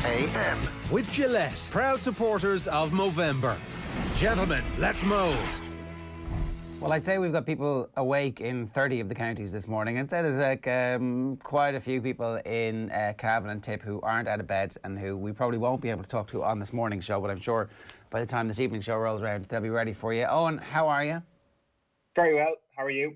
AM. With Gillette, proud supporters of Movember. Gentlemen, let's move. Well, I'd say we've got people awake in 30 of the counties this morning. I'd say there's quite a few people in Cavan and Tip who aren't out of bed and who we probably won't be able to talk to on this morning's show, but I'm sure by the time this evening's show rolls around, they'll be ready for you. Owen, how are you? Very well. How are you?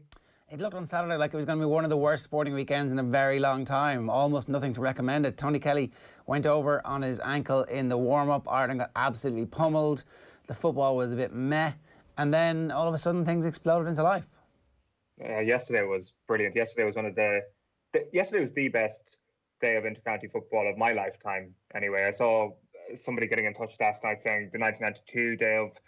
It looked on Saturday like it was going to be one of the worst sporting weekends in a very long time. Almost nothing to recommend it. Tony Kelly went over on his ankle in the warm-up. Ireland got absolutely pummeled. The football was a bit meh. And then all of a sudden things exploded into life. Yesterday was brilliant. Yesterday was yesterday was the best day of intercounty football of my lifetime. Anyway, I saw somebody getting in touch last night saying the 1992 day of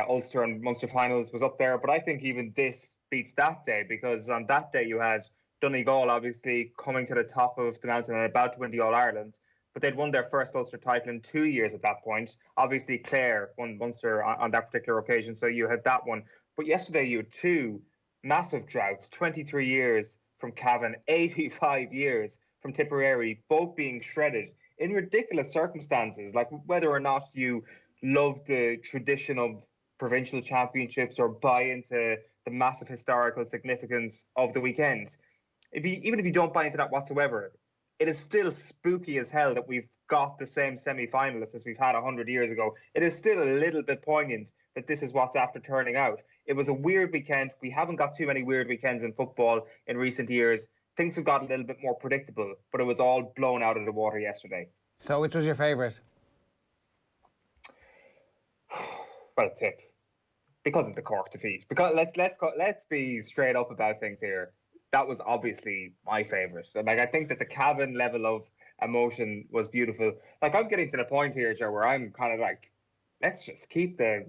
Ulster and Munster finals was up there. But I think even this beats that day, because on that day you had Donegal obviously coming to the top of the mountain and about to win the All-Ireland. But they'd won their first Ulster title in 2 years at that point. Obviously, Clare won Munster on that particular occasion, so you had that one. But yesterday, you had two massive droughts, 23 years from Cavan, 85 years from Tipperary, both being shredded in ridiculous circumstances, like whether or not you love the tradition of provincial championships or buy into the massive historical significance of the weekend. Even if you don't buy into that whatsoever, it is still spooky as hell that we've got the same semi-finalists as we've had 100 years ago. It is still a little bit poignant that this is what's after turning out. It was a weird weekend. We haven't got too many weird weekends in football in recent years. Things have got a little bit more predictable, but it was all blown out of the water yesterday. So which was your favourite? Well, Tip. Because of the Cork defeat. Because let's be straight up about things here. That was obviously my favourite. And I think that the Cavan level of emotion was beautiful. I'm getting to the point here, Joe, where I'm kind of like, let's just keep the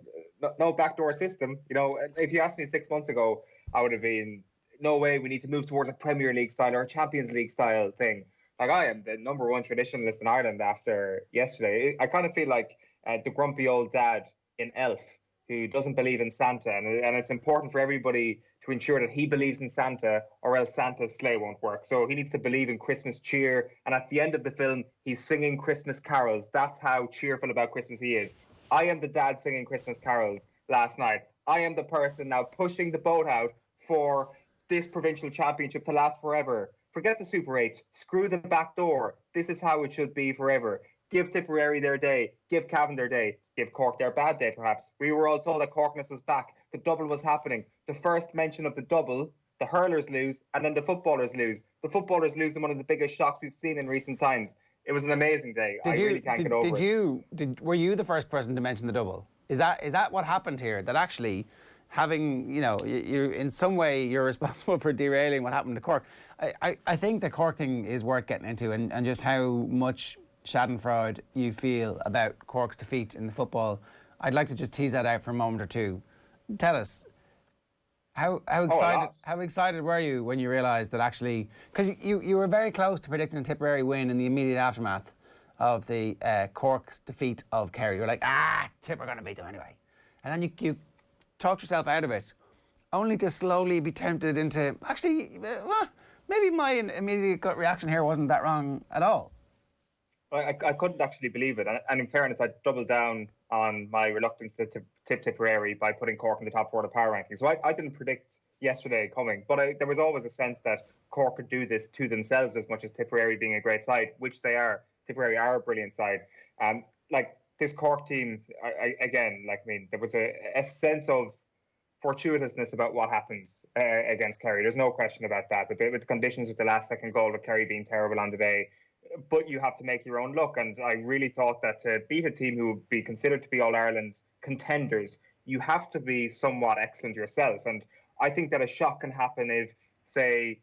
no backdoor system. If you asked me 6 months ago, I would have been, no way, we need to move towards a Premier League style or a Champions League style thing. I am the number one traditionalist in Ireland after yesterday. I kind of feel like the grumpy old dad in Elf who doesn't believe in Santa. And it's important for everybody to ensure that he believes in Santa, or else Santa's sleigh won't work. So he needs to believe in Christmas cheer. And at the end of the film, he's singing Christmas carols. That's how cheerful about Christmas he is. I am the dad singing Christmas carols last night. I am the person now pushing the boat out for this provincial championship to last forever. Forget the Super 8s. Screw the back door. This is how it should be forever. Give Tipperary their day. Give Cavan their day. Give Cork their bad day, perhaps. We were all told that Corkness was back. The double was happening. The first mention of the double, the hurlers lose, and then the footballers lose. The footballers lose in one of the biggest shocks we've seen in recent times. It was an amazing day. Really can't get over it. Were you the first person to mention the double? Is that what happened here? That actually, having, you in some way you're responsible for derailing what happened to Cork. I think the Cork thing is worth getting into, and just how much schadenfreude you feel about Cork's defeat in the football. I'd like to just tease that out for a moment or two. Tell us, how excited were you when you realised that actually, because you were very close to predicting a Tipperary win in the immediate aftermath of the Cork's defeat of Kerry. You were like, Tip are going to beat them anyway. And then you talked yourself out of it, only to slowly be tempted into, actually, maybe my immediate gut reaction here wasn't that wrong at all. I couldn't actually believe it. And in fairness, I doubled down on my reluctance to tip Tipperary by putting Cork in the top 4 of the power rankings. So I didn't predict yesterday coming, but there was always a sense that Cork could do this to themselves as much as Tipperary being a great side, which they are. Tipperary are a brilliant side. This Cork team, there was a sense of fortuitousness about what happened against Kerry. There's no question about that. But with the conditions with the last second goal, with Kerry being terrible on the day, but you have to make your own luck. And I really thought that to beat a team who would be considered to be All-Ireland contenders, you have to be somewhat excellent yourself. And I think that a shock can happen if, say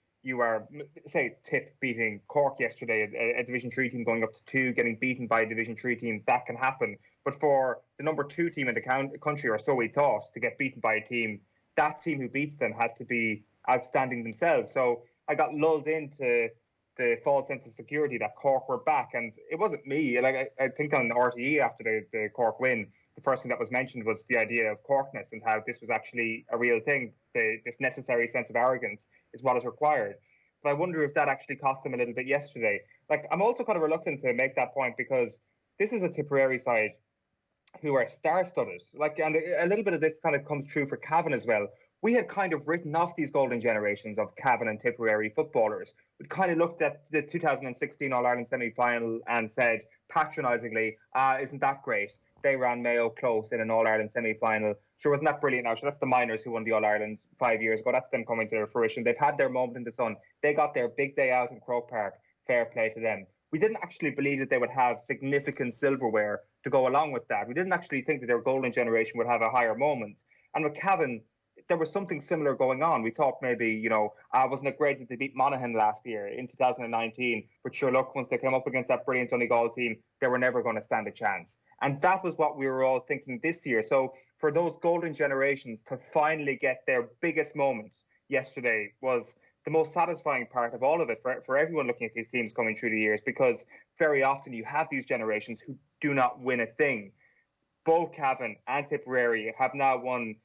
Tip beating Cork yesterday, a Division 3 team going up to 2, getting beaten by a Division 3 team, that can happen. But for the number 2 team in the country, or so we thought, to get beaten by a team, that team who beats them has to be outstanding themselves. So I got lulled into the false sense of security that Cork were back. And it wasn't me. I think on RTE after the Cork win, the first thing that was mentioned was the idea of Corkness and how this was actually a real thing. This necessary sense of arrogance is what is required. But I wonder if that actually cost them a little bit yesterday. like, I'm also kind of reluctant to make that point because this is a Tipperary side who are star-studded. Like, and a little bit of this kind of comes true for Cavan as well. We had kind of written off these golden generations of Cavan and Tipperary footballers. We kind of looked at the 2016 All-Ireland semi-final and said, patronisingly, isn't that great? They ran Mayo close in an All-Ireland semi-final. Sure, wasn't that brilliant now? Sure, that's the Miners who won the All-Ireland 5 years ago. That's them coming to their fruition. They've had their moment in the sun. They got their big day out in Croke Park. Fair play to them. We didn't actually believe that they would have significant silverware to go along with that. We didn't actually think that their golden generation would have a higher moment. And with Cavan, there was something similar going on. We thought maybe, wasn't it great that they beat Monaghan last year in 2019? But sure, look, once they came up against that brilliant Donegal team, they were never going to stand a chance. And that was what we were all thinking this year. So for those golden generations to finally get their biggest moment yesterday was the most satisfying part of all of it for everyone looking at these teams coming through the years, because very often you have these generations who do not win a thing. Both Cavan and Tipperary have now won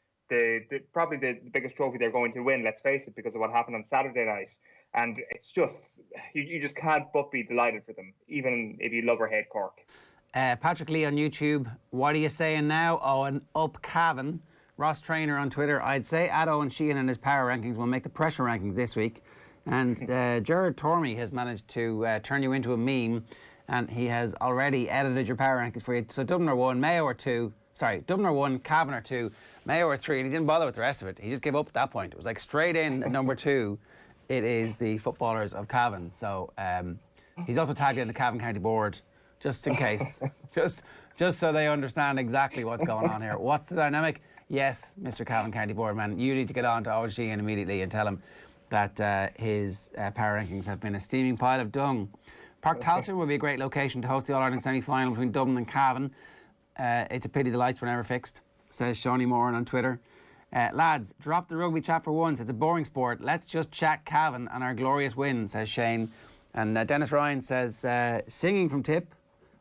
probably the biggest trophy they're going to win, let's face it, because of what happened on Saturday night. And it's just, you just can't but be delighted for them, even if you love or hate Cork. Patrick Lee on YouTube, what are you saying now? Owen up Cavan. Ross Trainer on Twitter, I'd say Owen Sheehan and his power rankings will make the pressure rankings this week. And Jared Tormey has managed to turn you into a meme, and he has already edited your power rankings for you. So Dublin are 1, Mayo are 2. Sorry, Dublin are 1, Cavan are 2, Mayo are 3, and he didn't bother with the rest of it. He just gave up at that point. It was like straight in at number 2. It is the footballers of Cavan. So he's also tagged in the Cavan County Board, just in case, just so they understand exactly what's going on here. What's the dynamic? Yes, Mr. Cavan County Board man, you need to get on to Owen Sheehan immediately and tell him that his power rankings have been a steaming pile of dung. Park Talchin would be a great location to host the All-Ireland semi-final between Dublin and Cavan. It's a pity the lights were never fixed, says Shawnee Moran on Twitter. Lads, drop the rugby chat for once. It's a boring sport. Let's just chat Cavan and our glorious win, says Shane. And Dennis Ryan says, singing from Tip,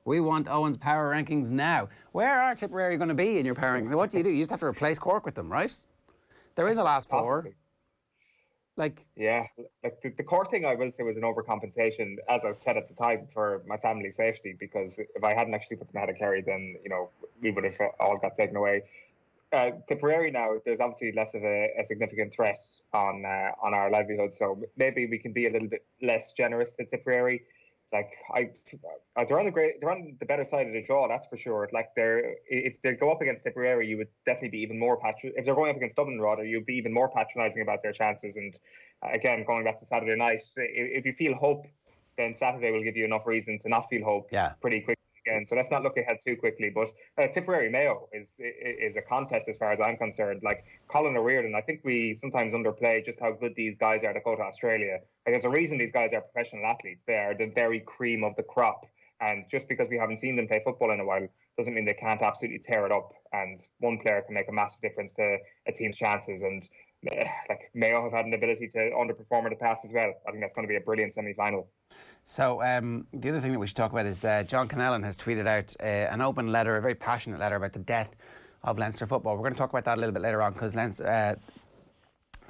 we want Owen's power rankings now. Where are Tipperary going to be in your power rankings? What do? You just have to replace Cork with them, right? They're in the last 4. Possibly. Yeah, the Cork thing, I will say, was an overcompensation, as I said at the time, for my family's safety, because if I hadn't actually put them ahead of Kerry, then, we would have all got taken away. Tipperary now, there's obviously less of a significant threat on our livelihood, so maybe we can be a little bit less generous to Tipperary. They're on the better side of the draw, that's for sure. If they go up against Tipperary, you would definitely be even more if they're going up against Dublin, rather, you'd be even more patronising about their chances. And again, going back to Saturday night, if you feel hope, then Saturday will give you enough reason to not feel hope pretty quickly again. So let's not look ahead too quickly. But Tipperary Mayo is a contest as far as I'm concerned. Like Colin O'Riordan, I think we sometimes underplay just how good these guys are to go to Australia. There's a reason these guys are professional athletes. They are the very cream of the crop. And just because we haven't seen them play football in a while doesn't mean they can't absolutely tear it up. And one player can make a massive difference to a team's chances. And Mayo have had an ability to underperform in the past as well. I think that's going to be a brilliant semi-final. So the other thing that we should talk about is John Connellan has tweeted out an open letter, a very passionate letter about the death of Leinster football. We're going to talk about that a little bit later on, because the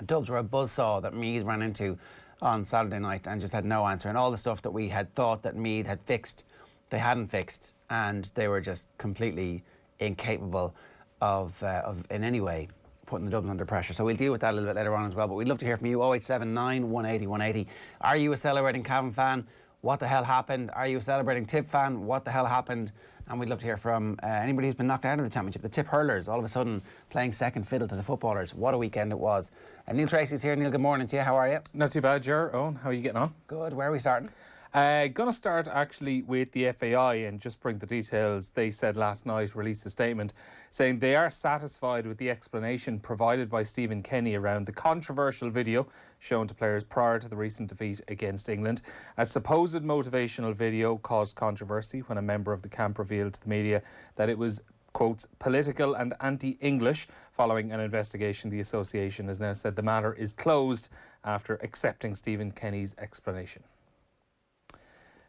Dubs were a buzzsaw that Meath ran into on Saturday night and just had no answer. And all the stuff that we had thought that Meath had fixed, they hadn't fixed, and they were just completely incapable of in any way putting the Dublin under pressure. So we'll deal with that a little bit later on as well. But we'd love to hear from you. 0879 180 180. Are you a celebrating Cavan fan? What the hell happened? Are you a celebrating Tip fan? What the hell happened? And we'd love to hear from anybody who's been knocked out of the championship. The Tip hurlers, all of a sudden playing second fiddle to the footballers. What a weekend it was. Neil Tracy's here. Neil, good morning to you. How are you? Not too bad, Ger Eoin. How are you getting on? Good. Where are we starting? Going to start actually with the FAI and just bring the details. They said last night, released a statement saying they are satisfied with the explanation provided by Stephen Kenny around the controversial video shown to players prior to the recent defeat against England. A supposed motivational video caused controversy when a member of the camp revealed to the media that it was, quotes, political and anti-English. Following an investigation, the association has now said the matter is closed after accepting Stephen Kenny's explanation.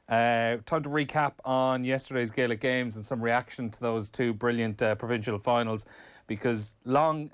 Time to recap on yesterday's Gaelic games and some reaction to those 2 brilliant provincial finals. because long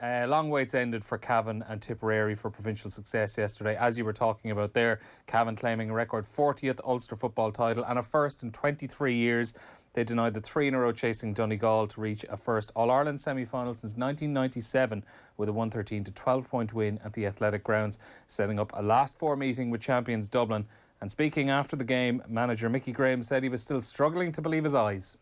waits ended for Cavan and Tipperary for provincial success yesterday. As you were talking about there, Cavan claiming a record 40th Ulster football title and a first in 23 years. They denied the 3 in a row chasing Donegal to reach a first All-Ireland semi-final since 1997 with a 113 to 12 point win at the Athletic Grounds, setting up a last four meeting with champions Dublin. And speaking after the game, manager Micky said he was still struggling to believe his eyes.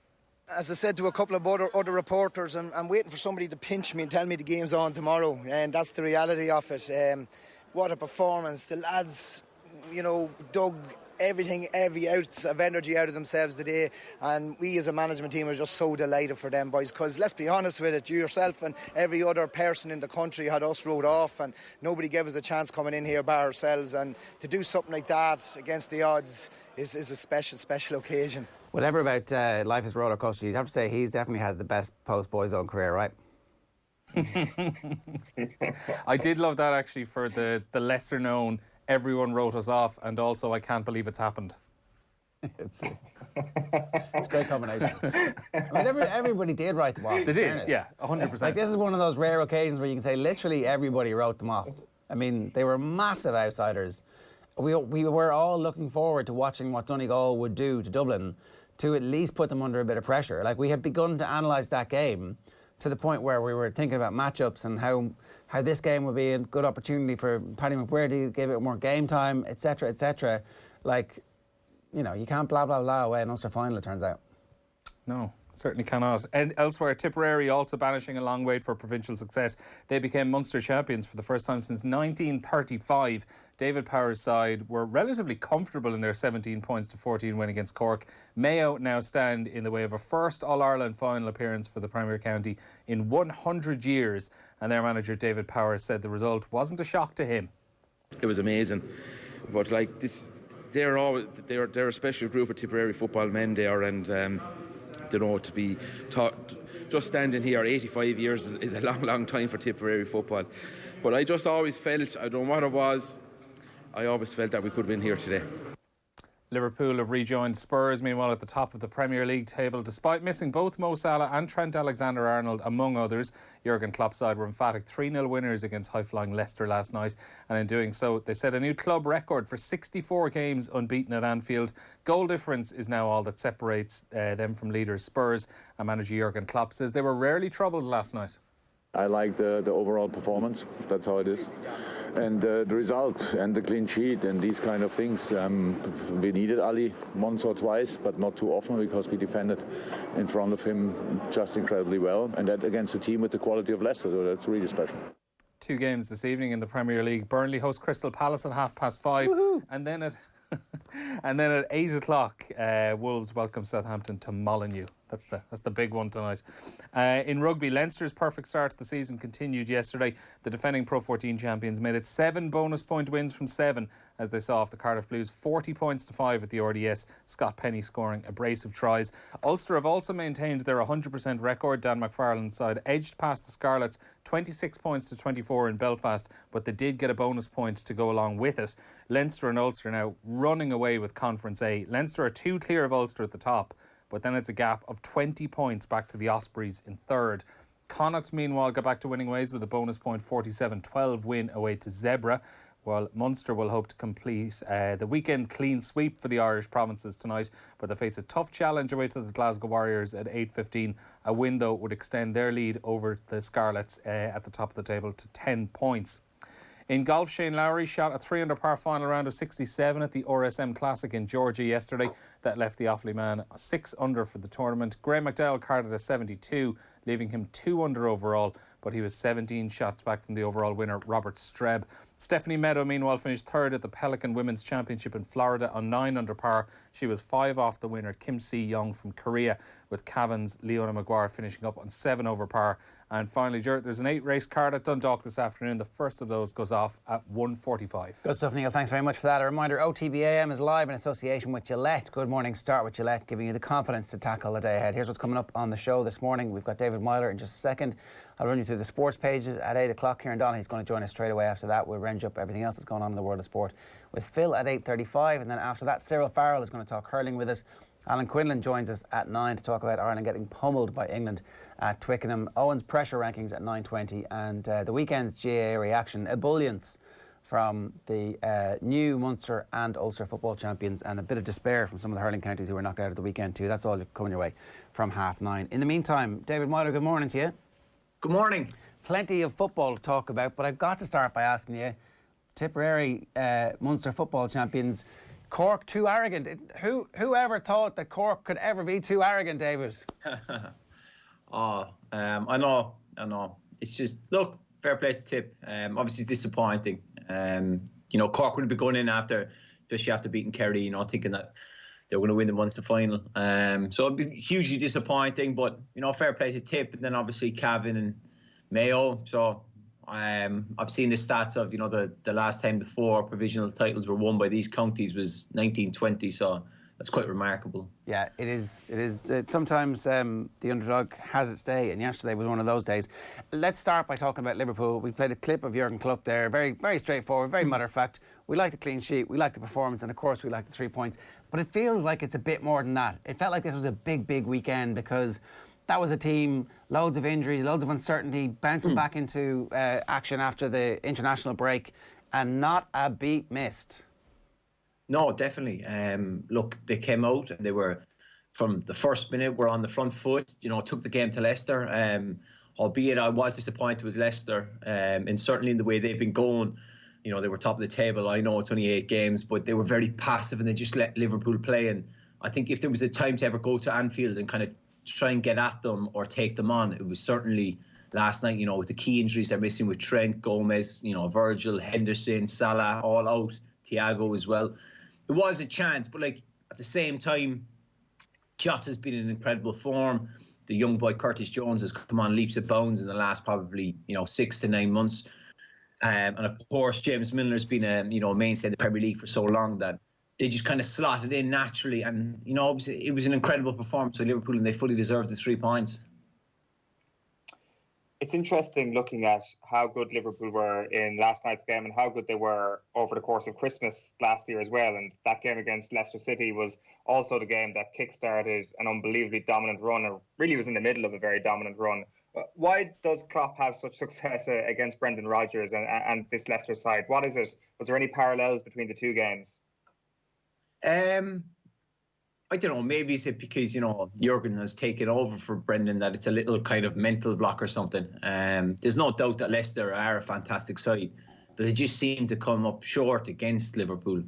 As I said to a couple of other reporters, I'm waiting for somebody to pinch me and tell me the game's on tomorrow, and that's the reality of it. What a performance. The lads, dug every ounce of energy out of themselves today, and we as a management team are just so delighted for them boys, because let's be honest with it, you yourself and every other person in the country had us wrote off, and nobody gave us a chance coming in here bar ourselves, and to do something like that against the odds is a special occasion. Whatever about life is roller coaster, you'd have to say he's definitely had the best post boyzone career, right? I did love that actually for the lesser known. Everyone wrote us off, and also I can't believe it's happened. It's a great combination. I mean, everybody did write them off. They did, yeah, 100%. Like, this is one of those rare occasions where you can say literally everybody wrote them off. I mean, they were massive outsiders. We were all looking forward to watching what Donegal would do to Dublin to at least put them under a bit of pressure. Like, we had begun to analyse that game to the point where we were thinking about matchups and how this game would be a good opportunity for Paddy McBrearty to give it more game time, etc., etc. Like, you can't blah, blah, blah away an Ulster final, it turns out. No, certainly cannot. And elsewhere, Tipperary also banishing a long wait for provincial success. They became Munster champions for the first time since 1935. David Power's side were relatively comfortable in their 17 points to 14 win against Cork. Mayo now stand in the way of a first All-Ireland final appearance for the Premier County in 100 years. And their manager David Power said the result wasn't a shock to him. It was amazing, but like this, they're a special group of Tipperary football men there, and to be taught, just standing here 85 years is a long time for Tipperary football. But I just always felt, I don't know what it was, I always felt that we could win here today. Liverpool have rejoined Spurs, meanwhile, at the top of the Premier League table. Despite missing both Mo Salah and Trent Alexander-Arnold, among others, Jurgen Klopp's side were emphatic 3-0 winners against high-flying Leicester last night. And in doing so, they set a new club record for 64 games unbeaten at Anfield. Goal difference is now all that separates them from leaders Spurs. And manager Jurgen Klopp says they were rarely troubled last night. I like the overall performance, that's how it is. And the result and the clean sheet and these kind of things. We needed Ali once or twice, but not too often, because we defended in front of him just incredibly well. And that against a team with the quality of Leicester, so that's really special. 2 games this evening in the Premier League. Burnley host Crystal Palace at 5:30. Woohoo! And then at 8 o'clock, Wolves welcome Southampton to Molineux. That's the big one tonight. In rugby, Leinster's perfect start to the season continued yesterday. The defending Pro 14 champions made it 7 bonus point wins from 7 as they saw off the Cardiff Blues 40 points to 5 at the RDS. Scott Penny scoring a brace of tries. Ulster have also maintained their 100% record. Dan McFarland's side edged past the Scarlets 26 points to 24 in Belfast, but they did get a bonus point to go along with it. Leinster and Ulster now running away with Conference A. Leinster are 2 clear of Ulster at the top, but then it's a gap of 20 points back to the Ospreys in third. Connacht, meanwhile, got back to winning ways with a bonus point 47-12 win away to Zebra, while Munster will hope to complete the weekend clean sweep for the Irish provinces tonight, but they face a tough challenge away to the Glasgow Warriors at 8:15. A win, though, would extend their lead over the Scarlets at the top of the table to 10 points. In golf, Shane Lowry shot a 3-under par final round of 67 at the RSM Classic in Georgia yesterday. That left the Offaly man 6 under for the tournament. Graham McDowell carded a 72, leaving him 2 under overall, but he was 17 shots back from the overall winner, Robert Streb. Stephanie Meadow, meanwhile, finished third at the Pelican Women's Championship in Florida on 9 under par. She was 5 off the winner, Kim Si-young from Korea, with Cavan's Leona Maguire finishing up on 7 over par. And finally, Ger, there's an 8-race card at Dundalk this afternoon. The first of those goes off at 1:45. Good stuff, Neil. Thanks very much for that. A reminder, OTBAM is live in association with Gillette. Good morning, start with Gillette, giving you the confidence to tackle the day ahead. Here's what's coming up on the show this morning. We've got David Meyler in just a second. I'll run you through the sports pages at 8 o'clock. Kieran Donaghy is going to join us straight away after that. We'll range up everything else that's going on in the world of sport with Phil at 8:35. And then after that, Cyril Farrell is going to talk hurling with us. Alan Quinlan joins us at 9 to talk about Ireland getting pummeled by England at Twickenham. Owen's pressure rankings at 9:20, and the weekend's GAA reaction, ebullience from the new Munster and Ulster football champions, and a bit of despair from some of the hurling counties who were knocked out at the weekend too. That's all coming your way from 9:30. In the meantime, David Meyler, good morning to you. Good morning. Plenty of football to talk about, but I've got to start by asking you, Tipperary Munster football champions, Cork too arrogant. Who ever thought that Cork could ever be too arrogant, David? I know. It's just, look, fair play to Tip. Obviously, it's disappointing. Cork would be going in especially after beating Kerry, thinking that they were going to win the Munster final. So it'd be hugely disappointing, but, fair play to Tip. And then obviously Cavan and Mayo. So I've seen the stats of, the last time the 4 provincial titles were won by these counties was 1920. So that's quite remarkable. Yeah, it is. Sometimes the underdog has its day, and yesterday was one of those days. Let's start by talking about Liverpool. We played a clip of Jurgen Klopp there, very, very straightforward, very matter of fact. We like the clean sheet, we like the performance, and of course we like the 3 points. But it feels like it's a bit more than that. It felt like this was a big, big weekend because that was a team, loads of injuries, loads of uncertainty, bouncing back into action after the international break, and not a beat missed. No, definitely. Look, they came out and they were, from the first minute, were on the front foot, took the game to Leicester. Albeit I was disappointed with Leicester, and certainly in the way they've been going. They were top of the table. I know it's only 8 games, but they were very passive and they just let Liverpool play. And I think if there was a time to ever go to Anfield and kind of try and get at them or take them on, it was certainly last night, with the key injuries they're missing with Trent, Gomez, Virgil, Henderson, Salah, all out, Thiago as well. It was a chance, but at the same time, Jota's been in incredible form. The young boy Curtis Jones has come on leaps and bounds in the last probably 6 to 9 months, and of course James Milner's been a mainstay in the Premier League for so long that they just kind of slotted in naturally, and it was an incredible performance by Liverpool, and they fully deserved the 3 points. It's interesting looking at how good Liverpool were in last night's game and how good they were over the course of Christmas last year as well. And that game against Leicester City was also the game that kick-started an unbelievably dominant run, or really was in the middle of a very dominant run. Why does Klopp have such success against Brendan Rodgers and this Leicester side? What is it? Was there any parallels between the 2 games? I don't know, maybe it's because, Jurgen has taken over for Brendan, that it's a little kind of mental block or something. There's no doubt that Leicester are a fantastic side, but they just seem to come up short against Liverpool.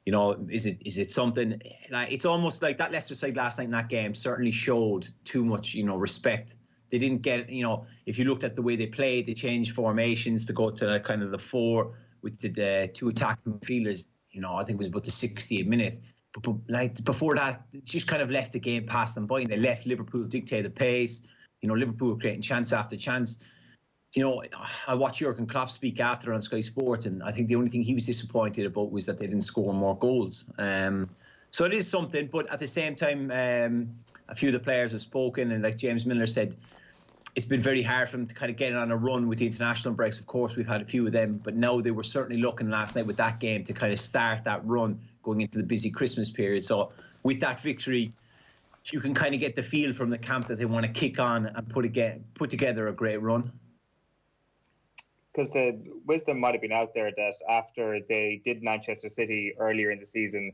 Is it something, it's almost like that Leicester side last night in that game certainly showed too much, respect. They didn't get, if you looked at the way they played, they changed formations to go to kind of the 4 with the 2 attacking midfielders, I think it was about the 60th minute. But before that, it just kind of left the game past them by, and they let Liverpool dictate the pace. Liverpool were creating chance after chance. I watched Jurgen Klopp speak after on Sky Sports, and I think the only thing he was disappointed about was that they didn't score more goals. So it is something, but at the same time, a few of the players have spoken, and like James Milner said, it's been very hard for them to kind of get on a run with the international breaks. Of course, we've had a few of them, but now they were certainly looking last night with that game to kind of start that run going into the busy Christmas period. So with that victory, you can kind of get the feel from the camp that they want to kick on and put together a great run. Because the wisdom might have been out there that after they did Manchester City earlier in the season,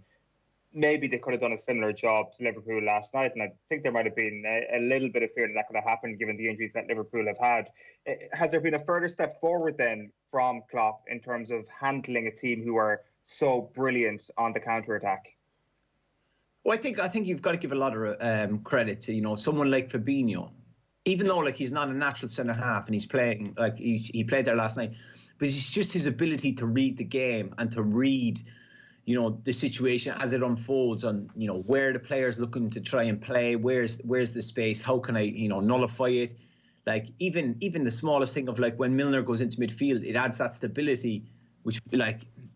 maybe they could have done a similar job to Liverpool last night. And I think there might have been a little bit of fear that could have happened given the injuries that Liverpool have had. Has there been a further step forward then from Klopp in terms of handling a team who are so brilliant on the counter-attack? Well, I think you've got to give a lot of credit to, someone like Fabinho. Even though he's not a natural centre-half and he's playing, he played there last night, but it's just his ability to read the game and to read the situation as it unfolds on, where the player's looking to try and play, where's the space, how can I, nullify it? Even the smallest thing of when Milner goes into midfield, it adds that stability, which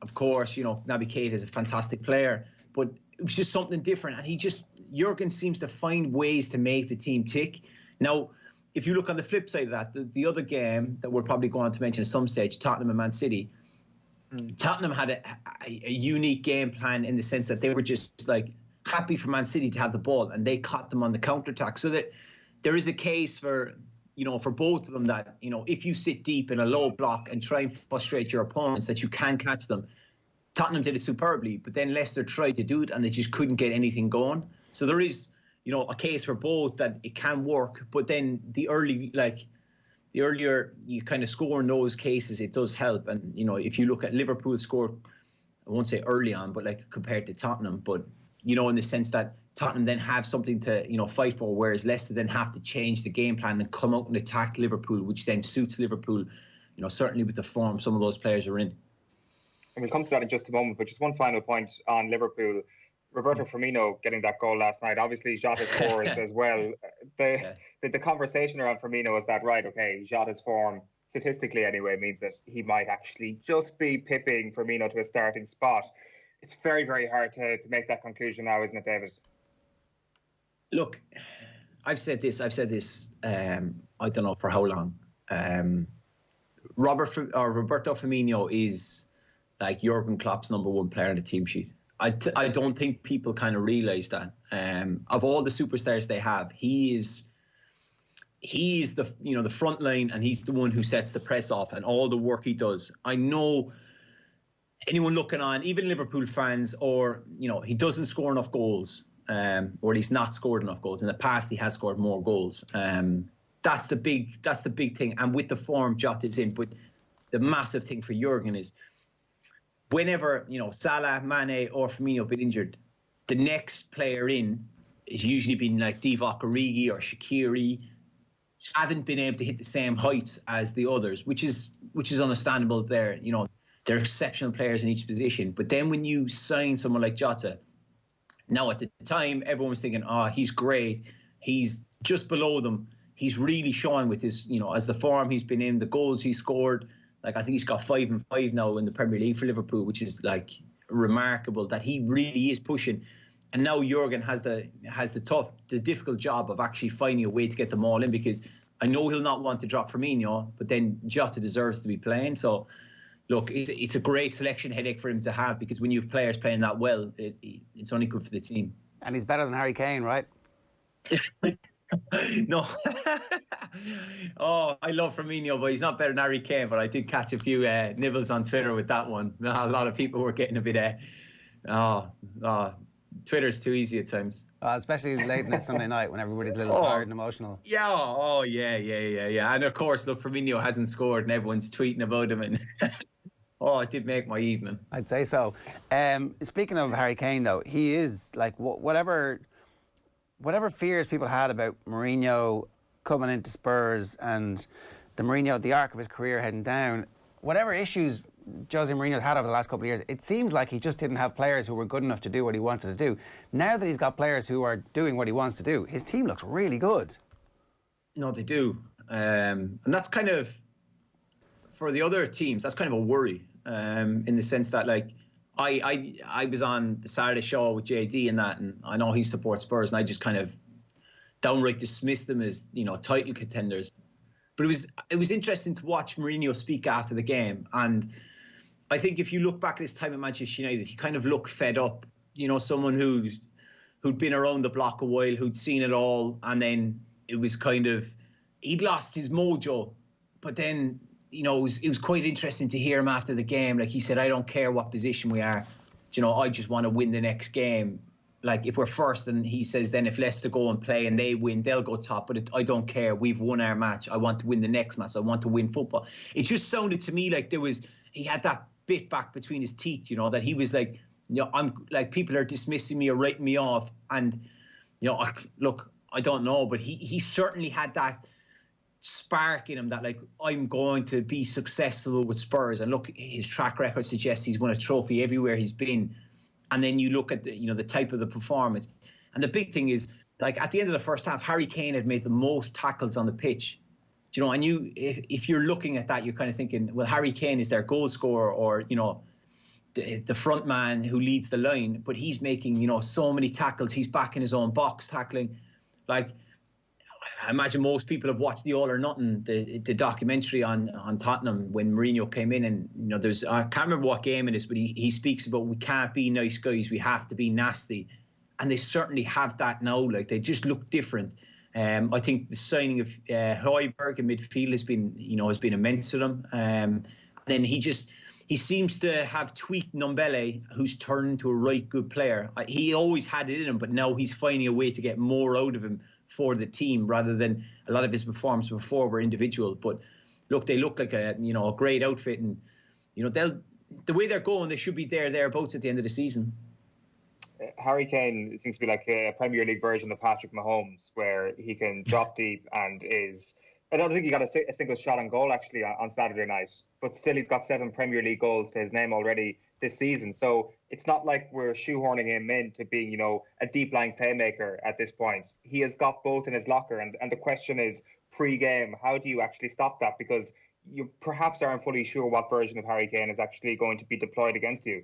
of course, Naby Keita is a fantastic player, but it was just something different. And Jurgen seems to find ways to make the team tick. Now, if you look on the flip side of that, the other game that we're probably going to mention at some stage, Tottenham and Man City, Tottenham had a unique game plan in the sense that they were just happy for Man City to have the ball, and they caught them on the counter-attack. So that there is a case for, for both of them that, if you sit deep in a low block and try and frustrate your opponents, that you can catch them. Tottenham did it superbly, but then Leicester tried to do it and they just couldn't get anything going. So there is, a case for both that it can work, but then the earlier you kind of score in those cases, it does help. And, if you look at Liverpool's score, I won't say early on, but like compared to Tottenham, but, in the sense that Tottenham then have something to, fight for, whereas Leicester then have to change the game plan and come out and attack Liverpool, which then suits Liverpool, certainly with the form some of those players are in. And we'll come to that in just a moment, but just one final point on Liverpool. Roberto Firmino getting that goal last night. Obviously, Jota scores as well. The conversation around Firmino is that, right, okay, Jota's form, statistically anyway, means that he might actually just be pipping Firmino to a starting spot. It's very, very hard to make that conclusion now, isn't it, David? Look, I've said this, I don't know for how long. Roberto Firmino is like Jurgen Klopp's number one player on the team sheet. I don't think people kind of realise that. Of all the superstars they have, he is the the front line, and he's the one who sets the press off and all the work he does. I know anyone looking on, even Liverpool fans, or he doesn't score enough goals, or he's not scored enough goals. In the past, he has scored more goals. That's the big thing. And with the form Jota's in, but the massive thing for Jurgen is, whenever, Salah, Mane or Firmino have been injured, the next player in is usually been like Divock Origi or Shaqiri, haven't been able to hit the same heights as the others, which is understandable. They're exceptional players in each position. But then when you sign someone like Jota, now at the time, everyone was thinking, he's great. He's just below them. He's really showing with his, as the form he's been in, the goals he scored. Like, I think he's got 5 and 5 now in the Premier League for Liverpool, which is like remarkable that he really is pushing. And now Jurgen has the difficult job of actually finding a way to get them all in, because I know he'll not want to drop Firmino, but then Jota deserves to be playing. So, look, it's a great selection headache for him to have, because when you have players playing that well, it's only good for the team. And he's better than Harry Kane, right? No. I love Firmino, but he's not better than Harry Kane. But I did catch a few nibbles on Twitter with that one. A lot of people were getting a bit Twitter's too easy at times. Especially late on a Sunday night when everybody's a little tired and emotional. Yeah, yeah. And of course, look, Firmino hasn't scored and everyone's tweeting about him. And it did make my evening. I'd say so. Speaking of Harry Kane, though, he is like whatever fears people had about Mourinho coming into Spurs and the arc of his career heading down, whatever issues Jose Mourinho's had over the last couple of years, it seems like he just didn't have players who were good enough to do what he wanted to do. Now that he's got players who are doing what he wants to do, his team looks really good. No, they do. And that's kind of, for the other teams, that's kind of a worry, in the sense that, like, I was on the Saturday show with JD and that, and I know he supports Spurs, and I just kind of downright dismissed them as, title contenders. But it was interesting to watch Mourinho speak after the game, and I think if you look back at his time at Manchester United, he kind of looked fed up. Someone who'd been around the block a while, who'd seen it all, and then it was kind of, he'd lost his mojo. But then, it was quite interesting to hear him after the game. Like, he said, I don't care what position we are. I just want to win the next game. Like, if we're first, and he says, then if Leicester go and play and they win, they'll go top. But I don't care. We've won our match. I want to win the next match. I want to win football. It just sounded to me like he had that bit back between his teeth, that he was like, I'm like, people are dismissing me or writing me off. And, look, I don't know, but he certainly had that spark in him that, like, I'm going to be successful with Spurs. And look, his track record suggests he's won a trophy everywhere he's been. And then you look at the type of the performance. And the big thing is, like, at the end of the first half, Harry Kane had made the most tackles on the pitch. And if you're looking at that, you're kind of thinking, well, Harry Kane is their goal scorer, or, the front man who leads the line, but he's making, so many tackles. He's back in his own box tackling. Like, I imagine most people have watched the All or Nothing, the documentary on Tottenham when Mourinho came in, and I can't remember what game it is, but he speaks about, we can't be nice guys, we have to be nasty. and they certainly have that now. Like, they just look different. I think the signing of Højbjerg in midfield has been immense for them. And then he seems to have tweaked Ndombele, who's turned into a right good player. He always had it in him, but now he's finding a way to get more out of him for the team, rather than a lot of his performances before were individual. But look, they look like a great outfit, and the way they're going, they should be thereabouts at the end of the season. Harry Kane seems to be like a Premier League version of Patrick Mahomes, where he can drop deep and is... I don't think he got a single shot on goal, actually, on Saturday night. But still, he's got 7 Premier League goals to his name already this season. So it's not like we're shoehorning him into being, a deep-lying playmaker at this point. He has got both in his locker. And the question is, pre-game, how do you actually stop that? Because you perhaps aren't fully sure what version of Harry Kane is actually going to be deployed against you.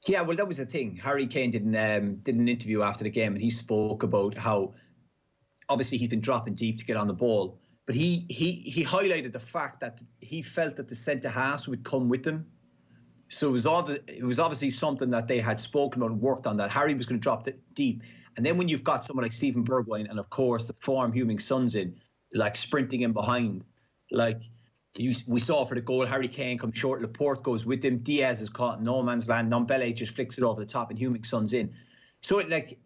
Yeah, well, that was the thing. Harry Kane did an interview after the game, and he spoke about how obviously he's been dropping deep to get on the ball, but he highlighted the fact that he felt that the centre halves would come with them. So it was obviously something that they had spoken about and worked on, that Harry was going to drop it deep. And then when you've got someone like Stephen Bergwijn and of course the form Heung-min Son's in, like sprinting in behind, like. We saw for the goal, Harry Kane comes short, Laporte goes with him, Diaz is caught in no man's land, Ndombele just flicks it over the top, and Heung-min Son's in. So it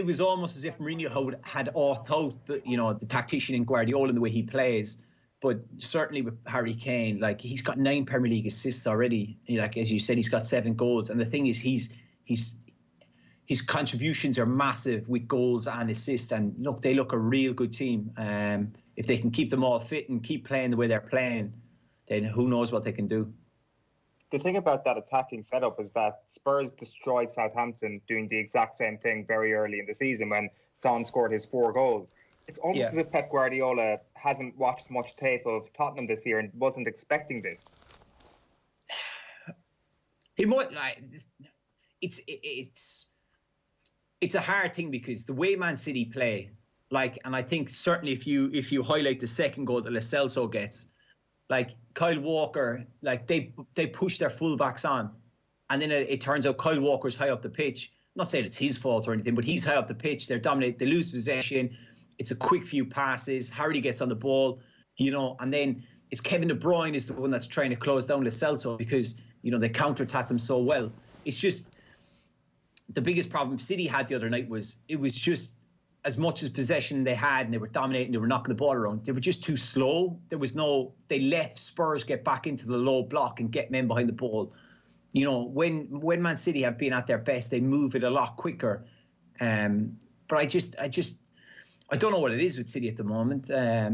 was almost as if Mourinho had thought out the tactician in Guardiola and the way he plays. But certainly with Harry Kane, like, he's got 9 Premier League assists already. Like, as you said, he's got 7 goals, and the thing is, his contributions are massive with goals and assists. And look, they look a real good team. If they can keep them all fit and keep playing the way they're playing, then who knows what they can do. The thing about that attacking setup is that Spurs destroyed Southampton doing the exact same thing very early in the season when Son scored his 4 goals. It's almost as if Pep Guardiola hasn't watched much tape of Tottenham this year and wasn't expecting this. He might, it's a hard thing because the way Man City play, and I think certainly if you highlight the second goal that Lo Celso gets, like Kyle Walker, like they push their fullbacks on, and then it turns out Kyle Walker's high up the pitch. I'm not saying it's his fault or anything, but he's high up the pitch. They're dominate. They lose possession. It's a quick few passes. Harry gets on the ball, and then it's Kevin De Bruyne is the one that's trying to close down Lo Celso because they counterattack them so well. It's just the biggest problem City had the other night was just. As much as possession they had and they were dominating, they were knocking the ball around, they were just too slow. They left Spurs get back into the low block and get men behind the ball. When Man City have been at their best, they move it a lot quicker. But I don't know what it is with City at the moment. I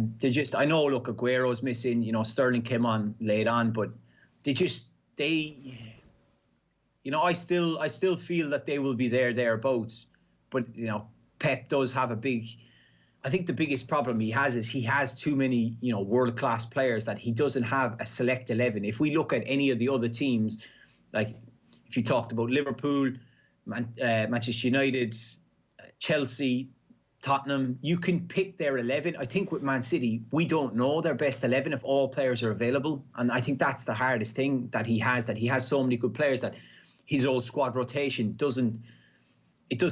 know, look, Aguero's missing, Sterling came on late on, but I still feel that they will be thereabouts. But, Pep does have I think the biggest problem he has is he has too many, world-class players that he doesn't have a select 11. If we look at any of the other teams, like if you talked about Liverpool, Manchester United, Chelsea, Tottenham, you can pick their 11. I think with Man City, we don't know their best 11 if all players are available. And I think that's the hardest thing that he has so many good players that his old squad rotation doesn't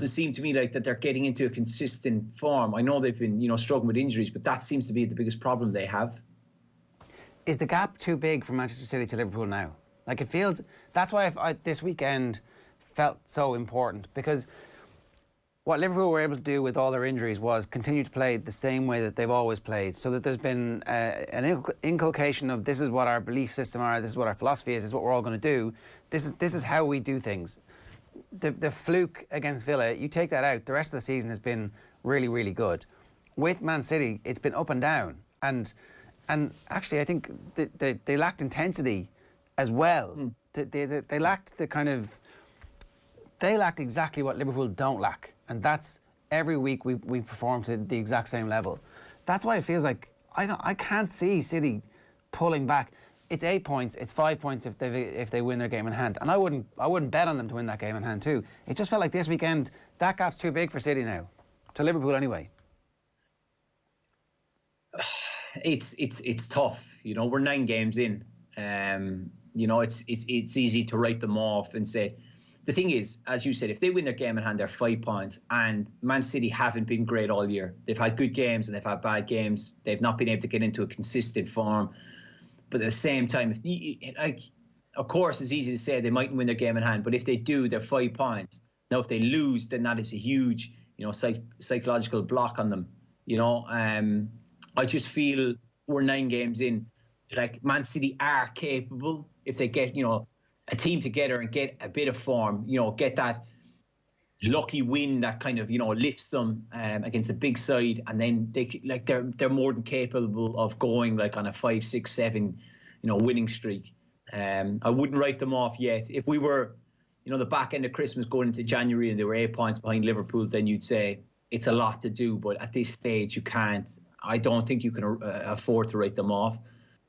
seem to me like that they're getting into a consistent form. I know they've been, struggling with injuries, but that seems to be the biggest problem they have. Is the gap too big from Manchester City to Liverpool now? Like, it feels... That's why this weekend felt so important, because what Liverpool were able to do with all their injuries was continue to play the same way that they've always played, so that there's been an inculcation of this is what our belief system are, this is what our philosophy is what we're all going to do, this is how we do things. The fluke against Villa, you take that out, the rest of the season has been really, really good. With Man City, it's been up and down. And actually, I think they lacked intensity as well. They lacked they lacked exactly what Liverpool don't lack. And that's every week we perform to the exact same level. That's why it feels like I can't see City pulling back. It's 8 points. It's 5 points if they win their game in hand, and I wouldn't bet on them to win that game in hand too. It just felt like this weekend that gap's too big for City now, to Liverpool anyway. It's tough. We're 9 games in. It's easy to write them off and say, the thing is, as you said, if they win their game in hand, they're 5 points. And Man City haven't been great all year. They've had good games and they've had bad games. They've not been able to get into a consistent form. But at the same time, of course, it's easy to say they mightn't win their game in hand. But if they do, they're 5 points. Now, if they lose, then that is a huge, psychological block on them. I just feel we're 9 games in. Like, Man City are capable if they get, a team together and get a bit of form, get that lucky win that kind of, lifts them against a big side, and then they're more than capable of going like on a 5, 6, 7, winning streak. I wouldn't write them off yet. If we were, the back end of Christmas going into January and they were 8 points behind Liverpool, then you'd say it's a lot to do. But at this stage, you can't. I don't think you can afford to write them off.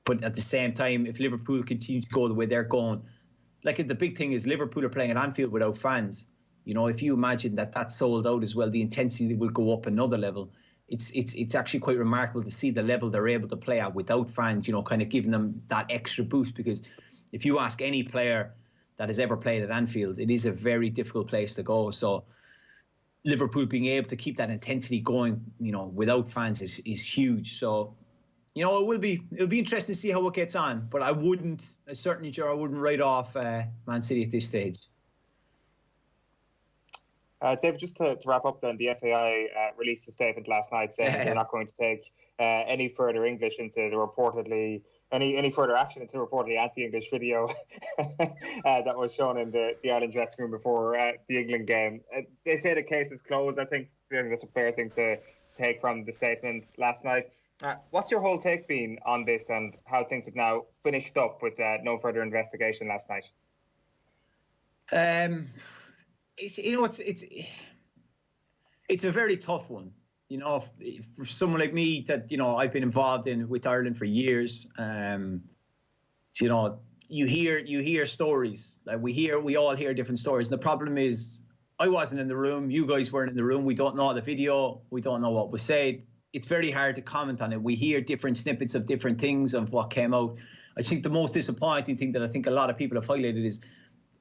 But at the same time, if Liverpool continue to go the way they're going, like, the big thing is Liverpool are playing at Anfield without fans. If you imagine that's sold out as well, the intensity will go up another level. It's actually quite remarkable to see the level they're able to play at without fans, kind of giving them that extra boost. Because if you ask any player that has ever played at Anfield, it is a very difficult place to go. So Liverpool being able to keep that intensity going, without fans is huge. So, it'll be interesting to see how it gets on. But I wouldn't write off Man City at this stage. Dave, just to wrap up then, the FAI released a statement last night saying they're not going to take any further English into the reportedly any further action into the reportedly anti-English video that was shown in the Ireland dressing room before the England game. They say the case is closed. I think that's a fair thing to take from the statement last night. What's your whole take been on this and how things have now finished up with no further investigation last night? It's a very tough one. For someone like me that, I've been involved with Ireland for years. You hear stories. Like, we all hear different stories. And the problem is, I wasn't in the room. You guys weren't in the room. We don't know the video. We don't know what was said. It's very hard to comment on it. We hear different snippets of different things of what came out. I think the most disappointing thing that I think a lot of people have highlighted is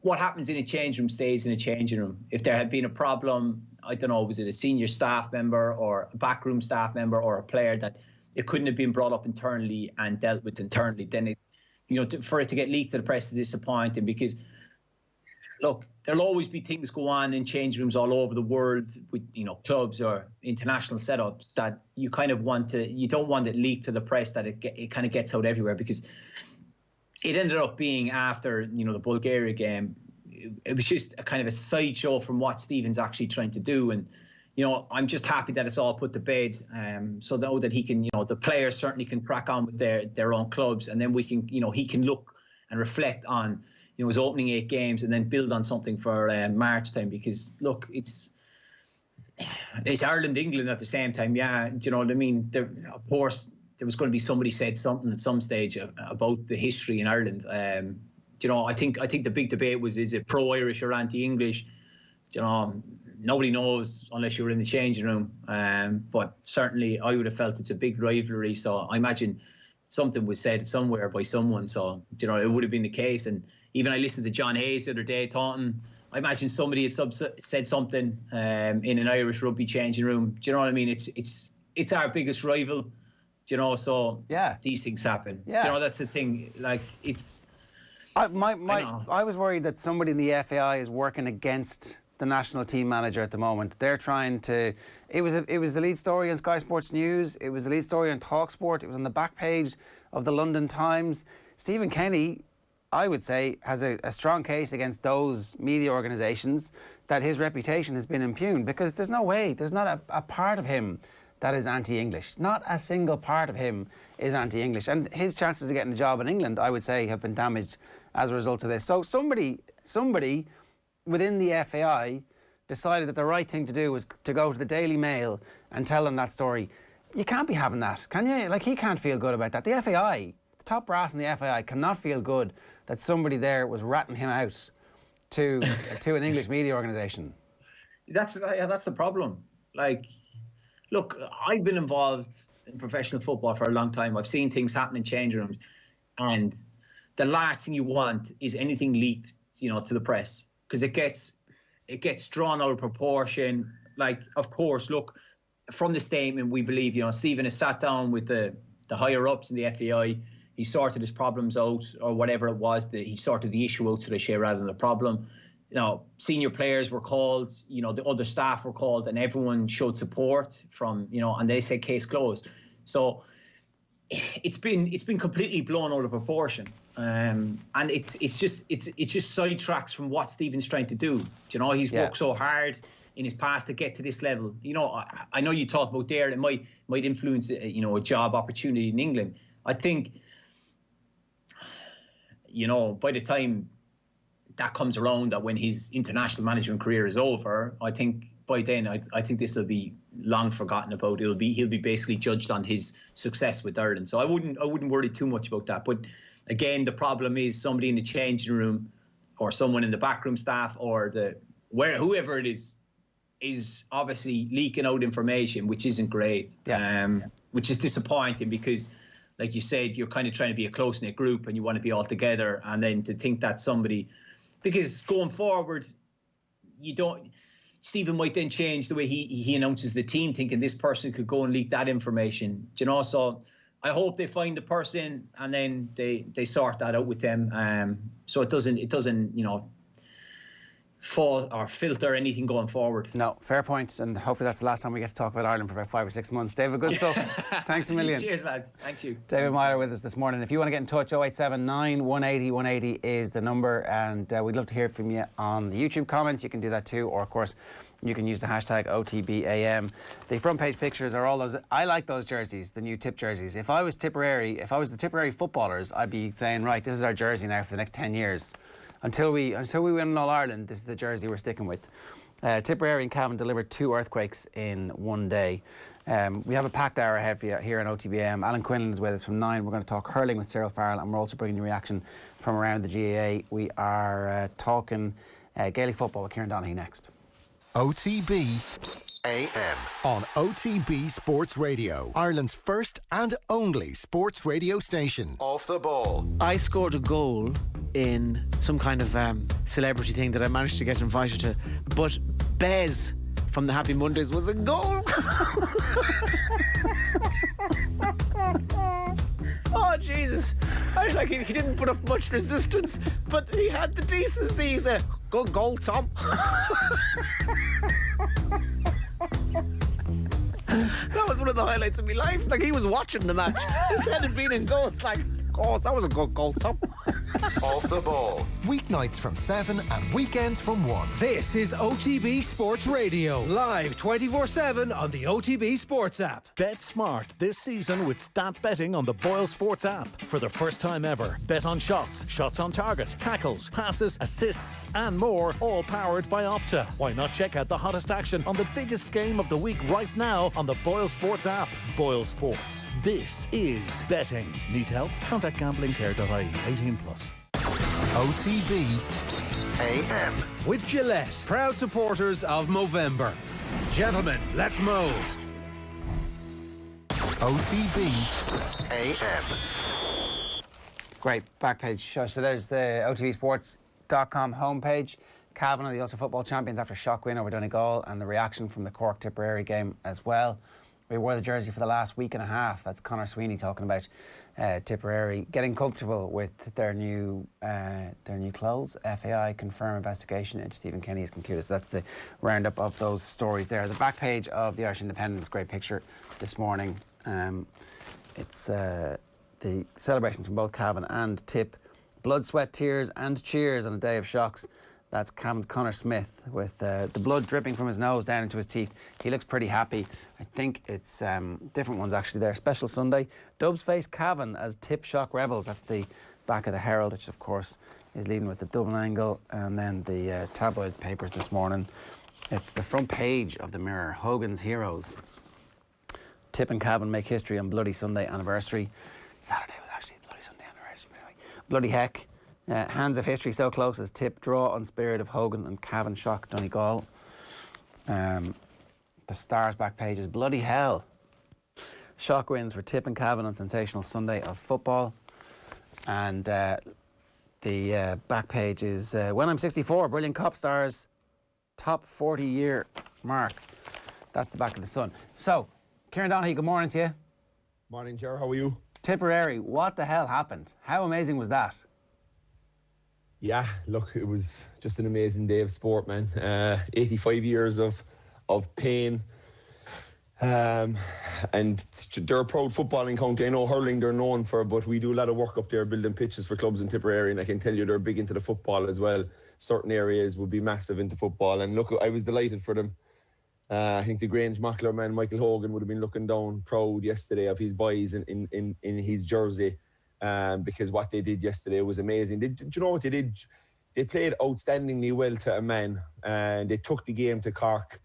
what happens in a change room stays in a changing room. If there had been a problem, I don't know, was it a senior staff member or a backroom staff member or a player that it couldn't have been brought up internally and dealt with internally, then for it to get leaked to the press is disappointing because, look, there'll always be things go on in change rooms all over the world with, clubs or international setups that you kind of you don't want it leaked to the press that it kind of gets out everywhere, because it ended up being after, the Bulgaria game. It was just a kind of a sideshow from what Stephen's actually trying to do. And, I'm just happy that it's all put to bed. So that he can, the players certainly can crack on with their own clubs. And then we can, he can look and reflect on, his opening 8 games and then build on something for March time. Because, look, it's Ireland, England at the same time. Yeah, do you know what I mean? Of course, there was going to be somebody said something at some stage about the history in Ireland. I think the big debate was, is it pro-Irish or anti-English? Nobody knows unless you're in the changing room. But certainly I would have felt it's a big rivalry. So I imagine something was said somewhere by someone. So, it would have been the case. And even I listened to John Hayes the other day talking. I imagine somebody had said something in an Irish rugby changing room. Do you know what I mean? It's our biggest rival. So yeah, these things happen. Yeah. That's the thing. Like, it's. I was worried that somebody in the FAI is working against the national team manager at the moment. They're trying to. It was the lead story on Sky Sports News. It was the lead story on TalkSport. It was on the back page of the London Times. Stephen Kenny, I would say, has a strong case against those media organisations that his reputation has been impugned, because there's no way, there's not a part of him that is anti-English. Not a single part of him is anti-English. And his chances of getting a job in England, I would say, have been damaged as a result of this. So somebody within the FAI decided that the right thing to do was to go to the Daily Mail and tell them that story. You can't be having that, can you? Like, he can't feel good about that. The FAI, the top brass in the FAI, cannot feel good that somebody there was ratting him out to an English media organisation. That's the problem. Like, look, I've been involved in professional football for a long time. I've seen things happen in change rooms, and the last thing you want is anything leaked, to the press. because it gets drawn out of proportion. Like, of course, look, from the statement, we believe, Stephen has sat down with the higher ups in the FAI. He sorted his problems out, or whatever it was, that he sorted the issue out, so they say, rather than the problem. Senior players were called, the other staff were called, and everyone showed support from, and they said case closed. So it's been completely blown out of proportion. And it's just sidetracks from what Stephen's trying to do. He's worked so hard in his past to get to this level. I know you talked about there, it might influence, a job opportunity in England. I think, by the time that comes around, that when his international management career is over, I think by then, I think this will be long forgotten about. He'll be basically judged on his success with Ireland. So I wouldn't worry too much about that. But again, the problem is somebody in the changing room, or someone in the backroom staff, or whoever it is obviously leaking out information, which isn't great. Which is disappointing, because, like you said, you're kind of trying to be a close-knit group and you want to be all together, and then to think that somebody, because going forward, Stephen might then change the way he announces the team, thinking this person could go and leak that information. So I hope they find the person, and then they sort that out with them, so it doesn't fall or filter anything going forward. No, fair point, and hopefully that's the last time we get to talk about Ireland for about 5 or 6 months. David, good stuff. Thanks a million. Cheers, lads. Thank you. David Meyler with us this morning. If you want to get in touch, 0879 180 180 is the number, and we'd love to hear from you on the YouTube comments. You can do that too, or of course you can use the hashtag OTBAM. The front page pictures are all those. I like those jerseys, the new Tip jerseys. If I was the Tipperary footballers, I'd be saying, right, this is our jersey now for the next 10 years. Until we win All Ireland, this is the jersey we're sticking with. Tipperary and Cavan delivered 2 earthquakes in one day. We have a packed hour ahead for you here on OTBM. Alan Quinlan is with us from 9. We're going to talk hurling with Cyril Farrell, and we're also bringing you reaction from around the GAA. We are talking Gaelic football with Kieran Donaghy next. OTB AM on OTB Sports Radio, Ireland's first and only sports radio station. Off the ball. I scored a goal in some kind of celebrity thing that I managed to get invited to, but Bez from the Happy Mondays was a goal. Oh Jesus! He didn't put up much resistance, but he had the decency. He's a good goal, Tom. That was one of the highlights of my life. Like, he was watching the match. His head had been in goal. It's like, oh, that was a good goal, Tom. Off the ball. Weeknights from 7 and weekends from 1. This is OTB Sports Radio, live 24/7 on the OTB Sports app. Bet smart this season with stat betting on the Boyle Sports app. For the first time ever, bet on shots, shots on target, tackles, passes, assists and more, all powered by Opta. Why not check out the hottest action on the biggest game of the week right now on the Boyle Sports app. Boyle Sports. This is betting. Need help? Contact gamblingcare.ie. 18+. OTB AM. With Gillette, proud supporters of Movember. Gentlemen, let's move. OTB AM. Great back page show. So there's the OTBsports.com homepage. Cavan are the Ulster football champions after shock win over Donegal, and the reaction from the Cork Tipperary game as well. We wore the jersey for the last week and a half. That's Conor Sweeney talking about Tipperary getting comfortable with their new clothes. FAI confirm investigation into Stephen Kenny is concluded. So that's the roundup of those stories there. The back page of the Irish Independent, great picture this morning. It's the celebrations from both Cavan and Tip. Blood, sweat, tears and cheers on a day of shocks. That's Cavan's Connor Smith with the blood dripping from his nose down into his teeth. He looks pretty happy. I think it's different ones actually there. Special Sunday. Dubs face Cavan as Tip shock rebels. That's the back of the Herald, which of course is leading with the Dublin angle. And then the tabloid papers this morning. It's the front page of the Mirror. Hogan's Heroes. Tip and Cavan make history on Bloody Sunday anniversary. Saturday was actually the Bloody Sunday anniversary. Anyway. Bloody heck. Hands of history so close as Tip draw on spirit of Hogan and Cavan shock Donegal. The Star's back page is bloody hell. Shock wins for Tip and Cavan on sensational Sunday of football. And the The back page is When I'm 64, Brilliant Cop Stars top 40-year mark. That's the back of the Sun. So, Kieran Donaghy, good morning to you. Morning, Ger. How are you? Tipperary, what the hell happened? How amazing was that? Yeah, look, it was just an amazing day of sport, man. 85 years of pain. And they're a proud footballing county. I know hurling they're known for, but we do a lot of work up there building pitches for clubs in Tipperary, and I can tell you they're big into the football as well. Certain areas would be massive into football, and look, I was delighted for them. I think the Grange Mackler man, Michael Hogan, would have been looking down proud yesterday of his boys in his jersey, because what they did yesterday was amazing. Do you know what they did? They played outstandingly well to a man, and they took the game to Cork.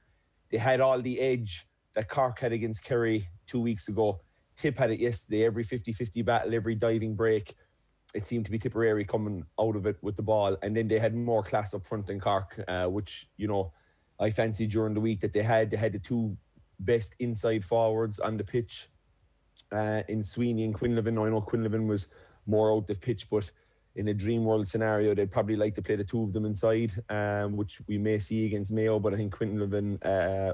They had all the edge that Cork had against Kerry 2 weeks ago. Tip had it yesterday. Every 50-50 battle, every diving break, it seemed to be Tipperary coming out of it with the ball. And then they had more class up front than Cork, which, you know, I fancied during the week that they had. They had the two best inside forwards on the pitch in Sweeney and Quinlan. I know Quinlan was more out the pitch, but in a dream world scenario, they'd probably like to play the two of them inside, which we may see against Mayo. But I think Quinlan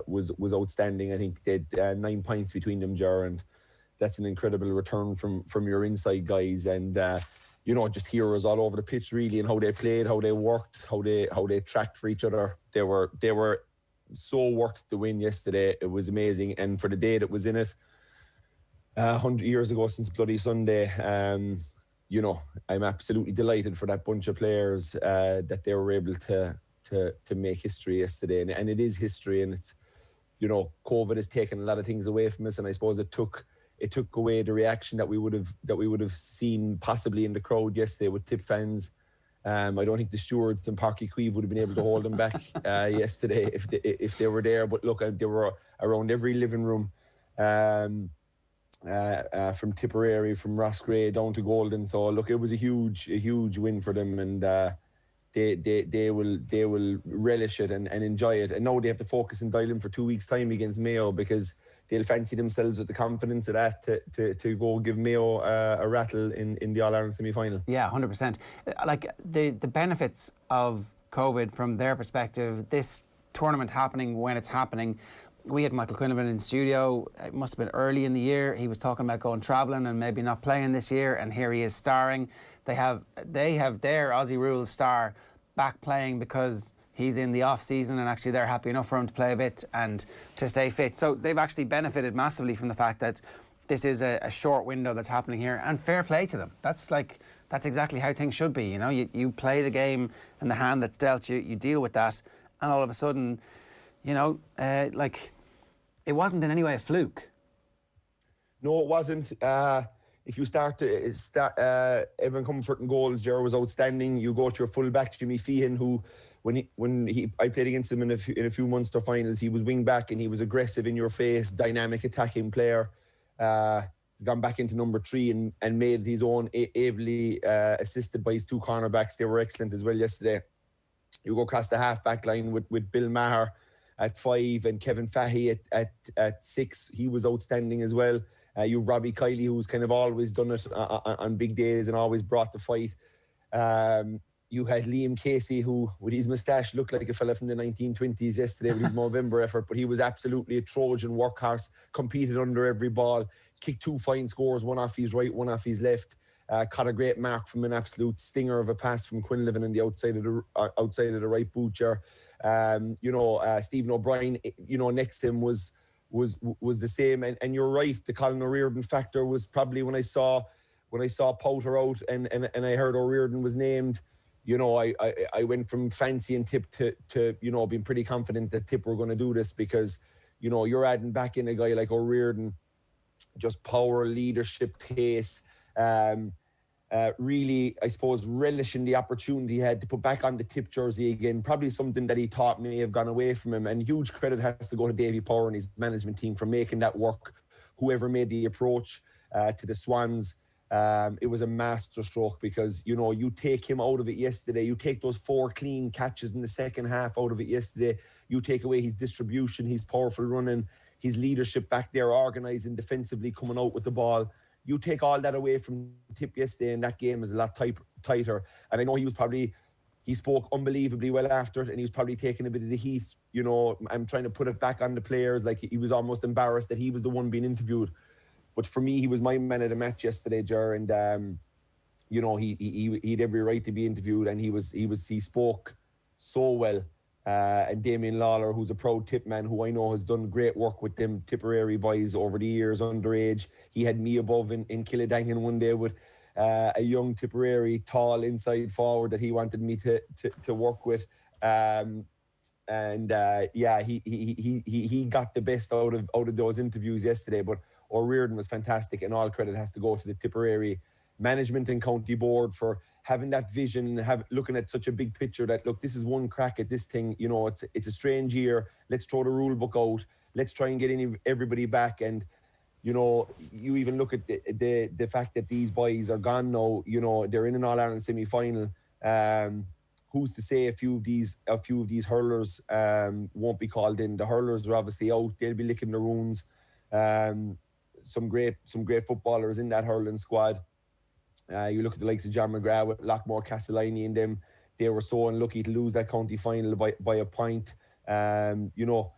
was outstanding. I think they had 9 points between them, Ger, and that's an incredible return from your inside guys. And you know, just heroes all over the pitch, really, and how they played, how they worked, how they tracked for each other. They were so worth the win yesterday. It was amazing, and for the day that was in it, 100 years ago since Bloody Sunday. You know, I'm absolutely delighted for that bunch of players that they were able to make history yesterday, and it is history. And it's, you know, COVID has taken a lot of things away from us, and I suppose it took away the reaction that we would have seen possibly in the crowd yesterday with Tip fans. I don't think the stewards in Páirc Uí Chaoimh would have been able to hold them back yesterday if they were there. But look, they were around every living room. From Tipperary, from Rossgrey down to Golden. So look, it was a huge win for them, and they will relish it and enjoy it. And now they have to focus and dial in for 2 weeks' time against Mayo, because they'll fancy themselves with the confidence of that to go give Mayo a rattle in the All-Ireland semi-final. Yeah, 100%. Like the benefits of COVID from their perspective, this tournament happening when it's happening. We had Michael Quinlan in studio. It must have been early in the year. He was talking about going travelling and maybe not playing this year, and here he is starring. They have their Aussie Rules star back playing because he's in the off season, and actually they're happy enough for him to play a bit and to stay fit. So they've actually benefited massively from the fact that this is a short window that's happening here, and fair play to them. That's exactly how things should be. You know, you play the game and the hand that's dealt you, you deal with that, and all of a sudden, you know, it wasn't in any way a fluke. No, it wasn't. If you start Evan Comfort and goals, Ger was outstanding. You go to your full-back, Jimmy Feehan, who, I played against him in a few Munster finals, he was wing-back and he was aggressive, in your face, dynamic attacking player. He's gone back into number 3 and made his own, ably assisted by his two cornerbacks. They were excellent as well yesterday. You go across the half-back line with Bill Maher at 5 and Kevin Fahey at 6. He was outstanding as well. You have Robbie Kiley, who's kind of always done it on big days and always brought the fight. You had Liam Casey, who with his moustache looked like a fella from the 1920s yesterday with his Movember effort, but he was absolutely a Trojan workhorse, competed under every ball, kicked 2 fine scores, one off his right, one off his left. Caught a great mark from an absolute stinger of a pass from Quinlan on the outside of the right boot. Stephen O'Brien, next to him was the same. And you're right, the Colin O'Riordan factor was probably when I saw Powter out and I heard O'Riordan was named. You know, I went from fancying Tip to being pretty confident that Tip were going to do this, because you know you're adding back in a guy like O'Riordan, just power, leadership, pace. Really, I suppose, relishing the opportunity he had to put back on the Tip jersey again, probably something that he thought may have gone away from him. And huge credit has to go to Davy Power and his management team for making that work. Whoever made the approach to the Swans, it was a masterstroke, because, you know, you take him out of it yesterday, you take those 4 clean catches in the second half out of it yesterday, you take away his distribution, his powerful running, his leadership back there, organising defensively, coming out with the ball. You take all that away from Tip yesterday, and that game is a lot tighter. And I know he spoke unbelievably well after it, and he was probably taking a bit of the heat. You know, I'm trying to put it back on the players. Like, he was almost embarrassed that he was the one being interviewed. But for me, he was my man of the match yesterday, Ger, and you know, he had every right to be interviewed, and he spoke so well. And Damien Lawler, who's a proud tip man, who I know has done great work with them Tipperary boys over the years, underage. He had me above in Killidangan one day with a young Tipperary tall inside forward that he wanted me to work with. Yeah, he got the best out of those interviews yesterday. But O'Riordan was fantastic, and all credit has to go to the Tipperary management and county board for having that vision, looking at such a big picture that, look, this is one crack at this thing. You know, it's a strange year. Let's throw the rule book out. Let's try and get everybody back. And, you know, you even look at the fact that these boys are gone now. You know, they're in an All-Ireland semi-final. Who's to say a few of these hurlers won't be called in? The hurlers are obviously out. They'll be licking their wounds. Some great footballers in that hurling squad. You look at the likes of John McGrath with Lockmore Castellani and them. They were so unlucky to lose that county final by a point. You know,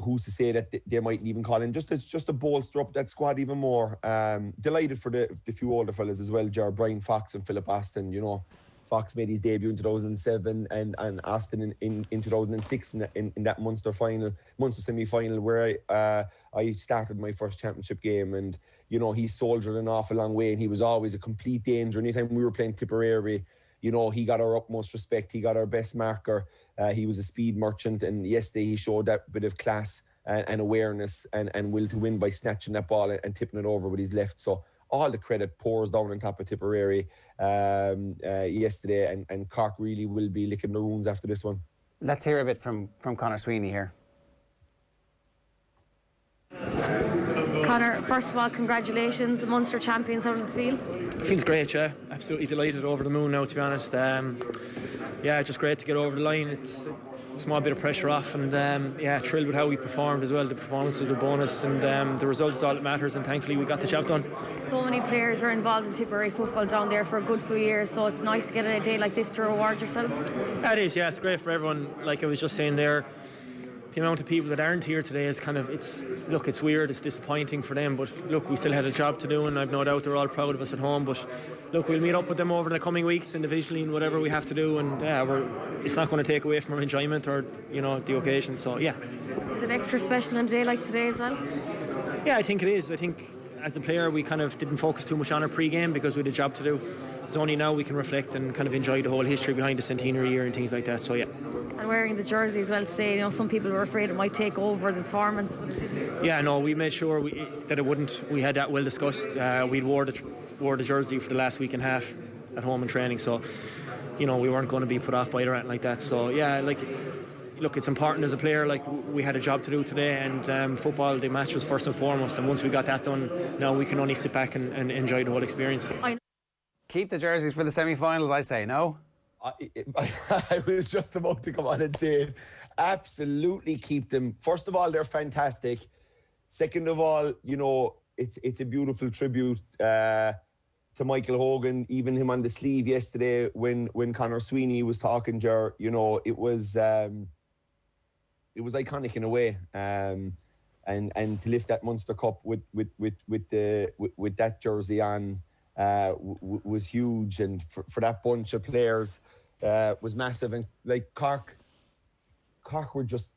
who's to say that they mightn't even call in? Just to bolster up that squad even more. Delighted for the few older fellas as well, Ger, Brian Fox and Philip Austin. You know, Fox made his debut in 2007 and Austin in 2006 in that Munster semi-final where I started my first championship game, and you know, he soldiered an awful long way, and he was always a complete danger. Anytime we were playing Tipperary, you know, he got our utmost respect. He got our best marker. He was a speed merchant, and yesterday he showed that bit of class and awareness and will to win by snatching that ball and tipping it over with his left. So all the credit pours down on top of Tipperary yesterday, and Cork really will be licking their wounds after this one. Let's hear a bit from Conor Sweeney here. Conor, first of all, congratulations, the Munster champions. How does it feel? It feels great, yeah. Absolutely delighted, over the moon now, to be honest. Yeah, just great to get over the line. It's a small bit of pressure off, and yeah, thrilled with how we performed as well. The performance was the bonus, and the results is all that matters, and thankfully we got the job done. So many players are involved in Tipperary football down there for a good few years, so it's nice to get a day like this to reward yourself. Yeah, it is, yeah. It's great for everyone. Like I was just saying there, the amount of people that aren't here today is kind of, it's weird, it's disappointing for them, but look, we still had a job to do, and I've no doubt they're all proud of us at home. But look, we'll meet up with them over the coming weeks individually and whatever we have to do, and yeah, it's not going to take away from our enjoyment or, you know, the occasion. So yeah. Is it extra special on a day like today as well? Yeah, I think it is. I think as a player we kind of didn't focus too much on our pre-game because we had a job to do. It's only now we can reflect and kind of enjoy the whole history behind the centenary year and things like that. So yeah. And wearing the jersey as well today, you know, some people were afraid it might take over the performance. Yeah, no, we made sure that it wouldn't. We had that well discussed. We'd wore the jersey for the last week and a half at home in training, so you know, we weren't going to be put off by it or anything like that. So yeah, like, look, it's important as a player. Like, we had a job to do today, and football, the match was first and foremost, and once we got that done, now we can only sit back and enjoy the whole experience. Keep the jerseys for the semi-finals, I say. No? I was just about to come on and say, absolutely keep them. First of all, they're fantastic. Second of all, you know, it's a beautiful tribute to Michael Hogan, even him on the sleeve yesterday when Conor Sweeney was talking, Ger, you know, it was iconic in a way. And to lift that Munster Cup with that jersey on was huge, and for that bunch of players was massive. And like Cork were just,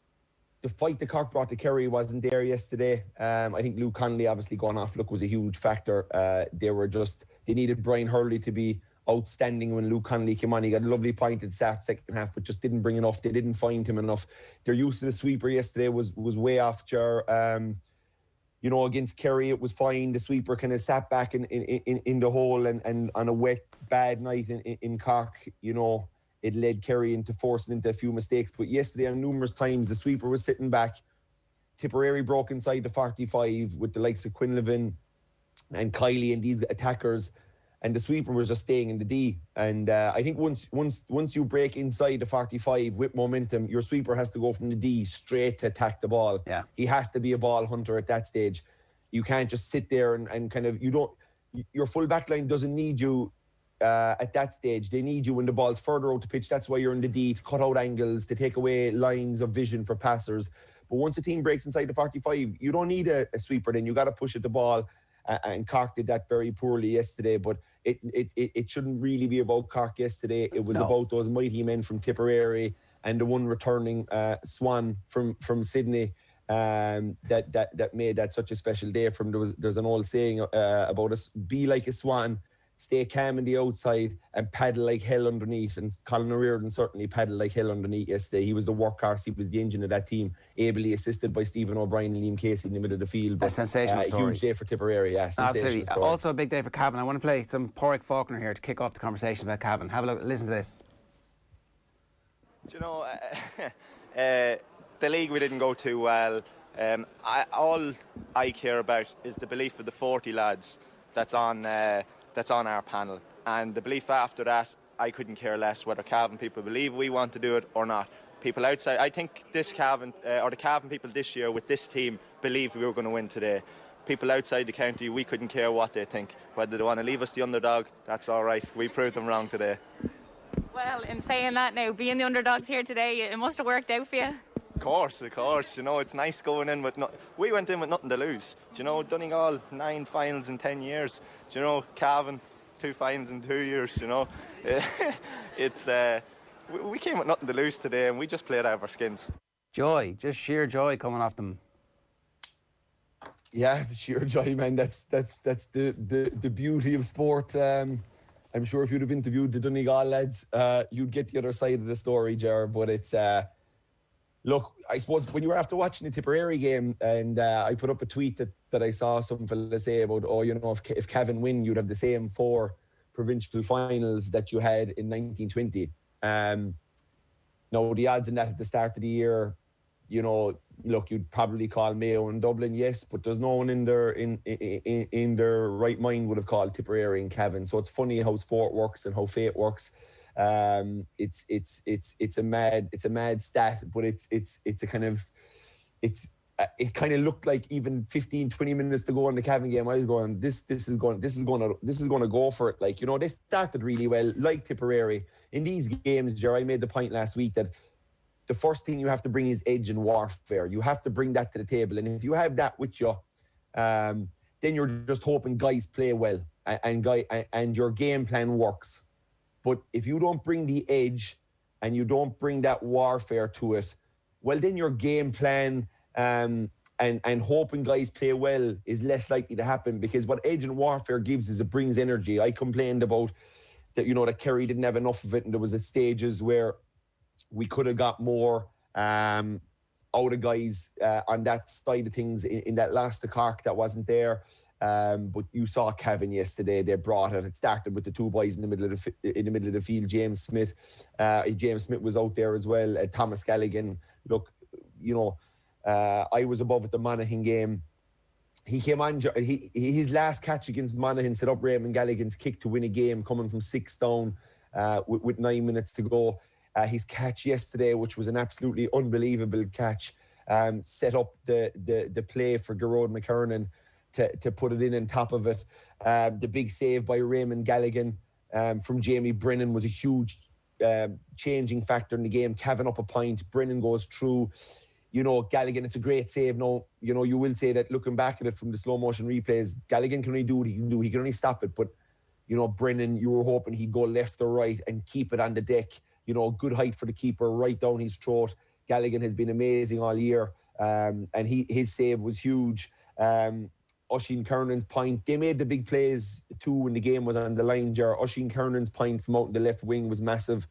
the fight that Cork brought to Kerry wasn't there yesterday. I think Luke Connolly obviously going off was a huge factor. They needed Brian Hurley to be outstanding when Luke Connolly came on. He got a lovely point at the start, second half, but just didn't bring enough. They didn't find him enough. Their use of the sweeper yesterday was way off, Ger. You know, against Kerry, it was fine. The sweeper kind of sat back in the hole, and on a wet, bad night in Cork, you know, it led Kerry into forcing into a few mistakes. But yesterday, on numerous times, the sweeper was sitting back. Tipperary broke inside the 45 with the likes of Quinlan and Kiley and these attackers, and the sweeper was just staying in the D. And I think once you break inside the 45 with momentum, your sweeper has to go from the D straight to attack the ball. Yeah. He has to be a ball hunter at that stage. You can't just sit there and kind of, your full back line doesn't need you at that stage. They need you when the ball's further out the pitch. That's why you're in the D, to cut out angles, to take away lines of vision for passers. But once a team breaks inside the 45, you don't need a sweeper then. You got to push at the ball. And Cork did that very poorly yesterday. But it shouldn't really be about Cork yesterday. It was about those mighty men from Tipperary and the one returning Swan from Sydney that made that such a special day. There's an old saying about us: be like a swan, stay calm on the outside and paddle like hell underneath. And Colin O'Riordan certainly paddled like hell underneath yesterday. He was the workhorse. He was the engine of that team, ably assisted by Stephen O'Brien and Liam Casey in the middle of the field. But, a sensational story. Huge day for Tipperary, yeah. Absolutely. Story. Also a big day for Cavan. I want to play some Porrick Faulkner here to kick off the conversation about Cavan. Have a look, listen to this. Do you know, the league we didn't go too well. All I care about is the belief of the 40 lads that's on our panel, and the belief after that, I couldn't care less whether Cavan people believe we want to do it or not. People outside, I think this Cavan or the Cavan people this year with this team believed we were going to win today. People outside the county, we couldn't care what they think. Whether they want to leave us the underdog, that's all right. We proved them wrong today. Well, in saying that now, being the underdogs here today, it must have worked out for you. Of course. You know, it's nice going in with we went in with nothing to lose. Do you know, Donegal 9 finals in 10 years. Do you know, Cavan 2 finals in 2 years. You know, it's we came with nothing to lose today, and we just played out of our skins. Joy, just sheer joy coming off them. Yeah, sheer joy, man. That's the beauty of sport. I'm sure if you'd have interviewed the Donegal lads, you'd get the other side of the story, Ger. But it's look, I suppose when you were after watching the Tipperary game, and I put up a tweet that I saw some fella say about, if Cavan win, you'd have the same 4 provincial finals that you had in 1920. Now, the odds in that at the start of the year, you know, look, you'd probably call Mayo and Dublin, yes, but there's no one in their right mind would have called Tipperary and Cavan. So it's funny how sport works and how fate works. It's a mad stat, but it kind of looked like even 15-20 minutes to go in the Cavan game, I was going, this is going to go for it. Like, you know, they started really well, like Tipperary. In these games, Ger, I made the point last week that the first thing you have to bring is edge and warfare. You have to bring that to the table. And if you have that with you, then you're just hoping guys play well and your game plan works. But if you don't bring the edge and you don't bring that warfare to it, well, then your game plan and hoping guys play well is less likely to happen, because what edge and warfare gives is it brings energy. I complained about that, you know, that Kerry didn't have enough of it, and there was at stages where we could have got more out of guys on that side of things in that last to Cork that wasn't there. But you saw Cavan yesterday. They brought it. It started with the 2 boys in the middle of the field. James Smith was out there as well. Thomas Galligan. Look, you know, I was above at the Monaghan game. He came on. His last catch against Monaghan set up Raymond Galligan's kick to win a game, coming from 6 down with 9 minutes to go. His catch yesterday, which was an absolutely unbelievable catch, set up the play for Ger Eoin McKernan to put it in on top of it. The big save by Raymond Galligan from Jamie Brennan was a huge changing factor in the game. Cavan up a point, Brennan goes through. You know, Galligan, it's a great save. No, you know, you will say that looking back at it from the slow motion replays, Galligan can only do what he can do. He can only stop it. But, you know, Brennan, you were hoping he'd go left or right and keep it on the deck. You know, good height for the keeper, right down his throat. Galligan has been amazing all year. And his save was huge. Oisin Kernan's point, they made the big plays too when the game was on the line, Ger. Oisin Kernan's point from out in the left wing was massive.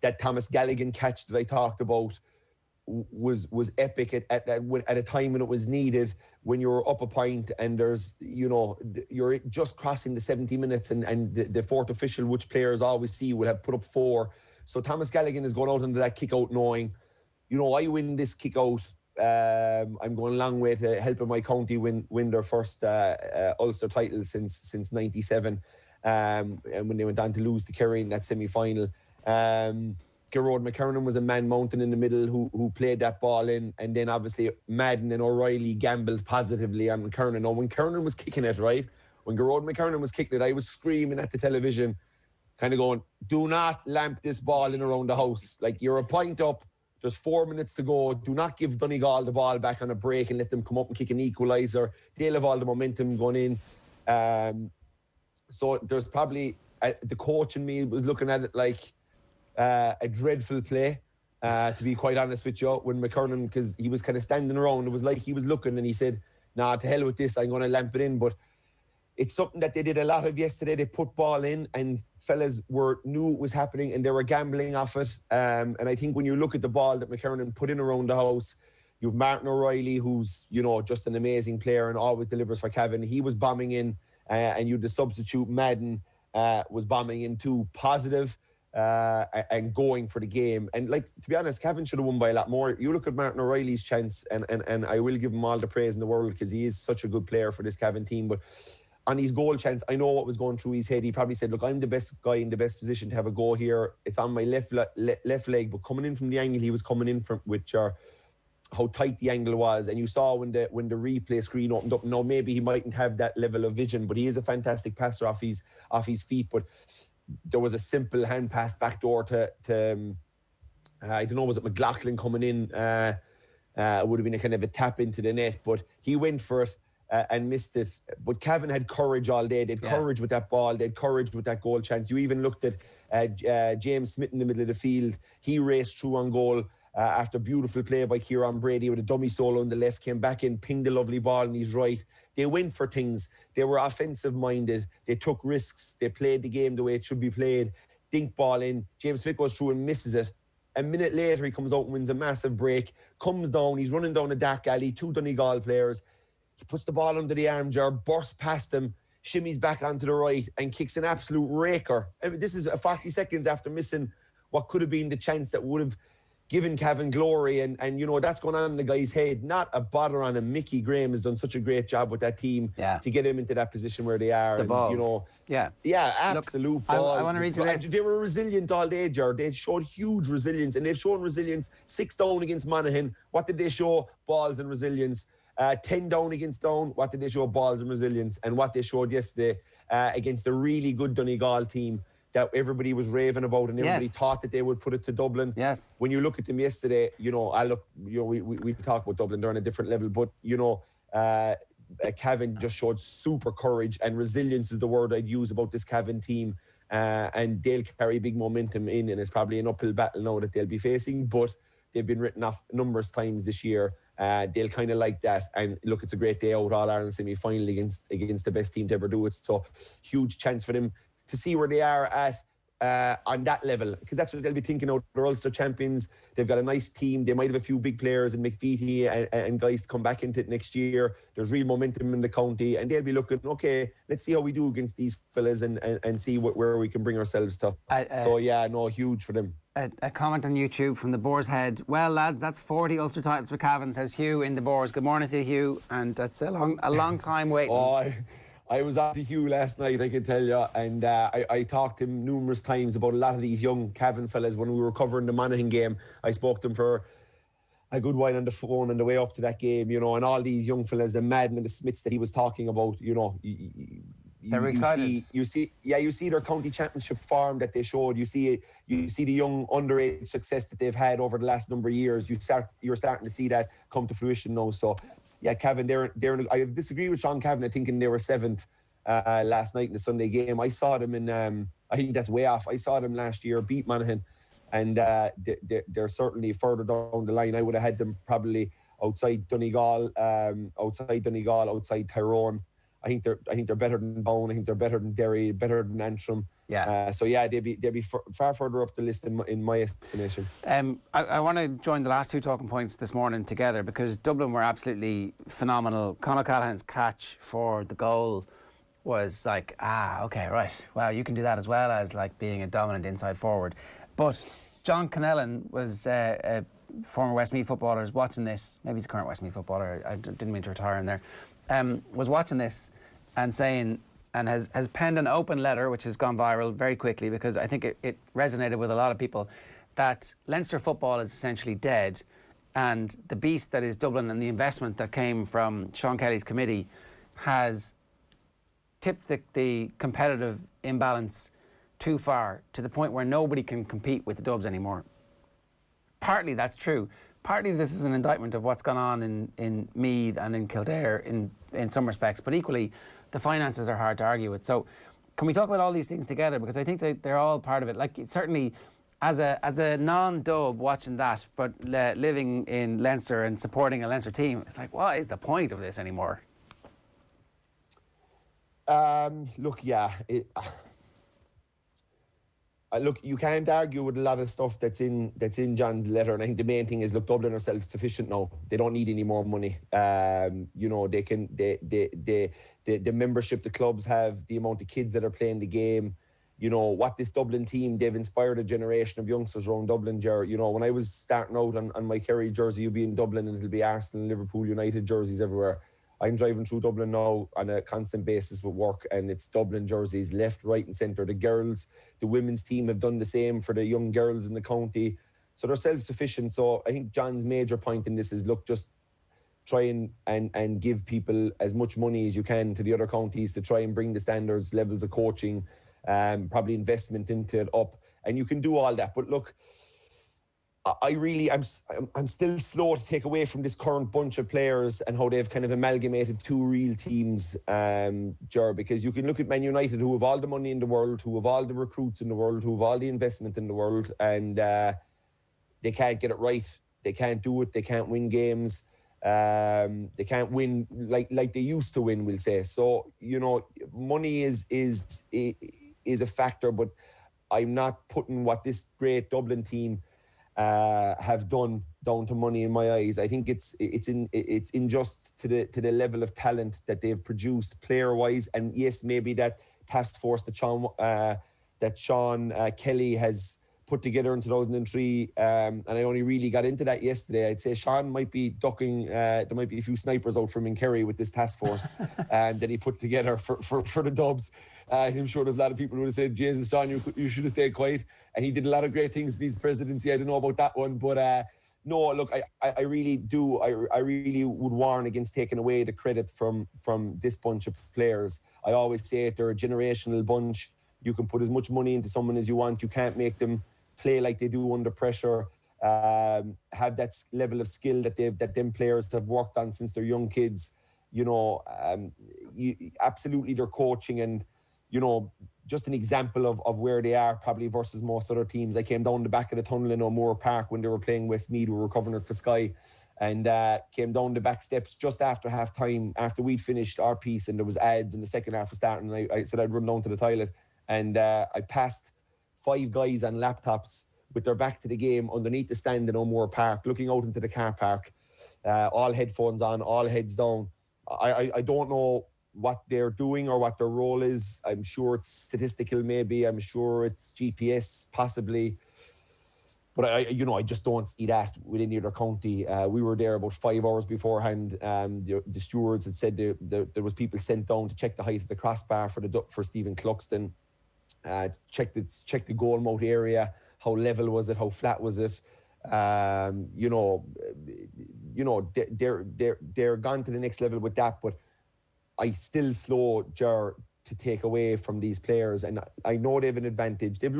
That Thomas Galligan catch that I talked about was epic at a time when it was needed, when you're up a point and there's, you know, you're just crossing the 70 minutes and the fourth official, which players always see, will have put up 4. So Thomas Galligan is going out into that kick out knowing, you know, I win this kick out. I'm going a long way to helping my county win their first Ulster title since 97, and when they went on to lose to Kerry in that semi-final. Ger Eoin McKernan was a man mountain in the middle who played that ball in, and then obviously Madden and O'Reilly gambled positively on McKernan. Now, when Kernan was kicking it, right, when Gearóid McKernan was kicking it, I was screaming at the television, kind of going, do not lamp this ball in around the house. Like, you're a point up, there's 4 minutes to go. Do not give Donegal the ball back on a break and let them come up and kick an equaliser. They'll have all the momentum going in. So there's probably, the coach in me was looking at it like a dreadful play, to be quite honest with you, when McKernan, because he was kind of standing around, it was like he was looking and he said, nah, to hell with this, I'm going to lamp it in. But it's something that they did a lot of yesterday. They put ball in and fellas knew it was happening and they were gambling off it. And I think when you look at the ball that McKernan put in around the house, you've Martin O'Reilly, who's, you know, just an amazing player and always delivers for Cavan. He was bombing in, and you the substitute Madden was bombing in too, positive and going for the game. And like, to be honest, Cavan should have won by a lot more. You look at Martin O'Reilly's chance, and I will give him all the praise in the world because he is such a good player for this Cavan team. But on his goal chance, I know what was going through his head. He probably said, look, I'm the best guy in the best position to have a go here. It's on my left leg, but coming in from the angle he was coming in from, with how tight the angle was, and you saw when the replay screen opened up. Now maybe he mightn't have that level of vision, but he is a fantastic passer off his feet. But there was a simple hand pass back door to I don't know, was it McLaughlin coming in? It would have been a kind of a tap into the net, but he went for it and missed it. But Cavan had courage all day. They had courage with that ball. They had courage with that goal chance. You even looked at James Smith in the middle of the field. He raced through on goal. After beautiful play by Kieran Brady with a dummy solo on the left, came back in, pinged a lovely ball on his right. They went for things. They were offensive-minded. They took risks. They played the game the way it should be played. Dink ball in. James Smith goes through and misses it. A minute later, he comes out and wins a massive break. Comes down. He's running down a dark alley. 2 Donegal players. He puts the ball under the arm jar, bursts past him, shimmies back onto the right, and kicks an absolute raker. I mean, this is 40 seconds after missing what could have been the chance that would have given Cavan glory, and you know, that's going on in the guy's head. Not a bother on him. Micky Graham has done such a great job with that team to get him into that position where they are. The balls. You know, absolute Look, balls. I want to read you this. They were resilient all day, Ger. They showed huge resilience, and they've shown resilience. 6 down against Monaghan. What did they show? Balls and resilience. 10 down against Down. What did they show? Balls and resilience. And what they showed yesterday against a really good Donegal team that everybody was raving about, and everybody thought that they would put it to Dublin. Yes. When you look at them yesterday, you know, we talk about Dublin, they're on a different level, but you know, Cavan just showed super courage, and resilience is the word I'd use about this Cavan team. And they'll carry big momentum in, and it's probably an uphill battle now that they'll be facing, but they've been written off numerous times this year. They'll kind of like that, and look, it's a great day out, All-Ireland semi-final against the best team to ever do it, so huge chance for them to see where they are at on that level, because that's what they'll be thinking out. They're Ulster champions. They've got a nice team. They might have a few big players in McVitie and guys to come back into it next year. There's real momentum in the county, and they'll be looking, okay, let's see how we do against these fellas and see where we can bring ourselves to. Huge for them. A comment on YouTube from the Boar's Head. Well, lads, that's 40 Ulster titles for Cavan, says Hugh in the Boars. Good morning to you, Hugh, and that's a long time waiting. I was on to Hugh last night, I can tell you, and I talked to him numerous times about a lot of these young Cavan fellas. When we were covering the Monaghan game, I spoke to him for a good while on the phone on the way up to that game, you know, and all these young fellas, the Madden and the Smiths that he was talking about, you know. They're excited. You see their county championship form that they showed. You see the young underage success that they've had over the last number of years. You're starting to see that come to fruition now. So, yeah, Cavan, I disagree with Sean Cavan, thinking they were 7th last night in the Sunday game. I saw them in, I think that's way off. I saw them last year beat Monaghan, and they're certainly further down the line. I would have had them probably outside Donegal, outside Tyrone. I think they're better than Down. I think they're better than Derry, better than Antrim. Yeah. They'd be far further up the list in my estimation. I want to join the last 2 talking points this morning together, because Dublin were absolutely phenomenal. Conor Callahan's catch for the goal was like, okay, right. Wow, you can do that as well as like being a dominant inside forward. But John Connellan was a former Westmeath footballer, is watching this. Maybe he's a current Westmeath footballer. I didn't mean to retire in there. Was watching this and saying, and has penned an open letter, which has gone viral very quickly, because I think it resonated with a lot of people, that Leinster football is essentially dead, and the beast that is Dublin and the investment that came from Sean Kelly's committee has tipped the competitive imbalance too far to the point where nobody can compete with the Dubs anymore. Partly that's true. Partly this is an indictment of what's gone on in Meath and in Kildare in some respects, but equally the finances are hard to argue with. So can we talk about all these things together? Because I think they're all part of it. Like, certainly as a non-Dub watching that, but living in Leinster and supporting a Leinster team, it's like, what is the point of this anymore? Look, yeah. Look, you can't argue with a lot of stuff that's in John's letter, and I think the main thing is, look, Dublin are self-sufficient now. They don't need any more money. You know, they can the membership the clubs have, the amount of kids that are playing the game. You know what, this Dublin team, they've inspired a generation of youngsters around Dublin. Ger, you know, when I was starting out on my Kerry jersey, you'll be in Dublin and it'll be Arsenal, Liverpool, United jerseys everywhere. I'm driving through Dublin now on a constant basis with work, and it's Dublin jerseys left, right and centre. The girls, the women's team have done the same for the young girls in the county. So they're self-sufficient. So I think John's major point in this is, look, just try and give people as much money as you can to the other counties to try and bring the standards, levels of coaching, probably investment into it up. And you can do all that. But look, I'm still slow to take away from this current bunch of players and how they've kind of amalgamated two real teams, Ger, because you can look at Man United, who have all the money in the world, who have all the recruits in the world, who have all the investment in the world, and they can't get it right. They can't do it. They can't win games. They can't win like they used to win, we'll say. So, you know, money is a factor, but I'm not putting what this great Dublin team have done down to money in my eyes. I think it's unjust to the level of talent that they've produced player wise, and yes, maybe that task force that Sean Kelly has put together in 2003, and I only really got into that yesterday. I'd say Sean might be ducking. There might be a few snipers out from in Kerry with this task force that he put together for the Dubs. I'm sure there's a lot of people who would have said, Jesus, Sean, you should have stayed quiet. And he did a lot of great things in his presidency. I don't know about that one. But no, look, I really do. I really would warn against taking away the credit from this bunch of players. I always say it, they're a generational bunch. You can put as much money into someone as you want. You can't make them play like they do under pressure. Have that level of skill that them players have worked on since they're young kids. You know, absolutely their coaching and, you know, just an example of where they are probably versus most other teams. I came down the back of the tunnel in O'Moore Park when they were playing Westmeath, who were covering it for Sky, and came down the back steps just after half time, after we'd finished our piece and there was ads and the second half was starting. And I said I'd run down to the toilet, and I passed 5 guys on laptops with their back to the game underneath the stand in O'Moore Park, looking out into the car park, all headphones on, all heads down. I don't know what they're doing or what their role is. I'm sure it's statistical maybe. I'm sure it's GPS possibly. But I just don't see that with any other county. We were there about 5 hours beforehand. The stewards had said there was people sent down to check the height of the crossbar for Stephen Cluxton. Check the goal mouth area. How level was it? How flat was it? They're gone to the next level with that. But I still slow Ger to take away from these players, and I know they have an advantage. They've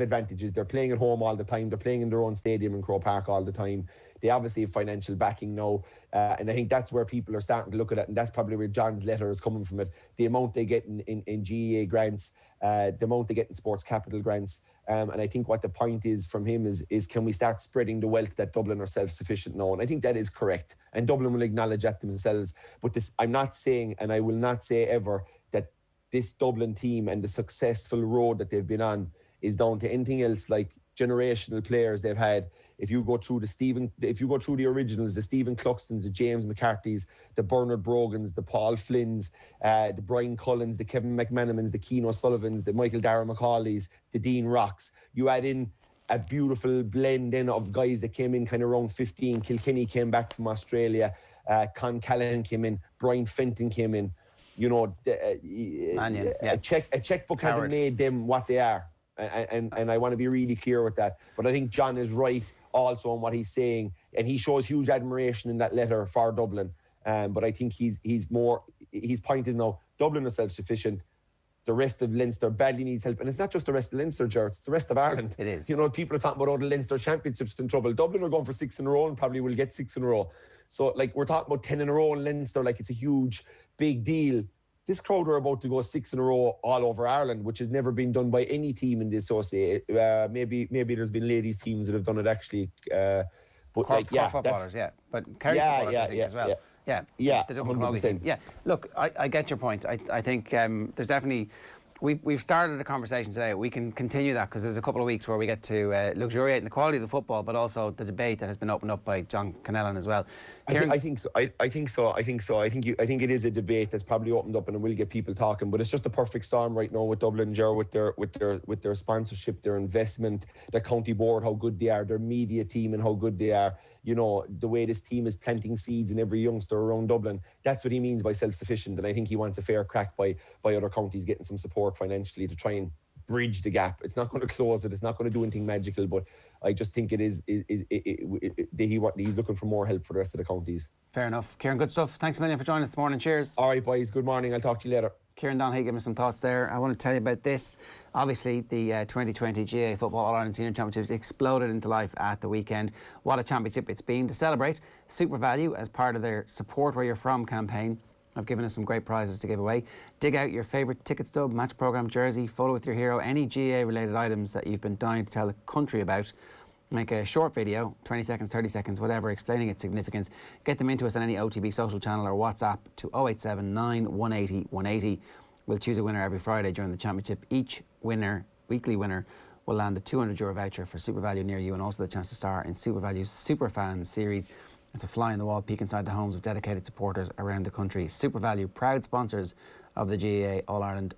advantages. They're playing at home all the time. They're playing in their own stadium in Croke Park all the time. They obviously have financial backing now, and I think that's where people are starting to look at it, and that's probably where John's letter is coming from. It, the amount they get in GAA grants, the amount they get in sports capital grants, and I think what the point is from him is can we start spreading the wealth that Dublin are self-sufficient now, and I think that is correct, and Dublin will acknowledge that themselves. But this, I'm not saying, and I will not say ever, that this Dublin team and the successful road that they've been on is down to anything else like generational players they've had. If you go through the originals, the Stephen Cluxtons, the James McCarthy's, the Bernard Brogans, the Paul Flynn's, the Brian Cullens, the Kevin McManamans, the Keane O'Sullivans, the Michael Dara McCauley's, the Dean Rocks. You add in a beautiful blend then of guys that came in kind of around 15. Kilkenny came back from Australia. Con Callahan came in. Brian Fenton came in. You know, a checkbook hasn't made them what they are. And I want to be really clear with that. But I think John is right also on what he's saying. And he shows huge admiration in that letter for Dublin. But I think his point is now, Dublin are self-sufficient. The rest of Leinster badly needs help. And it's not just the rest of Leinster, Ger, it's the rest of Ireland. It is. You know, people are talking about all the Leinster championships in trouble. Dublin are going for 6 in a row and probably will get 6 in a row. So, like, we're talking about 10 in a row in Leinster, like it's a huge, big deal. This crowd are about to go 6 in a row all over Ireland, which has never been done by any team in the associate. Maybe there's been ladies' teams that have done it actually. But Cork, like, yeah, Cork footballers, but Kerry footballers, I think, as well. Yeah, the Dublin 100%. team. Yeah, look, I get your point. I think there's definitely... We've started a conversation today. We can continue that because there's a couple of weeks where we get to luxuriate in the quality of the football, but also the debate that has been opened up by John Connellan as well. I think so. I think it is a debate that's probably opened up, and it will get people talking. But it's just a perfect storm right now with Dublin, Ger, with their sponsorship, their investment, their county board, how good they are, their media team, and how good they are. You know, the way this team is planting seeds in every youngster around Dublin. That's what he means by self-sufficient, and I think he wants a fair crack by other counties getting some support financially to try and bridge the gap. It's not going to close it. It's not going to do anything magical, but I just think it is. He's looking for more help for the rest of the counties. Fair enough. Kieran, good stuff. Thanks a million for joining us this morning. Cheers. All right, boys. Good morning. I'll talk to you later. Kieran Donaghy giving me some thoughts there. I want to tell you about this. Obviously, the 2020 GAA Football All-Ireland Senior Championships exploded into life at the weekend. What a championship it's been. To celebrate, Super Value, as part of their Support Where You're From campaign, have given us some great prizes to give away. Dig out your favourite ticket stub, match programme jersey, photo with your hero, any GAA-related items that you've been dying to tell the country about. Make a short video, 20 seconds, 30 seconds, whatever, explaining its significance. Get them into us on any OTB social channel or WhatsApp to 0879 180 180. We'll choose a winner every Friday during the championship. Each weekly winner, will land a €200 voucher for Super Value near you, and also the chance to star in Super Value's Super Fans series. It's a fly-in-the-wall peek inside the homes of dedicated supporters around the country. Super Value, proud sponsors of the GAA All-Ireland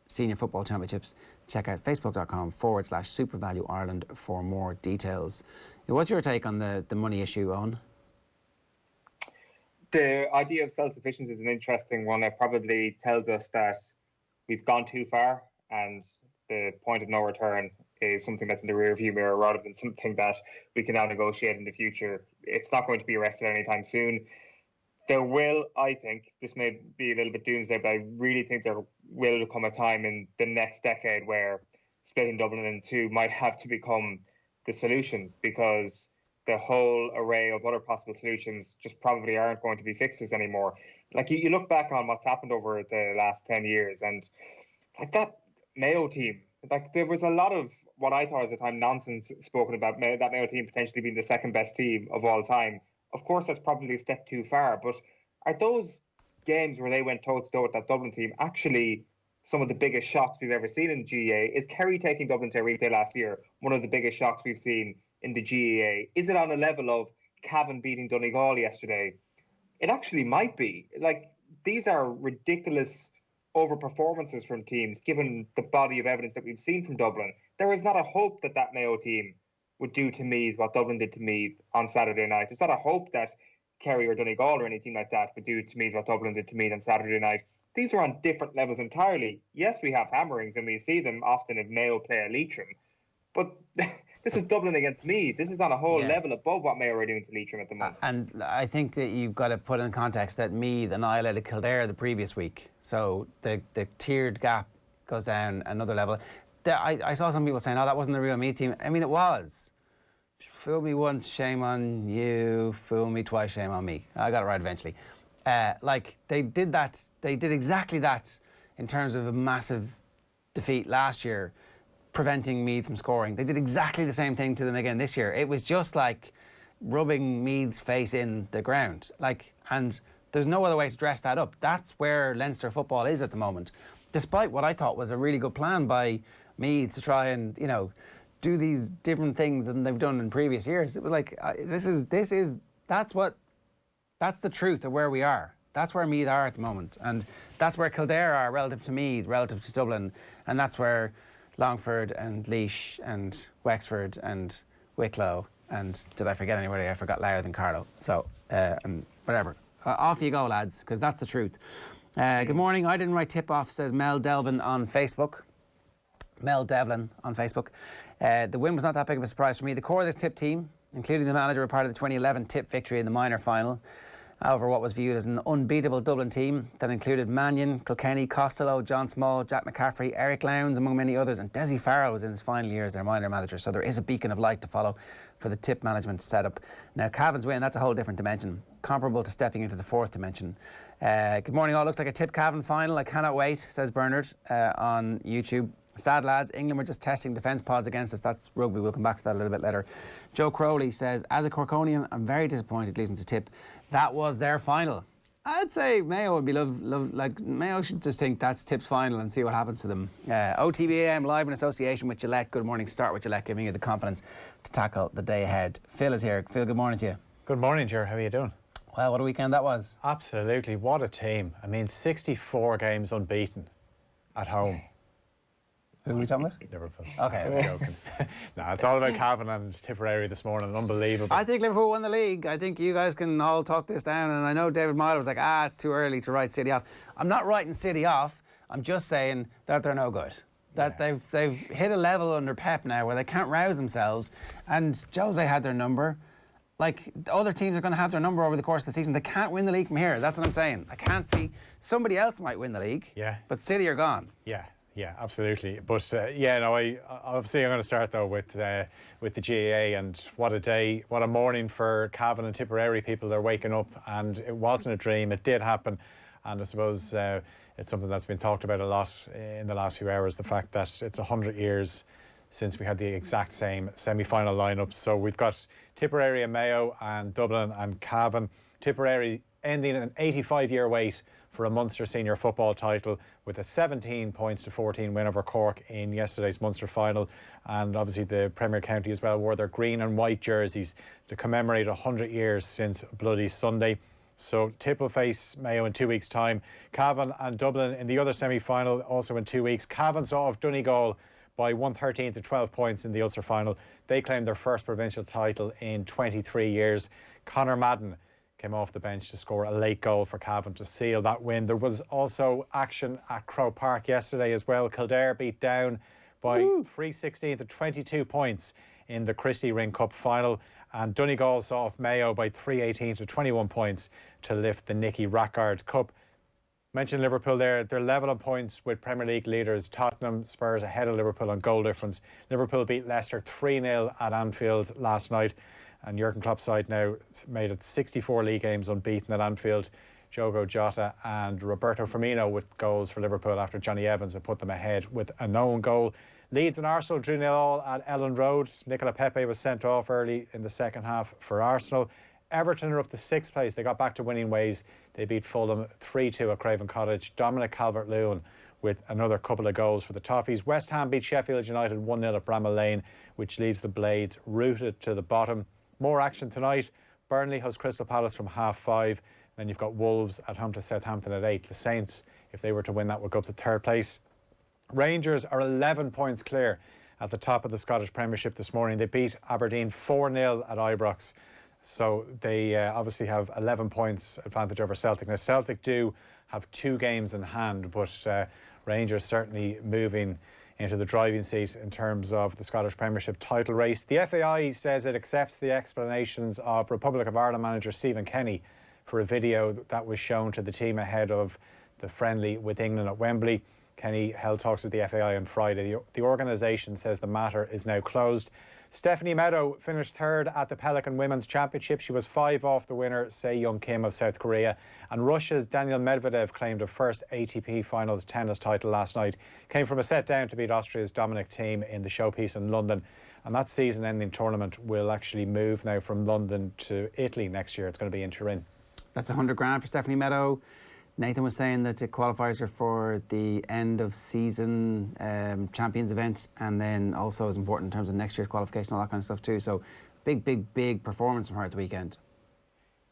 Senior Football Championships. Check out facebook.com/Super Value Ireland for more details. What's your take on the money issue, Owen? The idea of self-sufficiency is an interesting one. It probably tells us that we've gone too far, and the point of no return is something that's in the rearview mirror rather than something that we can now negotiate in the future. It's not going to be arrested anytime soon. There will, I think, this may be a little bit doomsday, but I really think there will come a time in the next decade where splitting Dublin in two might have to become the solution, because the whole array of other possible solutions just probably aren't going to be fixes anymore. Like, you look back on what's happened over the last 10 years, and like that Mayo team, like there was a lot of what I thought at the time nonsense spoken about that Mayo team potentially being the second best team of all time. Of course, that's probably a step too far, but are those games where they went toe-to-toe with that Dublin team actually some of the biggest shocks we've ever seen in the GAA? Is Kerry taking Dublin to a replay last year one of the biggest shocks we've seen in the GAA? Is it on a level of Cavan beating Donegal yesterday? It actually might be. Like, these are ridiculous over-performances from teams, given the body of evidence that we've seen from Dublin. There is not a hope that that Mayo team would do to Meath what Dublin did to Meath on Saturday night. There's not a hope that Kerry or Donegal or anything like that would do to Meath what Dublin did to Meath on Saturday night. These are on different levels entirely. Yes, we have hammerings, and we see them often if Mayo play a Leitrim, but this is Dublin against Meath. This is on a whole level above what Mayo are doing to Leitrim at the moment. And I think that you've got to put in context that Meath annihilated Kildare the previous week. So the tiered gap goes down another level. I saw some people saying, oh, that wasn't the real Meath team. I mean, it was. Fool me once, shame on you. Fool me twice, shame on me. I got it right eventually. Like, they did that. They did exactly that in terms of a massive defeat last year, preventing Meath from scoring. They did exactly the same thing to them again this year. It was just like rubbing Meath's face in the ground. Like, and there's no other way to dress that up. That's where Leinster football is at the moment. Despite what I thought was a really good plan by Meath to try and, you know, do these different things than they've done in previous years. It was like, that's the truth of where we are. That's where Meath are at the moment. And that's where Kildare are relative to Meath, relative to Dublin. And that's where Longford and Laois and Wexford and Wicklow and, did I forget anybody? I forgot Louth and Carlow. So, and whatever. Off you go, lads, because that's the truth. Good morning. I didn't write tip-off, says Mel Delvin on Facebook. Mel Devlin on Facebook. The win was not that big of a surprise for me. The core of this tip team, including the manager, were part of the 2011 tip victory in the minor final. over what was viewed as an unbeatable Dublin team that included Mannion, Kilkenny, Costello, John Small, Jack McCaffrey, Eric Lowndes, among many others, and Desi Farrell was in his final year as their minor manager, so there is a beacon of light to follow for the Tip management setup. Now, Cavan's win, that's a whole different dimension, comparable to stepping into the fourth dimension. Good morning all, looks like a Tip Cavan final, I cannot wait, says Bernard on YouTube. Sad lads, England were just testing defence pods against us. That's rugby, we'll come back to that a little bit later. Joe Crowley says, as a Corkonian, I'm very disappointed losing to Tip. That was their final. I'd say Mayo would be like Mayo should just think that's Tip's final and see what happens to them. OTBAM live in association with Gillette. Good morning. Start with Gillette, giving you the confidence to tackle the day ahead. Phil is here. Phil, good morning to you. Good morning, Ger. How are you doing? Well, what a weekend that was. Absolutely. What a team. I mean, 64 games unbeaten at home. Who are we talking about? Liverpool. Okay. I'm joking. No, it's all about Cavan and Tipperary this morning. Unbelievable. I think Liverpool won the league. I think you guys can all talk this down. And I know David Meyler was like, it's too early to write City off. I'm not writing City off. I'm just saying that they're no good. That they've hit a level under Pep now where they can't rouse themselves. And José had their number. Like, the other teams are going to have their number over the course of the season. They can't win the league from here. That's what I'm saying. I can't see somebody else might win the league. Yeah. But City are gone. Yeah, absolutely. But I obviously I'm going to start though with the GAA, and what a day, what a morning for Cavan and Tipperary people. They're waking up, and it wasn't a dream. It did happen, and I suppose it's something that's been talked about a lot in the last few hours. The fact that it's 100 years since we had the exact same semi-final lineup. So we've got Tipperary and Mayo, and Dublin and Cavan. Tipperary ending an 85-year wait for a Munster senior football title with a 17 points to 14 win over Cork in yesterday's Munster final. And obviously the Premier County as well wore their green and white jerseys to commemorate 100 years since Bloody Sunday. So Tip will face Mayo in 2 weeks' time. Cavan and Dublin in the other semi-final also in 2 weeks. Cavan saw off Donegal by 113 to 12 points in the Ulster final. They claimed their first provincial title in 23 years. Conor Madden came off the bench to score a late goal for Cavan to seal that win. There was also action at Croke Park yesterday as well. Kildare beat Down by 316 to 22 points in the Christie Ring Cup final, and Donegal saw off Mayo by 318 to 21 points to lift the Nicky Rackard Cup. Mentioned Liverpool there, they're level on points with Premier League leaders Tottenham. Spurs ahead of Liverpool on goal difference. Liverpool beat Leicester 3-0 at Anfield last night, and Jurgen Klopp's side now made it 64 league games unbeaten at Anfield. Diogo Jota and Roberto Firmino with goals for Liverpool after Johnny Evans had put them ahead with an own goal. Leeds and Arsenal drew 0-0 at Ellen Road. Nicola Pepe was sent off early in the second half for Arsenal. Everton are up to 6th place. They got back to winning ways. They beat Fulham 3-2 at Craven Cottage. Dominic Calvert-Lewin with another couple of goals for the Toffees. West Ham beat Sheffield United 1-0 at Bramall Lane, which leaves the Blades rooted to the bottom. More action tonight. Burnley hosts Crystal Palace from 5:30. Then you've got Wolves at home to Southampton at 8. The Saints, if they were to win that, would go up to 3rd place. Rangers are 11 points clear at the top of the Scottish Premiership this morning. They beat Aberdeen 4-0 at Ibrox. So they obviously have 11 points advantage over Celtic. Now, Celtic do have 2 games in hand, but Rangers certainly moving into the driving seat in terms of the Scottish Premiership title race. The FAI says it accepts the explanations of Republic of Ireland manager Stephen Kenny for a video that was shown to the team ahead of the friendly with England at Wembley. Kenny held talks with the FAI on Friday. The organisation says the matter is now closed. Stephanie Meadow finished 3rd at the Pelican Women's Championship. She was 5 off the winner, Se Young Kim of South Korea. And Russia's Daniil Medvedev claimed a first ATP Finals tennis title last night. Came from a set down to beat Austria's Dominic Thiem in the showpiece in London. And that season-ending tournament will actually move now from London to Italy next year. It's going to be in Turin. That's 100 grand for Stephanie Meadow. Nathan was saying that it qualifies her for the end of season champions event, and then also is important in terms of next year's qualification, all that kind of stuff too. So big performance from her at the weekend.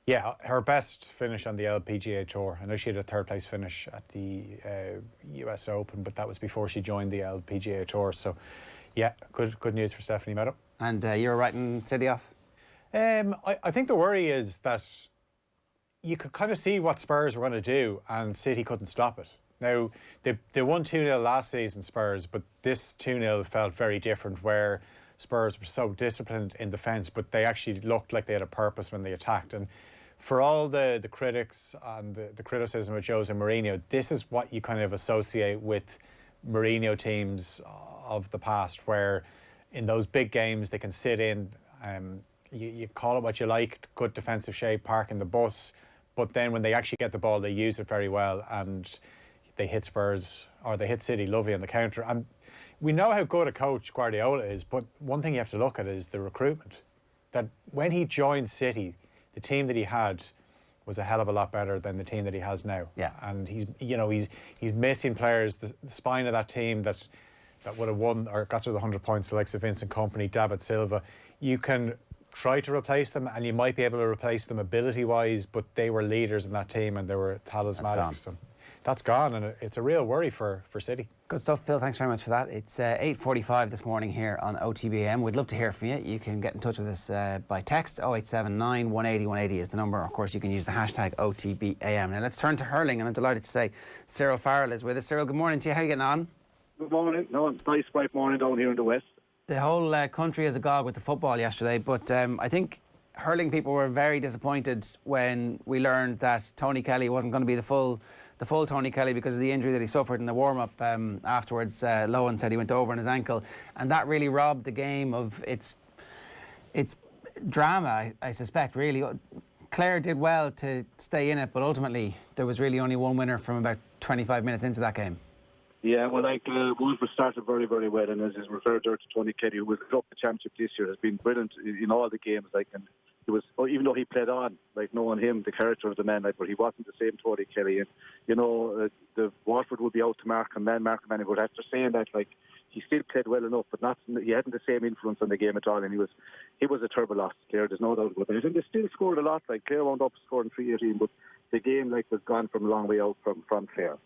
Yeah, her best finish on the LPGA Tour. I know she had a 3rd place finish at the US Open, but that was before she joined the LPGA Tour. So yeah, good news for Stephanie Meadow. And you were writing City off? I think the worry is that you could kind of see what Spurs were going to do, and City couldn't stop it. Now, they won 2-0 last season, Spurs, but this 2-0 felt very different, where Spurs were so disciplined in defence, but they actually looked like they had a purpose when they attacked. And for all the critics and the criticism of José Mourinho, this is what you kind of associate with Mourinho teams of the past, where in those big games they can sit in, you call it what you like, good defensive shape, parking the bus, but then when they actually get the ball, they use it very well, and they hit Spurs or they hit City lovely on the counter. And we know how good a coach Guardiola is, but one thing you have to look at is the recruitment. That when he joined City, the team that he had was a hell of a lot better than the team that he has now. Yeah. And he's missing players, the spine of that team that would have won or got to the 100 points, the likes of Vincent Kompany, David Silva. You can try to replace them, and you might be able to replace them ability-wise, but they were leaders in that team and they were talismanic. That's gone, and it's a real worry for City. Good stuff, Phil. Thanks very much for that. It's 8:45 this morning here on OTBAM. We'd love to hear from you. You can get in touch with us by text. 0879 180 180 is the number. Of course, you can use the hashtag OTBAM. Now, let's turn to hurling, and I'm delighted to say Cyril Farrell is with us. Cyril, good morning to you. How are you getting on? Good morning. No, it's nice, bright morning down here in the west. The whole country is agog with the football yesterday, but I think hurling people were very disappointed when we learned that Tony Kelly wasn't going to be the full Tony Kelly because of the injury that he suffered in the warm-up afterwards. Lohan said he went over on his ankle, and that really robbed the game of its drama, I suspect, really. Clare did well to stay in it, but ultimately there was really only one winner from about 25 minutes into that game. Yeah, well, Wolves started very, very well, and as is referred there to Tony Kelly, who was up the championship this year, has been brilliant in all the games. And he was, even though he played on, knowing him, the character of the man, but he wasn't the same Tony Kelly. And the Waterford would be out to mark him, but after saying that, he still played well enough, but he hadn't the same influence on the game at all, and he was a terrible loss. Clare, there's no doubt about that. And they still scored a lot. Clare wound up scoring 3-18, but the game was gone from a long way out from Clare.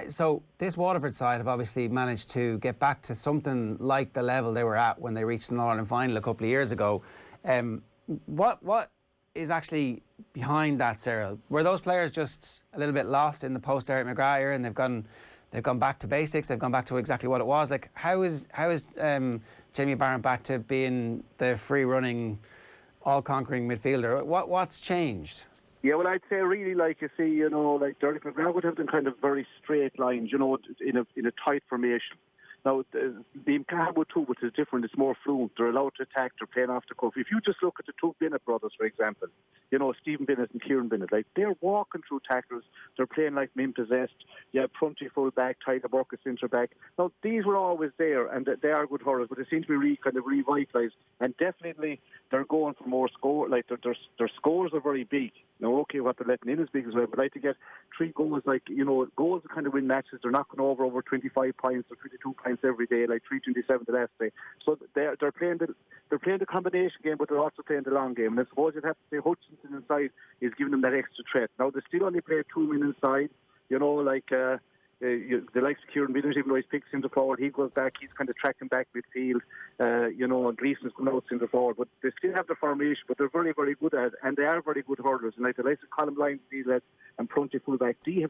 So this Waterford side have obviously managed to get back to something like the level they were at when they reached an All-Ireland final a couple of years ago. What is actually behind that, Cyril? Were those players just a little bit lost in the post-Eric McGrath era, and they've gone back to basics? They've gone back to exactly what it was. How is Jamie Barron back to being the free-running, all-conquering midfielder? What's changed? Yeah, well, I'd say really, Derek McGrath would have them kind of very straight lines, in a tight formation. Now, the Mulcahy too, which is different, it's more fluent. They're allowed to attack, they're playing off the cuff. If you just look at the two Bennett brothers, for example, Stephen Bennett and Kieran Bennett, they're walking through tackles, they're playing like men possessed. Yeah, Prunty full back, Tyler Burke centre back. Now, these were always there, and they are good hurlers, but they seem to be kind of revitalised. And definitely, they're going for more score. Their scores are very big. Now, okay, what they're letting in is big as well, but to get 3 goals, goals to kind of win matches. They're not going over 25 points or 22 points every day, 327 the last day. So they're playing the combination game, but they're also playing the long game. And I suppose you'd have to say Hutchinson inside is giving them that extra threat. Now, they still only play 2 men inside, the likes of Kieran Bennett, even though he's picked centre forward, he goes back, he's kind of tracking back midfield, and Gleeson's coming out centre forward, but they still have the formation, but they're very, very good at it, and they are very good hurlers, and the likes of Colin Lyons, these lads, and Prunty fullback, these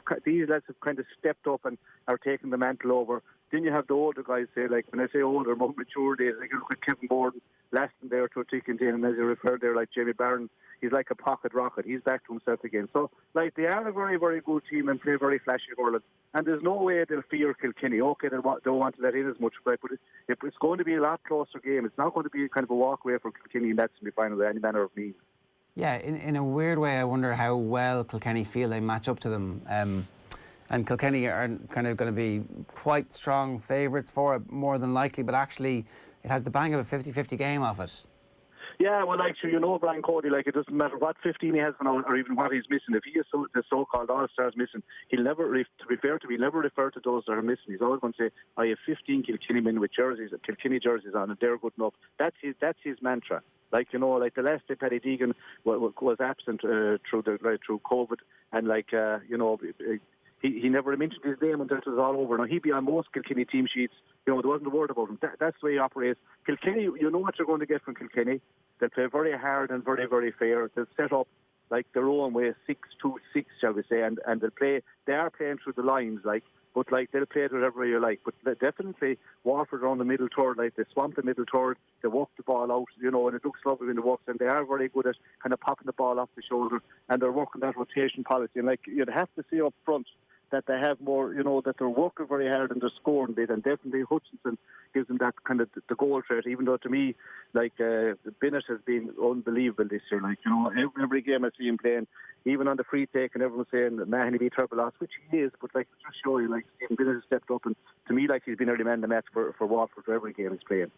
lads have kind of stepped up and are taking the mantle over. Then you have the older guys, when I say older, more mature days, you look at Kevin Borden, lasting there to a ticking in, and as you referred there, Jamie Barron, he's like a pocket rocket. He's back to himself again. So, they are a very, very good team and play very flashy hurling. And there's no way they'll fear Kilkenny. Okay, they don't want to let in as much, but it's going to be a lot closer game. It's not going to be kind of a walk-away for Kilkenny in that semi-final by any manner of means. Yeah, in a weird way, I wonder how well Kilkenny feel they match up to them. And Kilkenny are kind of going to be quite strong favourites for it, more than likely, but actually it has the bang of a 50-50 game off it. Yeah, well, Brian Cody, it doesn't matter what 15 he has or even what he's missing. If he is the so-called all-stars missing, he'll never, to be fair to me, never refer to those that are missing. He's always going to say, I have 15 Kilkenny men with Kilkenny jerseys on, and they're good enough. That's his mantra. The last day Paddy Egan was absent through COVID, and he never mentioned his name until it was all over. Now, he'd be on most Kilkenny team sheets. There wasn't a word about him. That's the way he operates. Kilkenny, you know what you're going to get from Kilkenny. They'll play very hard and very, very fair. They'll set up their own way, 6-2-6, shall we say, and they are playing through the lines. But like they'll play it whatever way you like. But definitely Waterford are on the middle third, like they swamp the middle third, they walk the ball out, and it looks lovely when they walk, and they are very good at kind of popping the ball off the shoulder, and they're working that rotation policy. And like you'd have to see up front that they have more, that they're working very hard and they're scoring a bit, and definitely Hutchinson gives them that kind of the goal threat, even though to me, like, Bennett has been unbelievable this year. Like, every game I see him playing, even on the free take, and everyone's saying that Mahoney be triple loss, which he is, but like, just show you, like, Stephen Bennett has stepped up, and to me, like, he's been early man in the match for Waterford for every game he's playing.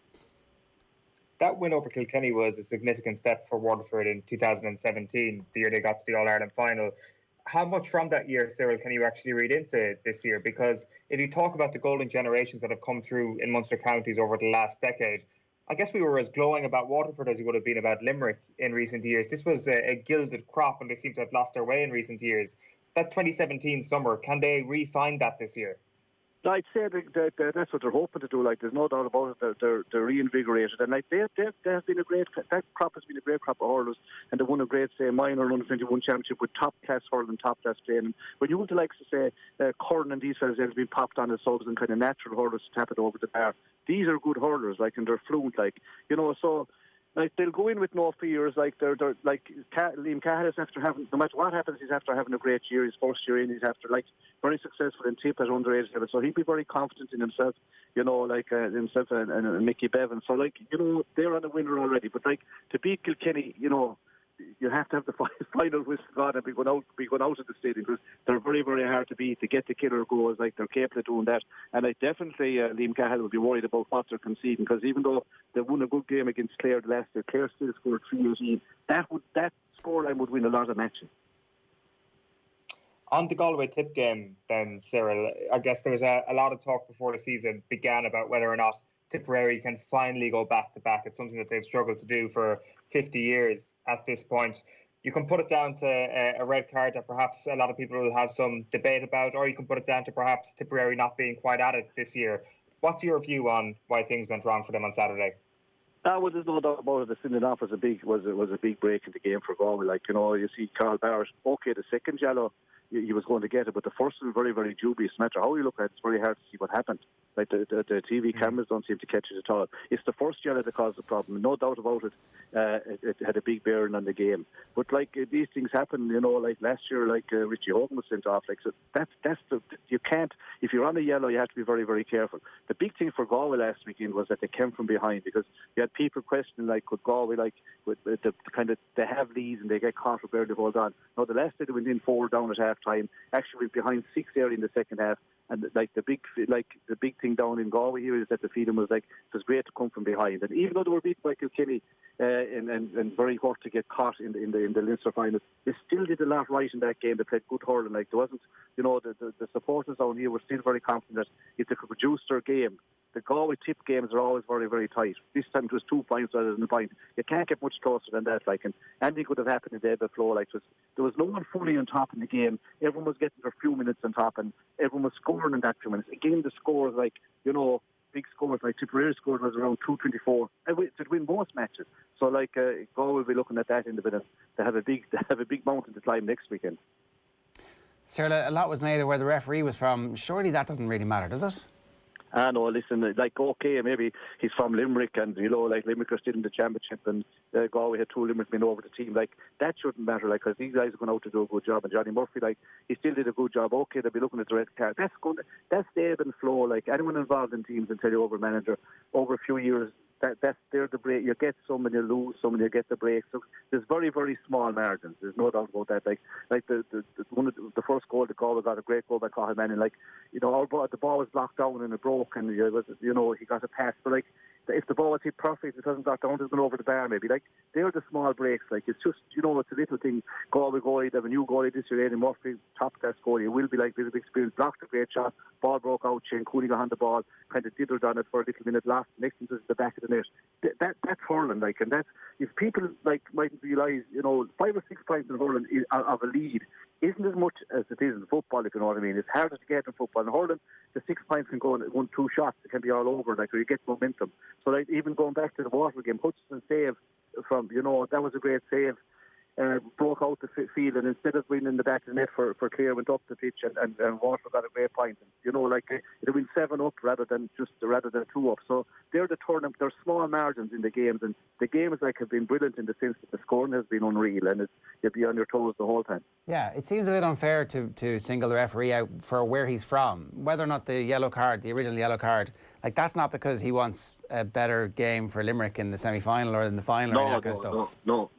That win over Kilkenny was a significant step for Waterford in 2017, the year they got to the All-Ireland final. How much from that year, Cyril, can you actually read into this year? Because if you talk about the golden generations that have come through in Munster counties over the last decade, I guess we were as glowing about Waterford as we would have been about Limerick in recent years. This was a gilded crop, and they seem to have lost their way in recent years. That 2017 summer, can they re-find that this year? I'd say that that's what they're hoping to do. Like, there's no doubt about it. They're reinvigorated, and like they have been that crop has been a great crop of hurlers, and they won a great minor under-21 championship with top class hurling, top class playing. And when you want to, like, say Corn and these fellas, they've been popped on as subs and kind of natural hurlers to tap it over the bar. These are good hurlers, like, and they're fluent, like, so. Like, they'll go in with no fears. Like, they're like Liam Cahill is after having, no matter what happens, he's after having a great year. His first year in, he's after, like, very successful in tip at underage level. So he'd be very confident in himself, like himself and Micky Bevan. So, like, they're on a winner already. But, like, to beat Kilkenny, you have to have the final whistle gone and be going out of the stadium, because they're very, very hard to beat. To get the killer goals, like, they're capable of doing that. And I definitely, Liam Cahill will be worried about what they're conceding, because even though they won a good game against Clare last year, Clare still scored 3-18. That scoreline would win a lot of matches. On the Galway tip game, then, Cyril, I guess there was a lot of talk before the season began about whether or not Tipperary can finally go back-to-back. It's something that they've struggled to do for 50 years at this point. You can put it down to a red card that perhaps a lot of people will have some debate about, or you can put it down to perhaps Tipperary not being quite at it this year. What's your view on why things went wrong for them on Saturday? Well, there's no doubt about it. The sending off was a big break in the game for Galway. Like, you see Carl Barrett, okay, the second yellow, he was going to get it, but the first was very, very dubious. No matter how you look at it, it's very hard to see what happened. Like, the TV cameras don't seem to catch it at all. It's the first yellow that caused the problem. No doubt about it. It had a big bearing on the game. But, like, these things happen, like last year, like Richie Hogan was sent off. Like, so you can't, if you're on a yellow, you have to be very, very careful. The big thing for Galway last weekend was that they came from behind, because you had people questioning, like, could Galway, like, with the kind of, they have leads and they get caught or barely hold on. No, the last day they went in 4 down at half time, actually went behind 6 early in the second half. And like the big thing down in Galway here is that the feeling was like it was great to come from behind. And even though they were beaten by Kilkenny and very hard to get caught in the Leinster finals, they still did a lot right in that game. They played good hurling. Like, there wasn't, the supporters down here were still very confident that if they could produce their game. The Galway tip games are always very, very tight. This time it was 2 points rather than a point. You can't get much closer than that. Like, and anything could have happened in the ebb and flow. Like, there was no one fully on top in the game. Everyone was getting their few minutes on top, and everyone was scoring in that few minutes. Again, the scores, like, big scores, like Tipperary scored was around 224 to win most matches. So, like, Galway will be looking at that in the minute. They have a big mountain to climb next weekend. Cyril, a lot was made of where the referee was from. Surely that doesn't really matter, does it? No, listen, like, okay, maybe he's from Limerick, and, like, Limerick are still in the championship, and Galway had 2 Limerick men over the team. Like, that shouldn't matter, like, because these guys are going out to do a good job, and Johnny Murphy, like, he still did a good job. Okay, they'll be looking at the red card. That's the ebb and flow. Like, anyone involved in teams will tell you over a manager, over a few years, they're the break. You get some and you lose some and you get the break. So there's very, very small margins. There's no doubt about that. Like the one of the first goal, the Galway got a great goal by Cavan, and like, the ball was blocked down and it broke, and he got a pass. But like, if the ball was hit perfect, it doesn't block down, it's been over the bar maybe. Like, they're the small breaks. Like, it's just, it's a little thing. Galway goalie, they have a new goalie this year, Aidan Murphy, top class goalie. He will be like, there's a big experience, blocked a great shot, ball broke out, Shane Cooney got on the ball, kind of dithered on it for a little minute, lost, next thing to the back of the net. That's hurling, like, and that's, if people, like, mightn't realise, 5 or 6 points in hurling of a lead isn't as much as it is in football, if you know what I mean. It's harder to get in football. In hurling, the 6 points can go in 1-2 shots. It can be all over, like, where you get momentum. So, like, even going back to the Waterford game, Hutchinson save from, that was a great save. broke out the field, and instead of being in the back of the net for Clare, went up the pitch, and Waterford got a great point. And, you know, like it went 7 up rather than 2 up. So they're the tournament. There's small margins in the games, and the games have been brilliant in the sense that the scoring has been unreal, and you'll be on your toes the whole time. Yeah, it seems a bit unfair to single the referee out for where he's from, whether or not the yellow card, the original yellow card. Like, that's not because he wants a better game for Limerick in the semi-final or in the final or any that kind of stuff. No.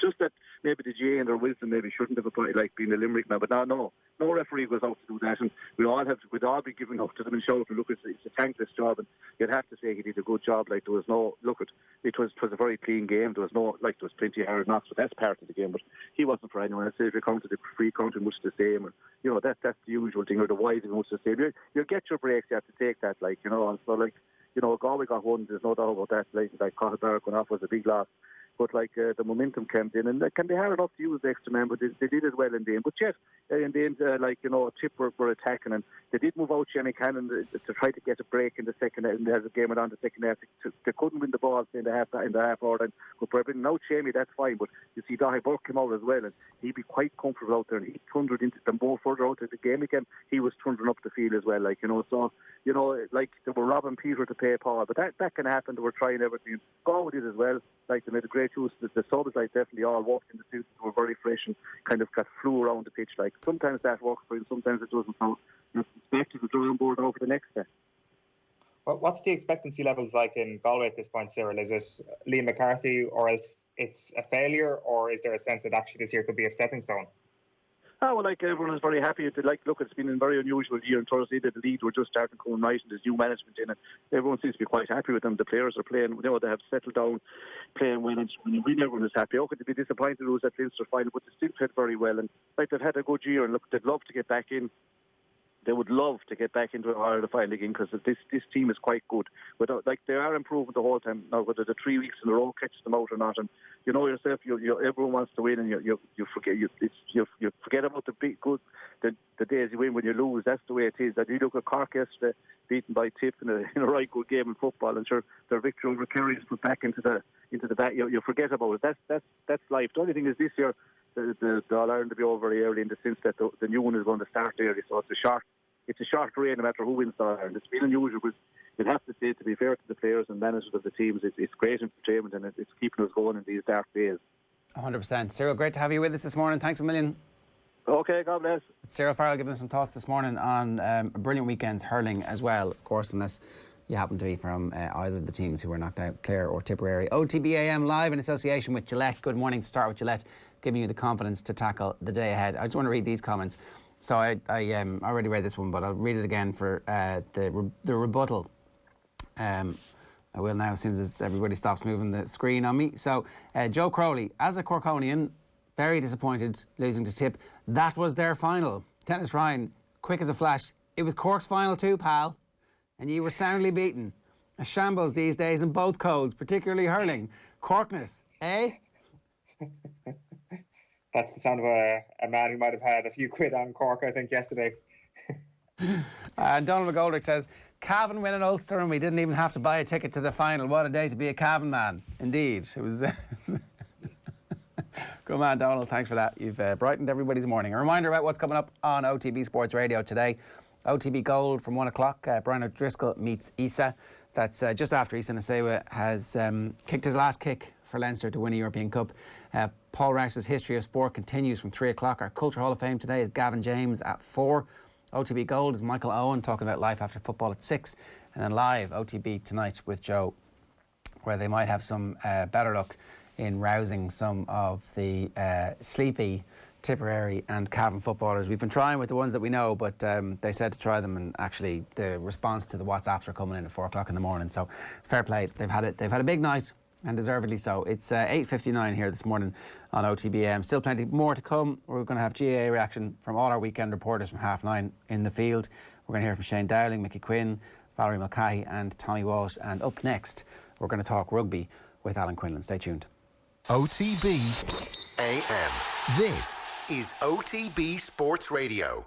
Just that maybe the GAA and their wisdom maybe shouldn't have applied, like being a Limerick man. But no referee goes out to do that, and we'd all be giving up to them and shouting, look, it's a thankless job, and you'd have to say he did a good job. Like, there was no it was a very clean game. There was plenty of hard knocks, but that's part of the game. But he wasn't for anyone. I'd say if you counted the free counting much the same, and you know that's the usual thing, or the wide much the same. You get your breaks, you have to take that, like, you know. And so, like, you know, Galway got one, there's no doubt about that. Like Conor going off was a big loss. But like the momentum came in, and it can be hard enough to use the extra man, but they did it well in the end. But yes, in the end, like, you know, Tip were attacking, and they did move out Jamie Cannon to try to get a break in the second, and as the game went on the second half, they couldn't win the ball in the half hour. And but now Jamie, that's fine. But you see, Donaghy Burke came out as well, and he'd be quite comfortable out there, and he thundered into them more further out of the game again. He was thundering up the field as well, like, you know. So, you know, like, they were robbing Peter to pay Paul, but that can happen. They were trying everything. Galway did as well. Like, they made a great use. The subs, like, definitely all walked in the suits, were very fresh and kind of flew around the pitch. Like, sometimes that works for you, sometimes it doesn't. So it's back to the drawing board over the next day. Well, what's the expectancy levels like in Galway at this point, Cyril? Is it Liam McCarthy, or else it's a failure, or is there a sense that actually this year could be a stepping stone? Oh, well, like, everyone is very happy. Look, it's been a very unusual year on Thursday. The league were just starting to come right, and there's new management in it. Everyone seems to be quite happy with them. The players are playing, you know, they have settled down, playing well, and really everyone is happy. Okay, they'd be disappointed to lose that Leinster final, but they still played very well, and like, they've had a good year, and look, they'd love to get back in. They would love to get back into the final again, because this team is quite good. But like, they are improving the whole time now. Whether the 3 weeks in a row catches them out or not, and you know yourself, everyone wants to win, and you forget about the big good the days you win when you lose. That's the way it is. And you look at Cork yesterday, beaten by Tip in a right good game in football, and sure, their victory over Kerry is put back into the back. You forget about it. That's life. The only thing is, this year the All-Ireland will be over very early, in the sense that the new one is going to start early, so it's a short rain no matter who wins the All-Ireland. It's been unusual, but you'd have to say, to be fair to the players and managers of the teams, it's great entertainment, and it's keeping us going in these dark days. 100%. Cyril, great to have you with us this morning. Thanks a million. Okay, God bless. Cyril Farrell giving us some thoughts this morning on a brilliant weekend's hurling as well, of course, unless you happen to be from either of the teams who were knocked out, Clare or Tipperary. OTBAM live in association with Gillette. Good morning. To start with Gillette, giving you the confidence to tackle the day ahead. I just want to read these comments. So I already read this one, but I'll read it again for the rebuttal. I will now, as soon as everybody stops moving the screen on me. So Joe Crowley, as a Corkonian, very disappointed losing to Tip. That was their final. Dennis Ryan, quick as a flash. It was Cork's final too, pal. And you were soundly beaten. A shambles these days in both codes, particularly hurling. Corkness, eh? That's the sound of a man who might have had a few quid on Cork, I think, yesterday. And Donald McGoldrick says, Cavan win in Ulster and we didn't even have to buy a ticket to the final. What a day to be a Cavan man. Indeed. It was... Good man, Donald. Thanks for that. You've brightened everybody's morning. A reminder about what's coming up on OTB Sports Radio today. OTB Gold from 1 o'clock. Brian O'Driscoll meets Isa. That's just after Isa Nasewa has kicked his last kick for Leinster to win a European Cup. Paul Rouse's History of Sport continues from 3 o'clock. Our Culture Hall of Fame today is Gavin James at 4. OTB Gold is Michael Owen talking about life after football at 6. And then live OTB tonight with Joe, where they might have some better luck in rousing some of the sleepy Tipperary and Cavan footballers. We've been trying with the ones that we know, but they said to try them, and actually the response to the WhatsApps are coming in at 4 o'clock in the morning. So fair play. They've had a big night, and deservedly so. It's 8:59 here this morning on OTBM. Still plenty more to come. We're going to have GAA reaction from all our weekend reporters from 9:30 in the field. We're going to hear from Shane Dowling, Micky Quinn, Valerie Mulcahy and Tommy Walsh. And up next, we're going to talk rugby with Alan Quinlan. Stay tuned. OTB AM. This is OTB Sports Radio.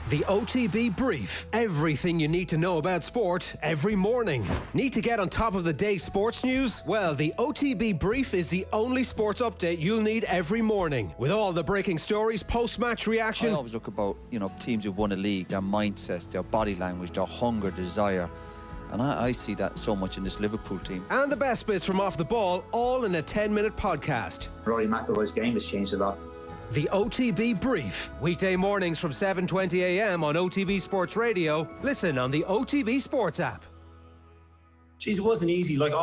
The OTB Brief. Everything you need to know about sport every morning. Need to get on top of the day's sports news? Well, the OTB Brief is the only sports update you'll need every morning. With all the breaking stories, post-match reaction. I always look about, teams who've won a league, their mindsets, their body language, their hunger, desire. And I see that so much in this Liverpool team. And the best bits from off the ball, all in a 10-minute podcast. Rory McIlroy's game has changed a lot. The OTB Brief. Weekday mornings from 7:20 a.m. on OTB Sports Radio. Listen on the OTB Sports app. Jeez, it wasn't easy. Like,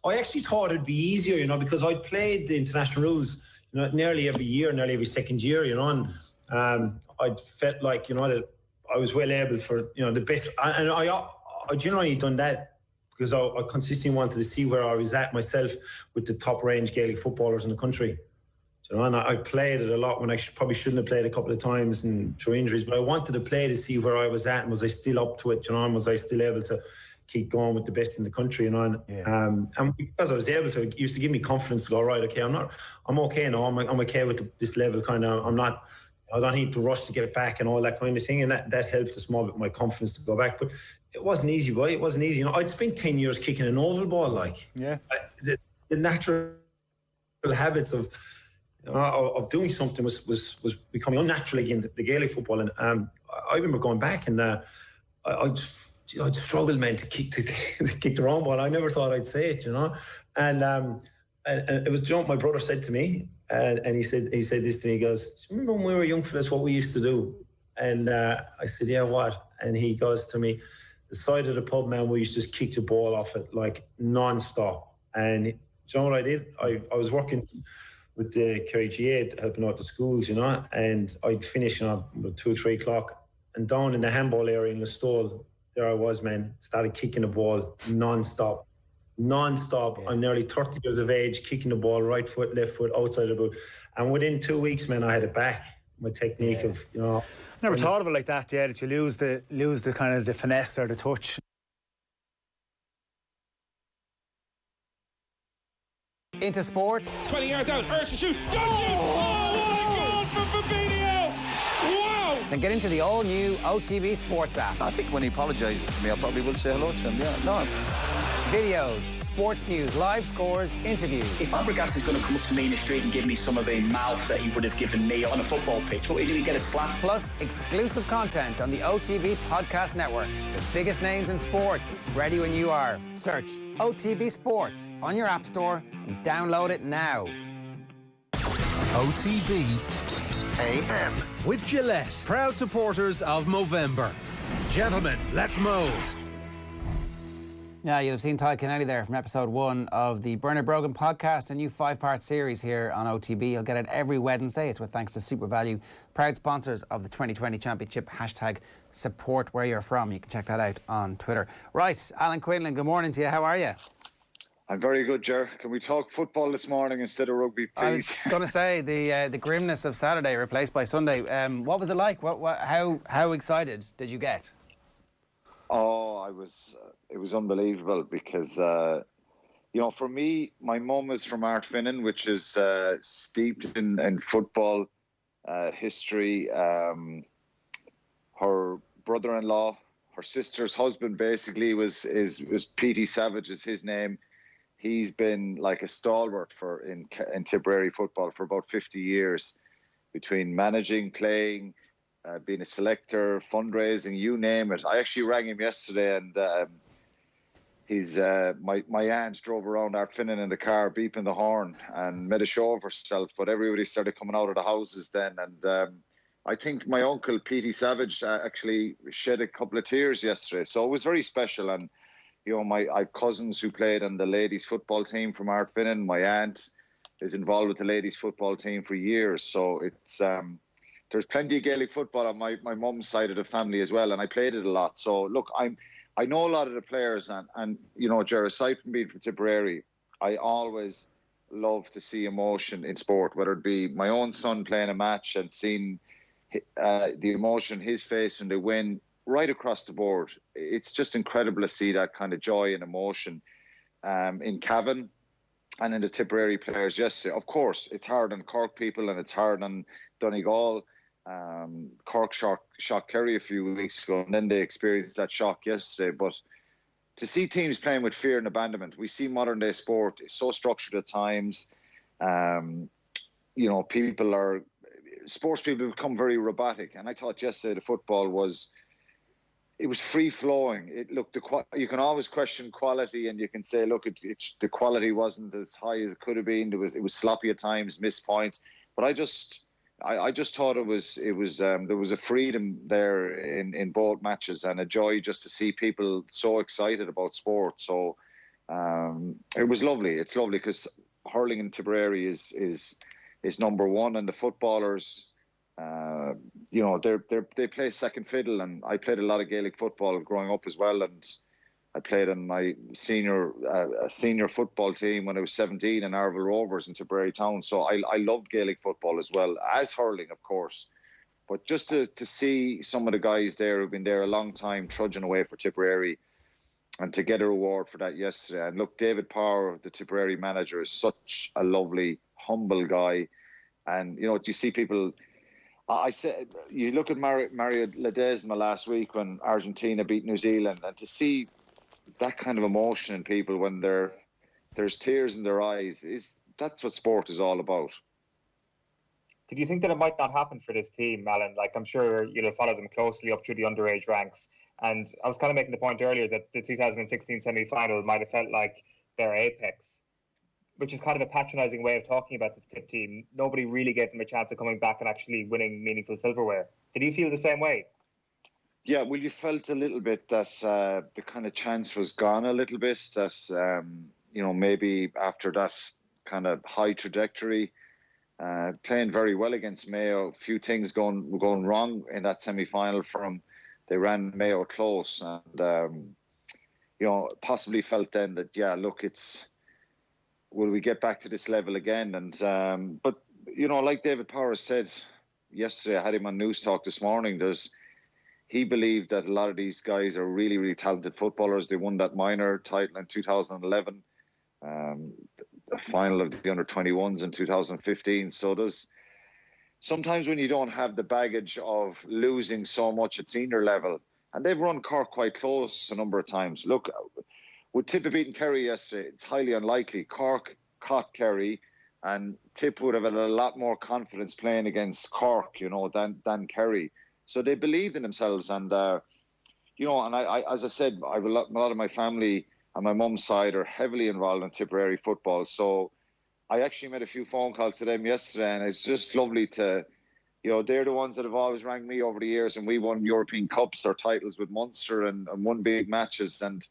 I actually thought it'd be easier, because I played the international rules, nearly every year, nearly every second year, and I felt like, that I was well able for, the best. And I generally done that because I consistently wanted to see where I was at myself with the top range Gaelic footballers in the country. And I played it a lot when I probably shouldn't have played a couple of times and through injuries, but I wanted to play to see where I was at and was I still up to it, and was I still able to keep going with the best in the country, and because I was able to, it used to give me confidence to go, right, okay, I'm okay now, I'm okay with this level, kind of, I don't need to rush to get back and all that kind of thing, and that helped a small bit with my confidence to go back. But it wasn't easy, boy. It wasn't easy. I'd spent 10 years kicking an oval ball, the natural habits of doing something was becoming unnatural again, the Gaelic football. And I remember going back and I'd struggled, man, to kick the wrong ball. I never thought I'd say it, And it was my brother said to me, and he said this to me. He goes, "Remember when we were young fellas, what we used to do?" And I said, "Yeah, what?" And he goes to me, "The side of the pub, man, we used to just kick the ball off it like non-stop." And do you know what I did? I was working with the GAA, helping out the schools, and I'd finish at 2 or 3 o'clock, and down in the handball area in the stall, there I was, man, started kicking the ball non-stop. I'm nearly 30 years of age, kicking the ball, right foot, left foot, outside the boot. And within 2 weeks, man, I had it back. My technique of, Never thought of it like that, that you lose the kind of the finesse or the touch. Into sports. 20 yards out, Ursa shoot, oh, what a goal for Firmino! Wow! Then get into the all-new OTB Sports app. I think when he apologises to me, I probably will say hello to him, Videos, sports news, live scores, interviews. If Fabregas is going to come up to me in the street and give me some of the mouth that he would have given me on a football pitch, what, did he get a slap? Plus, exclusive content on the OTB Podcast Network. The biggest names in sports, ready when you are. Search OTB Sports on your app store and download it now. OTB AM. With Gillette, proud supporters of Movember. Gentlemen, let's move. Yeah, you'll have seen Ty Kennelly there from episode 1 of the Bernard Brogan podcast, a new 5-part series here on OTB. You'll get it every Wednesday. It's with thanks to Super Value, proud sponsors of the 2020 Championship. Hashtag support where you're from. You can check that out on Twitter. Right, Alan Quinlan, good morning to you. How are you? I'm very good, Ger. Can we talk football this morning instead of rugby, please? I was going to say the grimness of Saturday replaced by Sunday. What was it like? How excited did you get? Oh, it was unbelievable because, for me, my mum is from Ardfinnan, which is steeped in football history. Her brother-in-law, her sister's husband, basically was P.T. Savage is his name. He's been like a stalwart in Tipperary football for about 50 years, between managing, playing, being a selector, fundraising, you name it. I actually rang him yesterday, and my aunt drove around Ardfinnan in the car, beeping the horn, and made a show of herself. But everybody started coming out of the houses then, and I think my uncle P.T. Savage actually shed a couple of tears yesterday. So it was very special. And I have cousins who played on the ladies' football team from Ardfinnan. My aunt is involved with the ladies' football team for years. So it's there's plenty of Gaelic football on my mum's side of the family as well, and I played it a lot. So look, I know a lot of the players, and Ger, aside from being from Tipperary, I always love to see emotion in sport, whether it be my own son playing a match and seeing the emotion, his face when they win, right across the board. It's just incredible to see that kind of joy and emotion in Cavan and in the Tipperary players yesterday. Of course, it's hard on Cork people and it's hard on Donegal Cork shocked Kerry a few weeks ago, and then they experienced that shock yesterday. But to see teams playing with fear and abandonment, we see modern day sport is so structured at times. Sports people become very robotic, and I thought yesterday the football was free flowing. You can always question quality, and you can say, look, the quality wasn't as high as it could have been. It was sloppy at times, missed points. But I just thought there was a freedom there in both matches, and a joy just to see people so excited about sport. So it was lovely. It's lovely because hurling in Tipperary is number one, and the footballers, they play second fiddle. And I played a lot of Gaelic football growing up as well, and I played on my senior football team when I was 17 in Arville Rovers in Tipperary Town. So I loved Gaelic football as well as hurling, of course. But just to see some of the guys there who've been there a long time trudging away for Tipperary, and to get a reward for that yesterday. And look, David Power, the Tipperary manager, is such a lovely, humble guy. And, you see people... I said, you look at Mario Ledesma last week when Argentina beat New Zealand, and to see that kind of emotion in people when there's tears in their eyes, that's what sport is all about. Did you think that it might not happen for this team, Alan? Like, I'm sure you'll have followed them closely up through the underage ranks. And I was kind of making the point earlier that the 2016 semi-final might have felt like their apex, which is kind of a patronising way of talking about this Tip team. Nobody really gave them a chance of coming back and actually winning meaningful silverware. Did you feel the same way? Yeah, well, you felt a little bit that the kind of chance was gone a little bit, that, maybe after that kind of high trajectory, playing very well against Mayo, a few things were going wrong in that semi-final for them. They ran Mayo close, and, possibly felt then that, look, will we get back to this level again? And but like David Power said yesterday, I had him on News Talk this morning. He believed that a lot of these guys are really, really talented footballers. They won that minor title in 2011, the final of the under-21s in 2015. So there's sometimes when you don't have the baggage of losing so much at senior level, and they've run Cork quite close a number of times. Look, with Tip beating Kerry yesterday, it's highly unlikely. Cork caught Kerry, and Tip would have had a lot more confidence playing against Cork, than Kerry. So they believed in themselves, and and I, as I said, a lot of my family on my mum's side are heavily involved in Tipperary football. So I actually made a few phone calls to them yesterday, and it's just lovely to, they're the ones that have always rang me over the years, and we won European Cups or titles with Munster and won big matches, and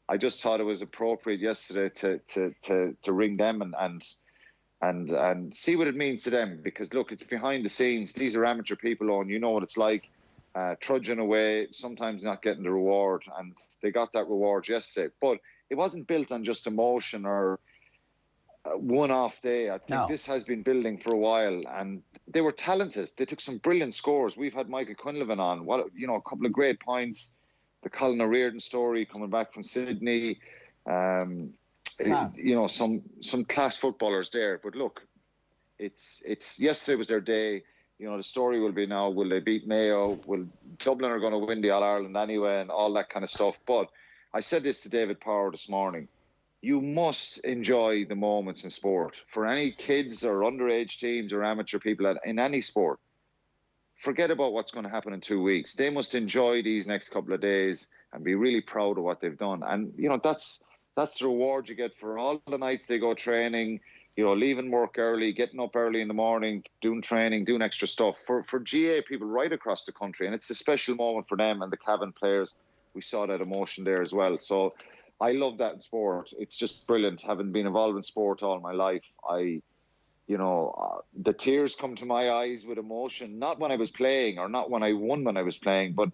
I just thought it was appropriate yesterday to ring them and see what it means to them, because look, it's behind the scenes. These are amateur people, and you know what it's like, trudging away, sometimes not getting the reward, and they got that reward yesterday. But it wasn't built on just emotion or a one-off day. I think this has been building for a while, and they were talented. They took some brilliant scores. We've had Michael Quinlan on, a couple of great points. The Colin O'Riordan story coming back from Sydney, some class footballers there. But look, it's yesterday was their day. The story will be now, will they beat Mayo? Will Dublin are going to win the All-Ireland anyway, and all that kind of stuff. But I said this to David Power this morning. You must enjoy the moments in sport. For any kids or underage teams or amateur people in any sport, forget about what's going to happen in 2 weeks. They must enjoy these next couple of days and be really proud of what they've done. And, that's the reward you get for all the nights they go training, leaving work early, getting up early in the morning, doing training, doing extra stuff. For GAA people right across the country, and it's a special moment for them and the Cavan players. We saw that emotion there as well. So I love that in sport. It's just brilliant. Having been involved in sport all my life, the tears come to my eyes with emotion, not when I was playing or not when I won when I was playing, but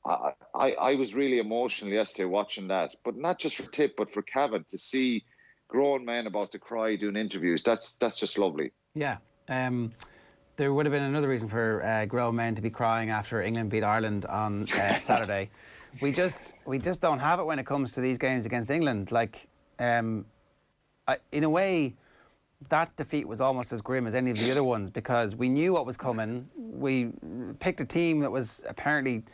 I was really emotional yesterday watching that. But not just for Tip, but for Cavan, to see grown men about to cry doing interviews. That's just lovely. Yeah. There would have been another reason for grown men to be crying after England beat Ireland on Saturday. We just don't have it when it comes to these games against England. Like, in a way, that defeat was almost as grim as any of the other ones, because we knew what was coming. We picked a team that was apparently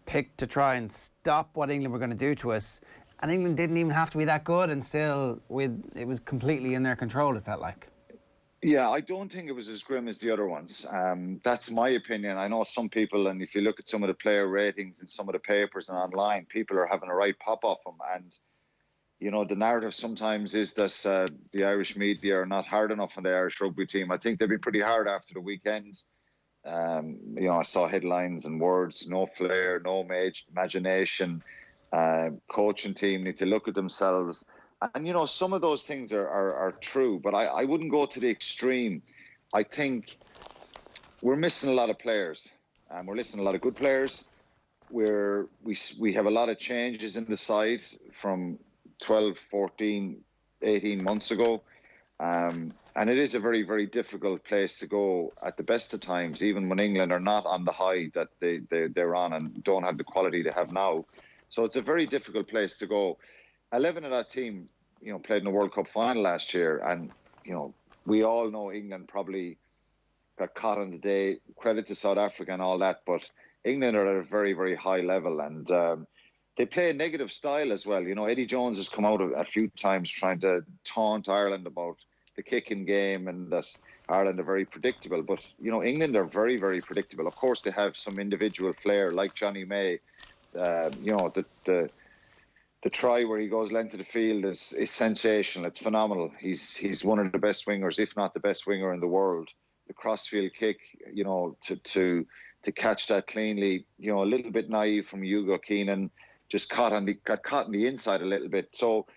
picked to try and stop what England were going to do to us, and England didn't even have to be that good, and still it was completely in their control, it felt like. Yeah, I don't think it was as grim as the other ones. That's my opinion. I know some people, and if you look at some of the player ratings in some of the papers and online, people are having a right pop off them. And, you know, the narrative sometimes is that the Irish media are not hard enough on the Irish rugby team. I think they've been pretty hard after the weekend. You know, I saw headlines and words, no flair, no imagination. Coaching team need to look at themselves. And, you know, some of those things are true, but I wouldn't go to the extreme. I think we're missing a lot of players. We're missing a lot of good players. We have a lot of changes in the side from 12, 14, 18 months ago. And it is a very, very difficult place to go at the best of times, even when England are not on the high that they're on and don't have the quality they have now. So it's a very difficult place to go. 11 of that team, you know, played in the World Cup final last year. And, you know, we all know England probably got caught on the day. Credit to South Africa and all that. But England are at a very, very high level. And they play a negative style as well. You know, Eddie Jones has come out a few times trying to taunt Ireland about the kicking game and that Ireland are very predictable. But, you know, England are very, very predictable. Of course, they have some individual flair like Johnny May. You know, the try where he goes length of the field is sensational. It's phenomenal. He's one of the best wingers, if not the best winger in the world. The crossfield kick, you know, to catch that cleanly, you know, a little bit naive from Hugo Keenan, just got caught in the inside a little bit. So,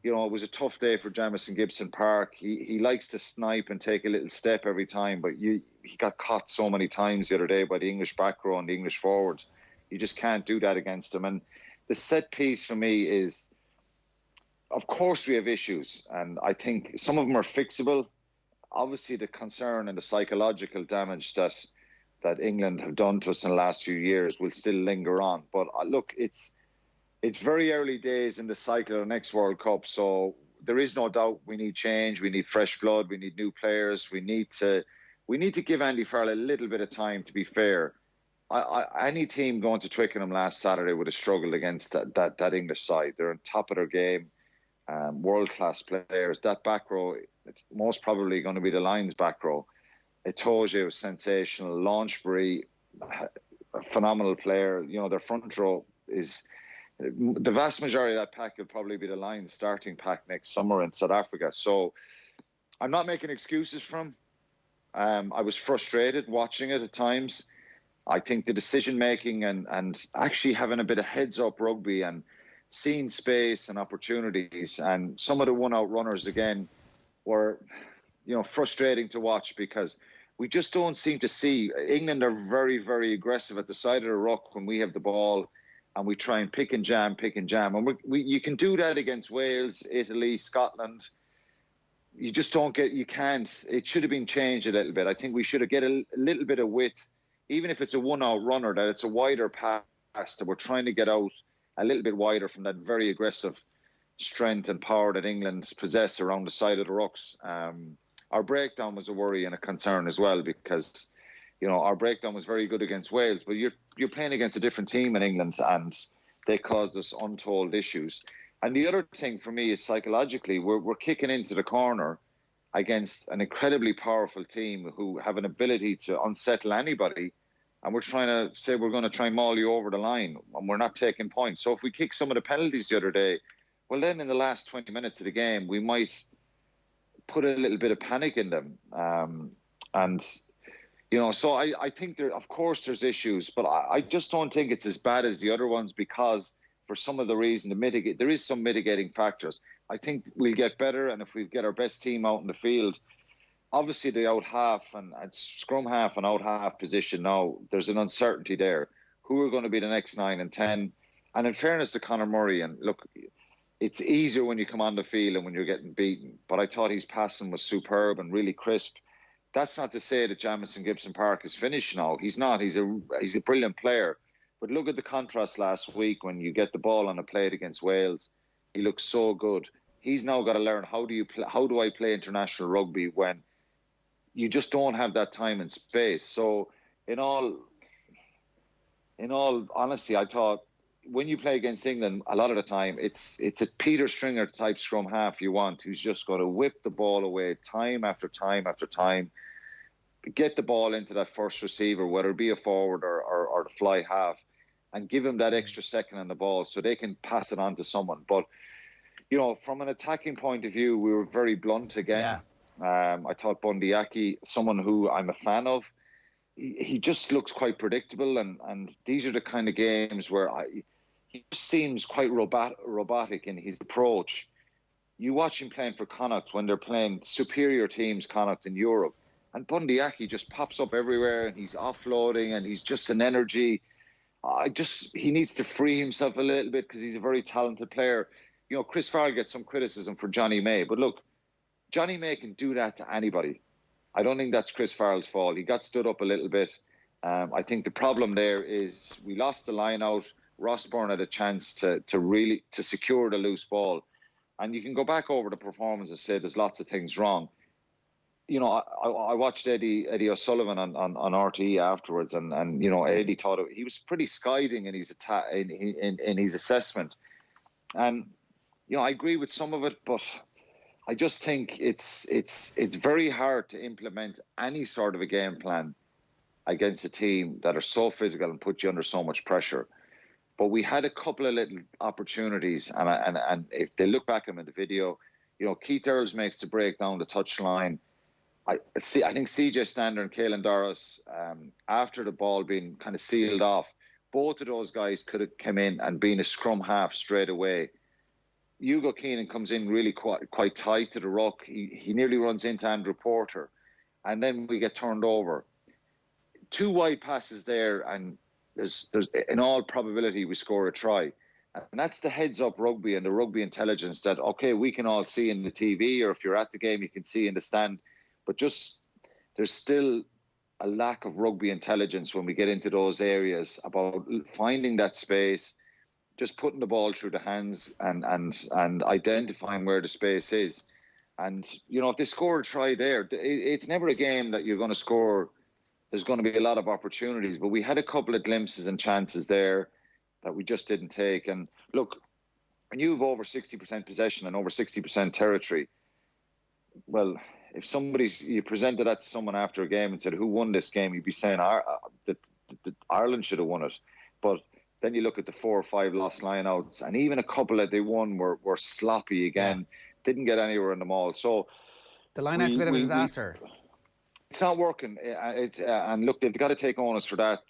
you know, it was a tough day for Jamison Gibson Park. He likes to snipe and take a little step every time, but he got caught so many times the other day by the English back row and the English forwards. You just can't do that against him. And the set piece for me is, of course we have issues, and I think some of them are fixable. Obviously the concern and the psychological damage that England have done to us in the last few years will still linger on. But look, it's very early days in the cycle of the next World Cup, so there is no doubt we need change, we need fresh blood, we need new players, we need to give Andy Farrell a little bit of time, to be fair. Any team going to Twickenham last Saturday would have struggled against that English side. They're on top of their game, world-class players. That back row, it's most probably going to be the Lions back row. Itoje was sensational. Launchbury, a phenomenal player. You know, their front row is... The vast majority of that pack will probably be the Lions starting pack next summer in South Africa. So I'm not making excuses for him. I was frustrated watching it at times. I think the decision-making and actually having a bit of heads-up rugby and seeing space and opportunities, and some of the one-out runners, again, were, you know, frustrating to watch because we just don't seem to see. England are very, very aggressive at the side of the ruck when we have the ball, and we try and pick and jam. And you can do that against Wales, Italy, Scotland. You just you can't. It should have been changed a little bit. I think we should have get a little bit of width. Even if it's a one-out runner, that it's a wider pass, that we're trying to get out a little bit wider from that very aggressive strength and power that England possess around the side of the rucks. Our breakdown was a worry and a concern as well because, you know, our breakdown was very good against Wales, but you're playing against a different team in England and they caused us untold issues. And the other thing for me is psychologically, we're kicking into the corner against an incredibly powerful team who have an ability to unsettle anybody, and we're trying to say we're going to try and maul you over the line, and we're not taking points. So if we kick some of the penalties the other day, well then in the last 20 minutes of the game, we might put a little bit of panic in them. And, you know, so I think of course there's issues, but I just don't think it's as bad as the other ones because for some of the reason there is some mitigating factors. I think we'll get better, and if we get our best team out in the field, obviously the out half and scrum half and out half position now, there's an uncertainty there. Who are going to be the next 9 and 10? And in fairness to Conor Murray, and look, it's easier when you come on the field and when you're getting beaten, but I thought his passing was superb and really crisp. That's not to say that Jamison Gibson Park is finished now. He's not. He's a brilliant player. But look at the contrast last week when you get the ball on a plate against Wales. He looked so good. He's now got to learn how do I play international rugby when you just don't have that time and space. So in all honesty, I thought when you play against England, a lot of the time it's a Peter Stringer type scrum half you want, who's just going to whip the ball away time after time after time, get the ball into that first receiver, whether it be a forward or the fly half, and give him that extra second on the ball so they can pass it on to someone. But, you know, from an attacking point of view, we were very blunt again. I thought Bundee Aki, someone who I'm a fan of, he just looks quite predictable, and these are the kind of games where he seems quite robotic in his approach. You watch him playing for Connacht when they're playing superior teams, Connacht in Europe, and Bundee Aki just pops up everywhere, and he's offloading, and he's just an energy. He needs to free himself a little bit because he's a very talented player. You know, Chris Farrell gets some criticism for Johnny May, but look, Johnny May can do that to anybody. I don't think that's Chris Farrell's fault. He got stood up a little bit. I think the problem there is we lost the line out. Rossburn had a chance to really secure the loose ball. And you can go back over the performance and say there's lots of things wrong. You know, I watched Eddie O'Sullivan on RTE afterwards, and you know, Eddie thought he was pretty scathing in his in his assessment. And you know, I agree with some of it, but I just think it's very hard to implement any sort of a game plan against a team that are so physical and put you under so much pressure. But we had a couple of little opportunities, and if they look back at them in the video, you know, Keith Earls makes the break down the touchline. I think CJ Stander and Caelan Doris, after the ball being kind of sealed off, both of those guys could have come in and been a scrum half straight away. Hugo Keenan comes in really quite tight to the ruck. He nearly runs into Andrew Porter, and then we get turned over. 2 wide passes there, and there's in all probability we score a try. And that's the heads-up rugby and the rugby intelligence that, okay, we can all see in the TV, or if you're at the game, you can see in the stand. But just there's still a lack of rugby intelligence when we get into those areas about finding that space, just putting the ball through the hands and identifying where the space is. And, you know, if they score a try there, it's never a game that you're going to score. There's going to be a lot of opportunities, but we had a couple of glimpses and chances there that we just didn't take. And look, when you have over 60% possession and over 60% territory, well, if you presented that to someone after a game and said, who won this game, you'd be saying that Ireland should have won it. But then you look at the 4 or 5 lost lineouts, and even a couple that they won were sloppy again, didn't get anywhere in the maul. So the lineout's a bit of a disaster. It's not working. And look, they've got to take onus for that.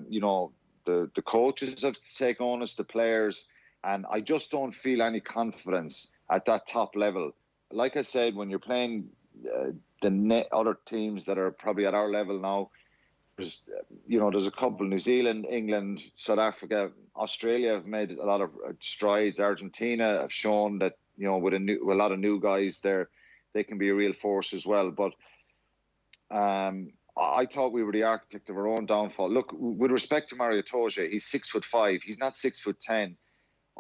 You know, the coaches have to take onus, the players, and I just don't feel any confidence at that top level. Like I said, when you're playing the other teams that are probably at our level now, there's a couple, New Zealand, England, South Africa, Australia have made a lot of strides. Argentina have shown that, you know, with a lot of new guys there, they can be a real force as well. But I thought we were the architect of our own downfall. Look, with respect to Mario Toje, he's 6'5". He's not 6'10".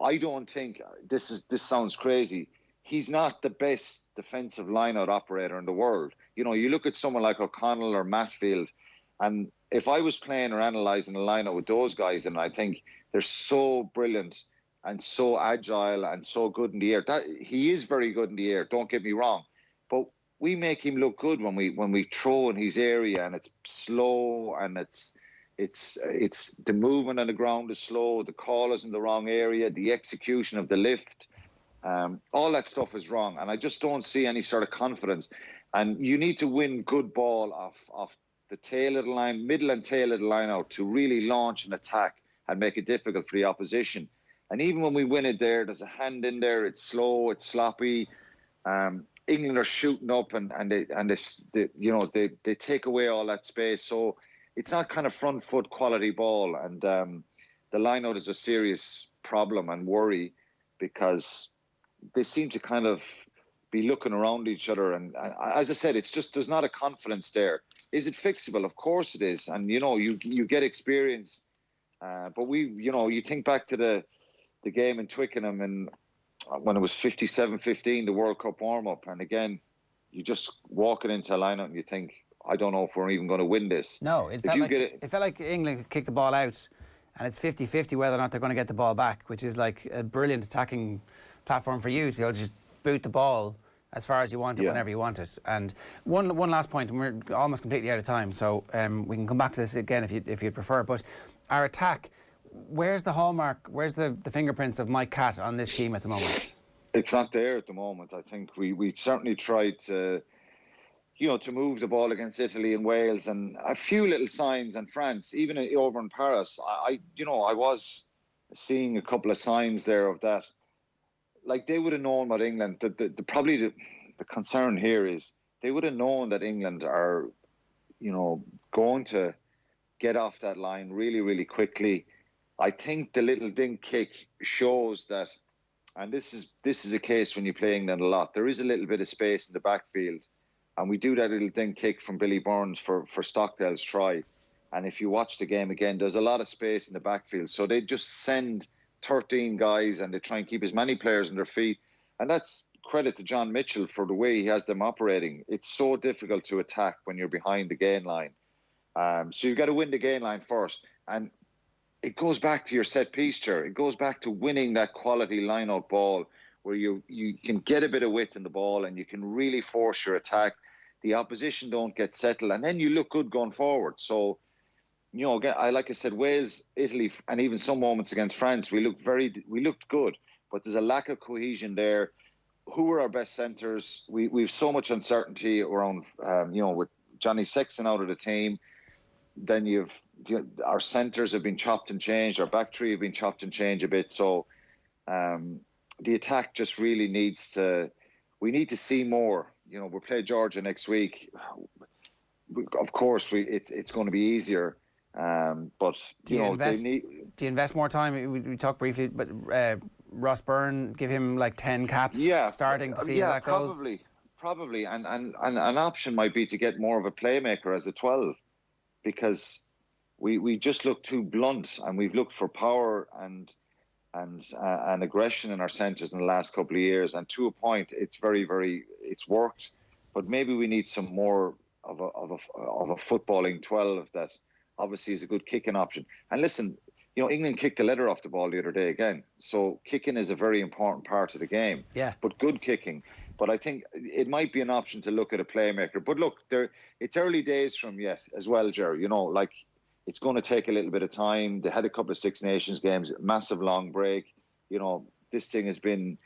I don't think this sounds crazy. He's not the best defensive lineout operator in the world. You know, you look at someone like O'Connell or Matfield, and if I was playing or analysing a lineout with those guys, and I think they're so brilliant and so agile and so good in the air. He is very good in the air, don't get me wrong. But we make him look good when we throw in his area, and it's slow, and it's the movement on the ground is slow, the call is in the wrong area, the execution of the lift, all that stuff is wrong, and I just don't see any sort of confidence. And you need to win good ball off the tail of the line, middle and tail of the line out, to really launch an attack and make it difficult for the opposition. And even when we win it there's a hand in there, it's slow, it's sloppy. England are shooting up, and they take away all that space. So it's not kind of front foot quality ball, and the line-out is a serious problem and worry, because they seem to kind of be looking around each other. And as I said, it's just there's not a confidence there. Is it fixable? Of course it is. And you get experience, but you think back to the game in Twickenham, and when it was 57-15, the World Cup warm-up, and again, you just walking into a lineup and you think, I don't know if we're even going to win this. No, it felt like England could kick the ball out, and it's 50-50 whether or not they're going to get the ball back, which is like a brilliant attacking platform for you to be able to just boot the ball as far as you want it, whenever you want it. And one last point, and we're almost completely out of time, so we can come back to this again if you'd prefer. But our attack, where's the hallmark, where's the fingerprints of Mike Catt on this team at the moment? It's not there at the moment. I think we certainly tried to, to move the ball against Italy and Wales, and a few little signs, and France, even over in Paris. I was seeing a couple of signs there of that. Like, they would have known what England. Probably the concern here is they would have known that England are, going to get off that line really, really quickly. I think the little dink kick shows that. And this is a case when you play England a lot. There is a little bit of space in the backfield, and we do that little dink kick from Billy Burns for Stockdale's try. And if you watch the game again, there's a lot of space in the backfield. So they just send 13 guys and they try and keep as many players on their feet. And that's credit to John Mitchell for the way he has them operating. It's so difficult to attack when you're behind the gain line. So you've got to win the gain line first. And it goes back to your set piece, Ger. It goes back to winning that quality line-out ball where you can get a bit of width in the ball and you can really force your attack. The opposition don't get settled, and then you look good going forward. So, again, like I said, Wales, Italy, and even some moments against France, we looked good, but there's a lack of cohesion there. Who are our best centres? We've so much uncertainty around, with Johnny Sexton out of the team. Then our centres have been chopped and changed. Our back three have been chopped and changed a bit. So the attack just really we need to see more. We'll play Georgia next week. Of course, it's going to be easier. But, do you invest more time? We talked briefly, but Ross Byrne, give him like 10 caps starting to see how that goes? Probably. And an option might be to get more of a playmaker as a 12, because we just look too blunt, and we've looked for power and aggression in our centres in the last couple of years. And to a point, it's it's worked, but maybe we need some more of a footballing 12 that obviously is a good kicking option. And listen, England kicked the leather off the ball the other day again. So kicking is a very important part of the game. Yeah. But good kicking. But I think it might be an option to look at a playmaker. But look, it's early days from yet as well, Ger. It's going to take a little bit of time. They had a couple of Six Nations games, massive long break. This thing has been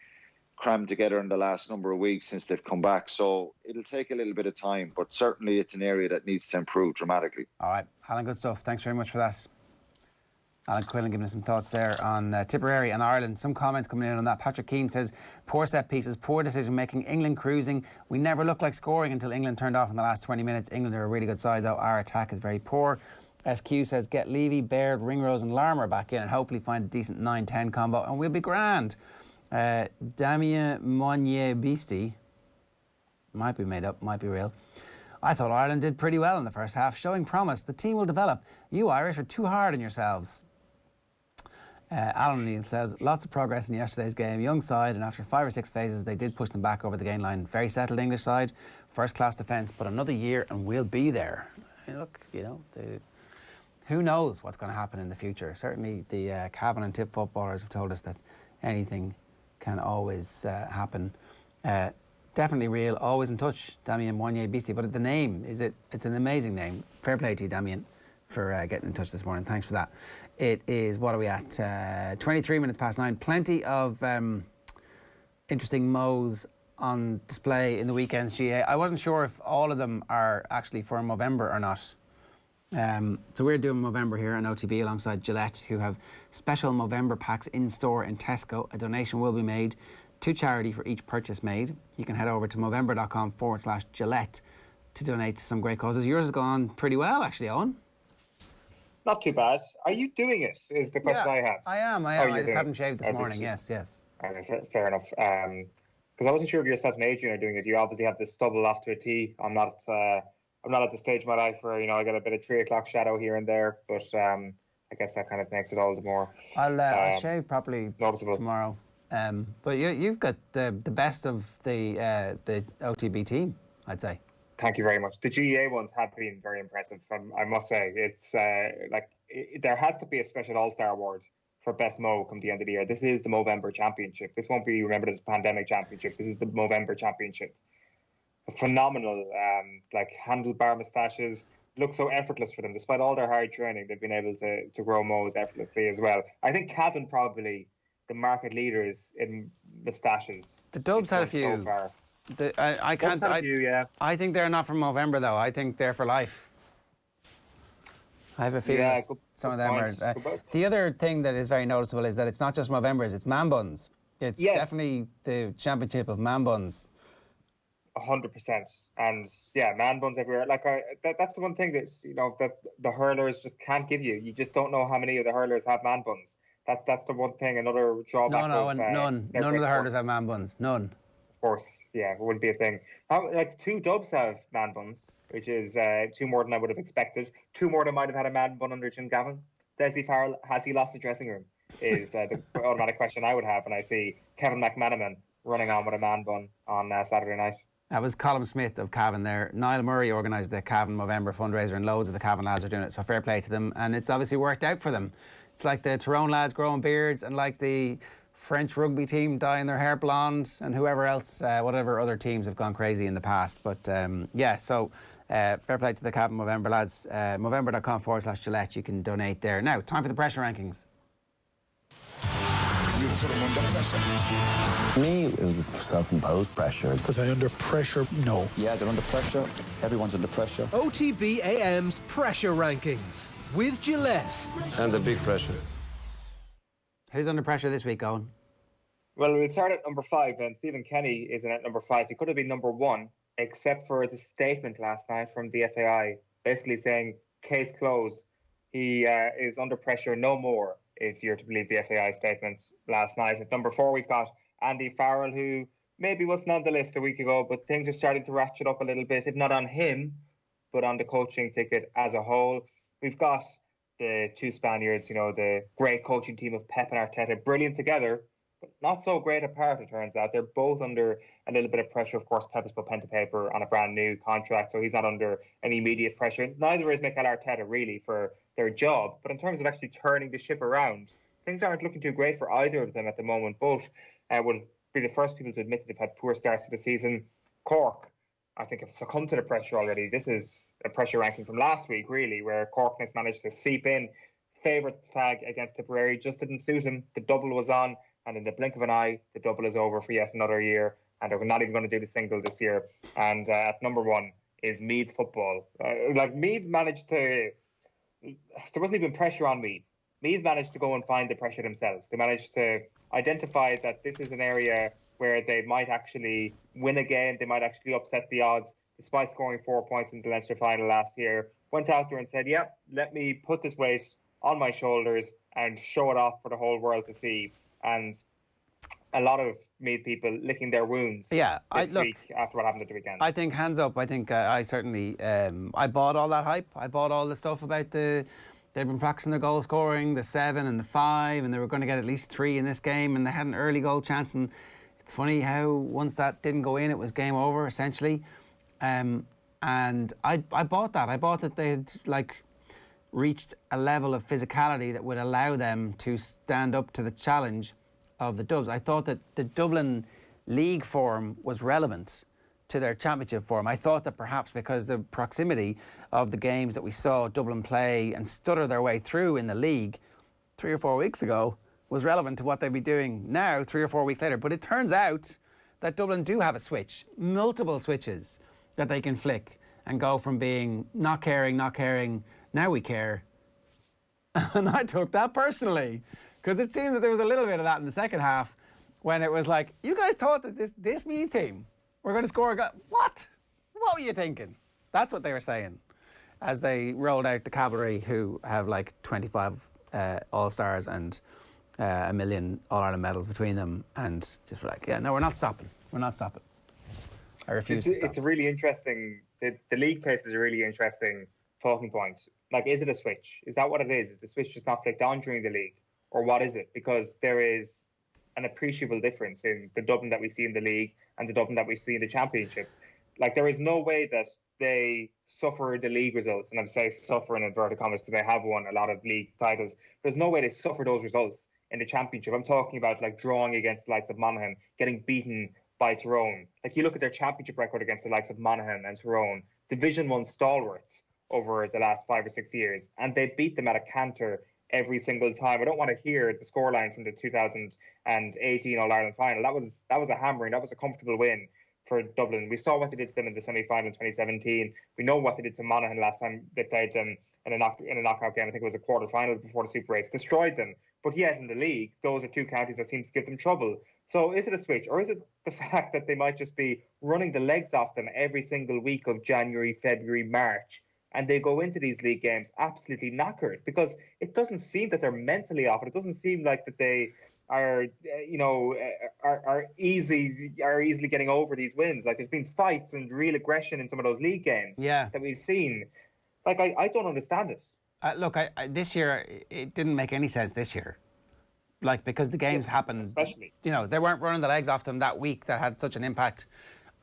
crammed together in the last number of weeks since they've come back. So it'll take a little bit of time, but certainly it's an area that needs to improve dramatically. All right, Alan, good stuff. Thanks very much for that. Alan Quinlan giving us some thoughts there on Tipperary and Ireland. Some comments coming in on that. Patrick Keane says, poor set pieces, poor decision making, England cruising. We never looked like scoring until England turned off in the last 20 minutes. England are a really good side though. Our attack is very poor. SQ says, get Levy, Baird, Ringrose and Larmour back in and hopefully find a decent 9-10 combo and we'll be grand. Damien Monnier Beastie, might be made up, might be real. I thought Ireland did pretty well in the first half, showing promise. The team will develop. You Irish are too hard on yourselves. Alan Neal says, lots of progress in yesterday's game. Young side, and after 5 or 6 phases, they did push them back over the gain line. Very settled English side, first-class defence, but another year and we'll be there. Look, who knows what's going to happen in the future. Certainly the Cavan and Tip footballers have told us that anything can always happen. Definitely real, always in touch, Damien Moignet Beastie. But the name, it's an amazing name. Fair play to you, Damien, for getting in touch this morning. Thanks for that. It is, what are we at? 23 minutes past 9. Plenty of interesting mows on display in the weekend's GAA. I wasn't sure if all of them are actually for Movember or not. So we're doing Movember here on OTB alongside Gillette, who have special Movember packs in store in Tesco. A donation will be made to charity for each purchase made. You can head over to movember.com/Gillette to donate to some great causes. Yours has gone pretty well, actually, Owen. Not too bad. Are you doing it? Is the question I have. I am. I just haven't shaved this morning. Yes. Fair enough. Because I wasn't sure if yourself and Adrian are doing it. You obviously have this stubble off to a T. I'm not at the stage of my life where I get a bit of 3 o'clock shadow here and there, but I guess that kind of makes it all the more. I'll shave properly noticeable tomorrow. But you've got the best of the OTB team, I'd say. Thank you very much. The GAA ones have been very impressive. I must say, it's there has to be a special All-Star award for best Mo come the end of the year. This is the Movember Championship. This won't be remembered as a pandemic championship. This is the Movember Championship. Phenomenal, handlebar moustaches. Look so effortless for them. Despite all their hard training, they've been able to grow Mo's effortlessly as well. I think Cavan probably the market leaders in moustaches. The Dubs had a few. So far. I think they're not from Movember though. I think they're for life. I have a feeling some of them are. The other thing that is very noticeable is that it's not just Movembers, it's man buns. It's definitely the championship of man buns. 100%, and man buns everywhere. That's the one thing that the hurlers just can't give you. You just don't know how many of the hurlers have man buns. That's the one thing. Another drawback. None of the hurlers have man buns. None. Of course, it wouldn't be a thing. Two Dubs have man buns, which is two more than I would have expected. Two more than might have had a man bun under Jim Gavin. José Farrell, has he lost the dressing room? Is the automatic question I would have when I see Kevin McManaman running on with a man bun on Saturday night. That was Colm Smith of Cavan there. Niall Murray organised the Cavan Movember fundraiser, and loads of the Cavan lads are doing it, so fair play to them. And it's obviously worked out for them. It's like the Tyrone lads growing beards, and like the French rugby team dyeing their hair blonde, and whoever else, whatever other teams have gone crazy in the past. But fair play to the Cavan Movember lads. Movember.com/Gillette, you can donate there. Now, time for the pressure rankings. For me, it was a self-imposed pressure. Was I under pressure? No. Yeah, they're under pressure. Everyone's under pressure. OTB AM's pressure rankings with Gillette. And the big pressure. Who's under pressure this week, Owen? Well, we'll start at number 5, and Stephen Kenny is in at number 5. He could have been number 1, except for the statement last night from the FAI, basically saying, case closed. He is under pressure no more, if you're to believe the FAI statements last night. At number 4, we've got Andy Farrell, who maybe wasn't on the list a week ago, but things are starting to ratchet up a little bit, if not on him, but on the coaching ticket as a whole. We've got the two Spaniards, the great coaching team of Pep and Arteta, brilliant together, but not so great apart, it turns out. They're both under a little bit of pressure. Of course, Pep has put pen to paper on a brand new contract, so he's not under any immediate pressure. Neither is Mikel Arteta, really, for their job. But in terms of actually turning the ship around, things aren't looking too great for either of them at the moment. Both will be the first people to admit that they've had poor starts to the season. Cork, I think, have succumbed to the pressure already. This is a pressure ranking from last week, really, where Corkness managed to seep in. Favourites tag against Tipperary just didn't suit him. The double was on, and in the blink of an eye, the double is over for yet another year, and they're not even going to do the single this year. And at number 1 is Meath football. Meath managed to... There wasn't even pressure on Meath. Meath managed to go and find the pressure themselves. They managed to identify that this is an area where they might actually win again. They might actually upset the odds, despite scoring 4 points in the Leinster final last year. Went out there and said, let me put this weight on my shoulders and show it off for the whole world to see. And a lot of Meath people licking their wounds this week after what happened at the weekend. I think, hands up, I think I certainly... I bought all that hype. I bought all the stuff about they've been practicing their goal scoring, the 7 and the 5, and they were going to get at least 3 in this game, and they had an early goal chance. And it's funny how once that didn't go in, it was game over, essentially. And I bought that. I bought that they had, reached a level of physicality that would allow them to stand up to the challenge of the Dubs. I thought that the Dublin league form was relevant to their championship form. I thought that perhaps because the proximity of the games that we saw Dublin play and stutter their way through in the league 3 or 4 weeks ago was relevant to what they'd be doing now 3 or 4 weeks later. But it turns out that Dublin do have a switch, multiple switches that they can flick and go from being not caring, now we care. And I took that personally, because it seemed that there was a little bit of that in the second half when it was like, you guys thought that this Meath team were going to score a goal. What? What were you thinking? That's what they were saying as they rolled out the cavalry, who have 25 All-Stars and a million All-Ireland medals between them, and just were like, no, we're not stopping. We're not stopping. I refuse to stop. It's a really interesting... The league case is a really interesting talking point. Is it a switch? Is that what it is? Is the switch just not flicked on during the league? Or what is it? Because there is an appreciable difference in the Dublin that we see in the league and the Dublin that we see in the championship. Like, there is no way that they suffer the league results, and I'm saying suffer in inverted commas because they have won a lot of league titles. There's no way they suffer those results in the championship. I'm talking about like drawing against the likes of Monaghan, getting beaten by Tyrone. Like, you look at their championship record against the likes of Monaghan and Tyrone, Division 1 stalwarts over the last 5 or 6 years, and they beat them at a canter every single time. I don't want to hear the scoreline from the 2018 All-Ireland final. That was a hammering. That was a comfortable win for Dublin. We saw what they did to them in the semi-final in 2017. We know what they did to Monaghan last time they played them in a knockout game. I think it was a quarter-final before the Super 8s. Destroyed them. But yet in the league, those are two counties that seem to give them trouble. So is it a switch, or is it the fact that they might just be running the legs off them every single week of January, February, March, and they go into these league games absolutely knackered? Because it doesn't seem that they're mentally off it. It doesn't seem like that they are easily getting over these wins. Like, there's been fights and real aggression in some of those league games that we've seen. Like, I don't understand it. Look, this year, it didn't make any sense this year. Like, because the games happened, especially, you know, they weren't running the legs off them that week that had such an impact.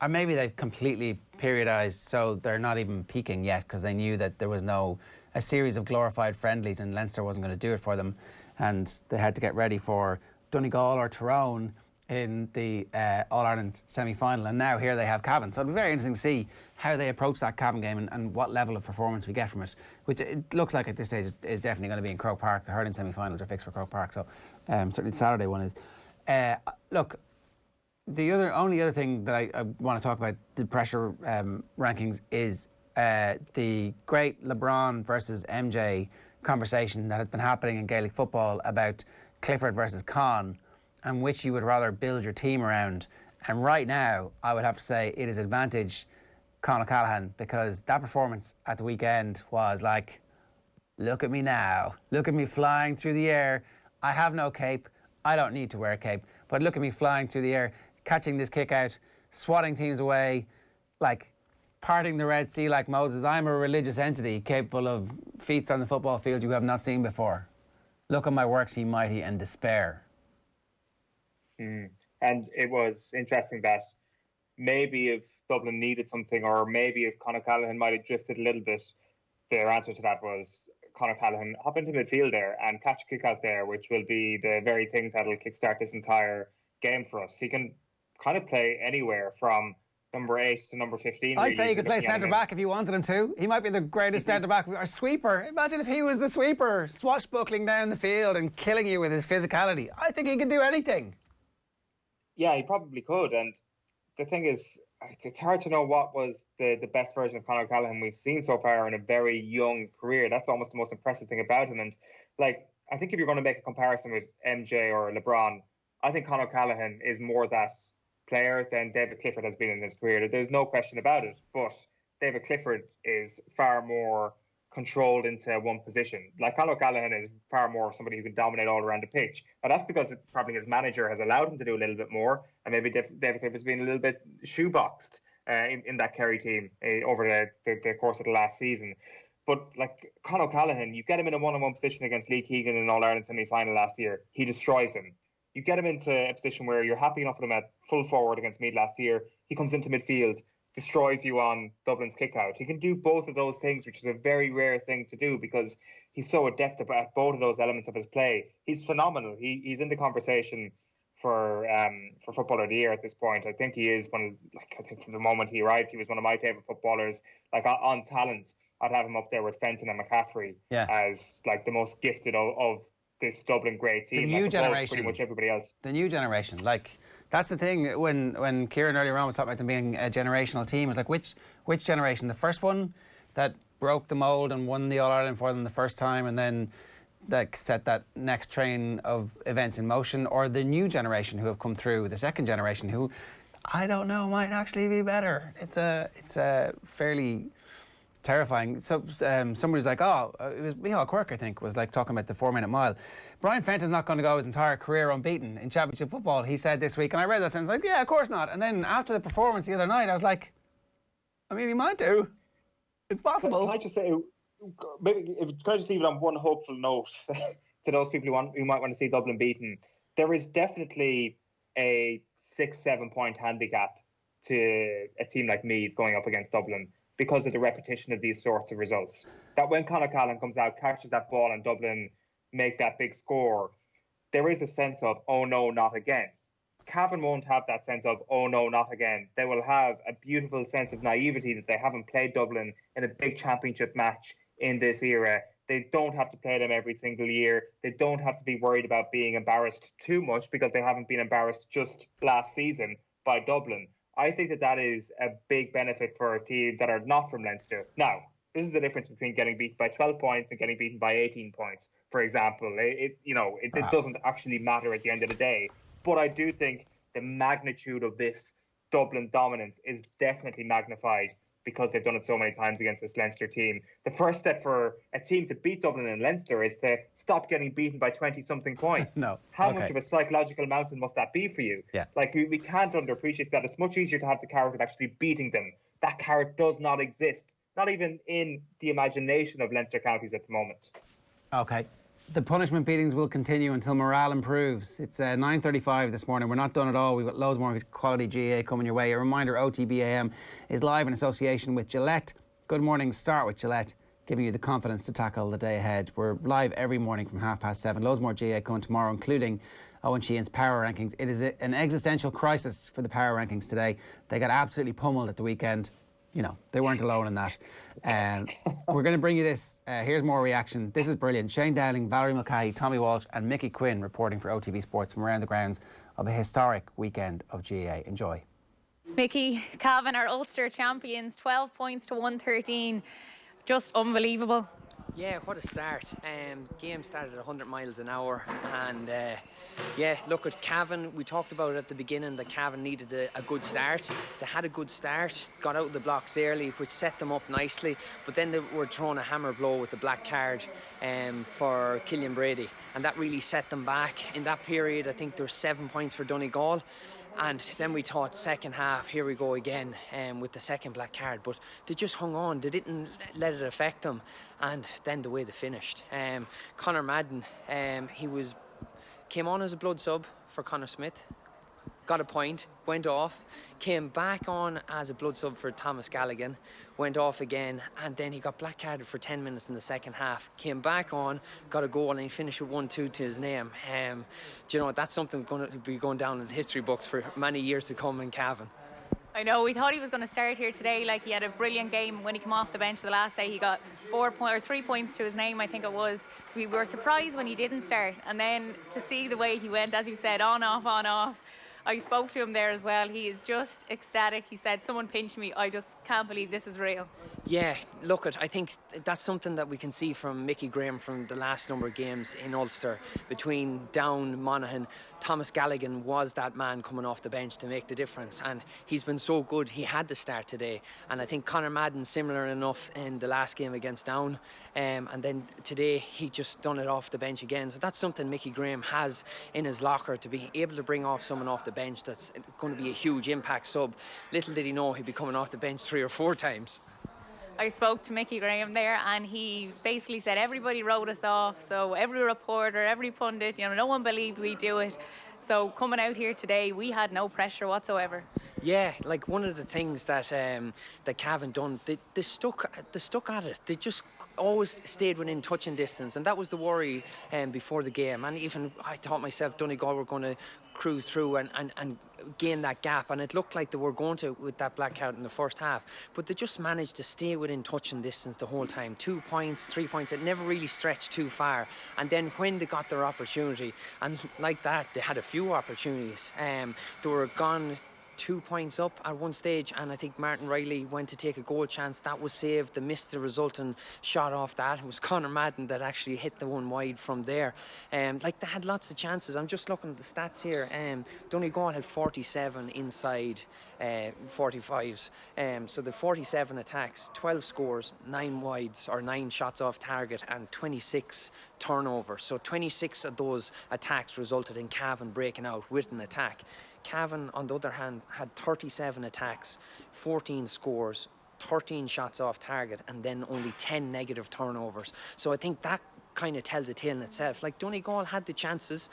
Or maybe they've completely periodised, so they're not even peaking yet because they knew that there was a series of glorified friendlies and Leinster wasn't going to do it for them, and they had to get ready for Donegal or Tyrone in the All-Ireland semi-final, and now here they have Cavan. So it'll be very interesting to see how they approach that Cavan game and what level of performance we get from it, which it looks like at this stage is definitely going to be in Croke Park. The hurling semi-finals are fixed for Croke Park, so certainly the Saturday one is. Look, the only other thing that I want to talk about, the pressure rankings, is the great LeBron versus MJ conversation that has been happening in Gaelic football about Clifford versus Con, and which you would rather build your team around. And right now, I would have to say it is advantage Con O'Callaghan, because that performance at the weekend was like, look at me now. Look at me flying through the air. I have no cape. I don't need to wear a cape. But look at me flying through the air, catching this kick out, swatting teams away, like parting the Red Sea like Moses. I'm a religious entity capable of feats on the football field you have not seen before. Look at my works, ye mighty, and despair. And it was interesting that maybe if Dublin needed something, or maybe if Conor Callaghan might have drifted a little bit, their answer to that was Conor Callaghan hop into midfield there and catch a kick out there, which will be the very thing that'll kickstart this entire game for us. He can kind of play anywhere from number 8 to number 15. I'd say he could play centre-back if you wanted him to. He might be the greatest centre-back, or sweeper. Imagine if he was the sweeper, swashbuckling down the field and killing you with his physicality. I think he could do anything. Yeah, he probably could. And the thing is, it's hard to know what was the best version of Conor Callaghan we've seen so far in a very young career. That's almost the most impressive thing about him. And, like, I think if you're going to make a comparison with MJ or LeBron, I think Conor Callaghan is more that player than David Clifford has been in his career. There's no question about it. But David Clifford is far more controlled into one position. Like, Conor Callaghan is far more somebody who can dominate all around the pitch. And that's because probably his manager has allowed him to do a little bit more, and maybe David Clifford's been a little bit shoeboxed in that Kerry team over the course of the last season. But, like, Conor Callaghan, you get him in a one-on-one position against Lee Keegan in an All-Ireland semi-final last year, he destroys him. You get him into a position where you're happy enough with him at full forward against Meath last year, he comes into midfield, destroys you on Dublin's kick-out. He can do both of those things, which is a very rare thing to do because he's so adept at both of those elements of his play. He's phenomenal. He's in the conversation for Footballer of the Year at this point. I think he is one. I think from the moment he arrived, he was one of my favourite footballers. Like, on talent, I'd have him up there with Fenton and McCaffrey as like the most gifted of this Dublin great team. The new generation, pretty much everybody else. The new generation, like. That's the thing, when Kieran earlier on was talking about them being a generational team, it's like, which generation? The first one that broke the mould and won the All-Ireland for them the first time and then that set that next train of events in motion, or the new generation who have come through, the second generation who, I don't know, might actually be better. It's a fairly terrifying. So somebody's like, it was Micheál Quirk, I think, was like talking about the 4-minute mile. Brian Fenton's not going to go his entire career unbeaten in championship football, he said this week. And I read that and I was like, yeah, of course not. And then after the performance the other night, I was like, I mean, he might do. It's possible. Can I just say, maybe can I just leave it on one hopeful note to those people who might want to see Dublin beaten? there is definitely a 6-7 point handicap to a team like Meath going up against Dublin because of the repetition of these sorts of results. That when Conor Callan comes out, catches that ball and Dublin make that big score, there is a sense of, oh no, not again. Cavan won't have that sense of, oh no, not again. They will have a beautiful sense of naivety that they haven't played Dublin in a big championship match in this era. They don't have to play them every single year. They don't have to be worried about being embarrassed too much because they haven't been embarrassed just last season by Dublin. I think that is a big benefit for a team that are not from Leinster. Now, this is the difference between getting beaten by 12 points and getting beaten by 18 points, for example. It doesn't actually matter at the end of the day. But I do think the magnitude of this Dublin dominance is definitely magnified because they've done it so many times against this Leinster team. The first step for a team to beat Dublin and Leinster is to stop getting beaten by 20-something points. How much of a psychological mountain must that be for you? Yeah. Like, we can't underappreciate that. It's much easier to have the carrot of actually beating them. That carrot does not exist, not even in the imagination of Leinster counties at the moment. Okay. The punishment beatings will continue until morale improves. It's 9:35 this morning. We're not done at all. We've got loads more quality GAA coming your way. A reminder, OTB AM is live in association with Gillette. Good morning. Start with Gillette, giving you the confidence to tackle the day ahead. We're live every morning from 7:30. Loads more GAA coming tomorrow, including Owen Sheehan's power rankings. It is an existential crisis for the power rankings today. They got absolutely pummeled at the weekend. You know, they weren't alone in that. We're going to bring you this. Here's more reaction. This is brilliant. Shane Dowling, Valerie Mulcahy, Tommy Walsh and Micky Quinn reporting for OTB Sports from around the grounds of a historic weekend of GAA. Enjoy. Micky, Cavan are Ulster champions, 12 points to 113. Just unbelievable. Yeah, what a start. Game started at 100 miles an hour and yeah, look at Cavan. We talked about at the beginning that Cavan needed a good start. They had a good start, got out of the blocks early, which set them up nicely, but then they were thrown a hammer blow with the black card for Killian Brady, and that really set them back. In that period, I think there were 7 points for Donegal. And then we thought second half, here we go again with the second black card. But they just hung on. They didn't let it affect them. And then the way they finished. Conor Madden, came on as a blood sub for Conor Smith. Got a point, went off, came back on as a blood sub for Thomas Galligan, went off again, and then he got black carded for 10 minutes in the second half, came back on, got a goal, and he finished with 1-2 to his name. Do you know what, that's something going to be going down in the history books for many years to come in Cavan. I know, we thought he was going to start here today. Like, he had a brilliant game when he came off the bench the last day. He got 3 points to his name, I think it was. So we were surprised when he didn't start. And then to see the way he went, as you said, on, off, on, off. I spoke to him there as well. He is just ecstatic. He said, someone pinched me. I just can't believe this is real. Yeah, look, I think that's something that we can see from Micky Graham from the last number of games in Ulster. Between Down, Monaghan, Thomas Galligan was that man coming off the bench to make the difference. And he's been so good, he had to start today. And I think Conor Madden, similar enough in the last game against Down. And then today, he just done it off the bench again. So that's something Micky Graham has in his locker, to be able to bring off someone off the bench that's going to be a huge impact sub. Little did he know he'd be coming off the bench 3 or 4 times. I spoke to Micky Graham there, and he basically said everybody wrote us off. So every reporter, every pundit, no one believed we'd do it. So coming out here today, we had no pressure whatsoever. Yeah, like one of the things that that Cavan done, they stuck at it. They just always stayed within touching distance, and that was the worry before the game. And even I thought myself, Donegal were going to cruise through and gain that gap, and it looked like they were going to with that black card in the first half, but they just managed to stay within touching distance the whole time. 2 points, 3 points, it never really stretched too far. And then when they got their opportunity, and like that, they had a few opportunities, they were gone 2 points up at one stage, and I think Martin Riley went to take a goal chance. That was saved. They missed the resulting shot off that. It was Conor Madden that actually hit the one wide from there. Like, they had lots of chances. I'm just looking at the stats here. Donegal had 47 inside 45s. So the 47 attacks, 12 scores, 9 wides or 9 shots off target, and 26 turnovers. So 26 of those attacks resulted in Cavan breaking out with an attack. Cavan, on the other hand, had 37 attacks, 14 scores, 13 shots off target, and then only 10 negative turnovers. So I think that kind of tells a tale in itself. Like, Donegal had the chances,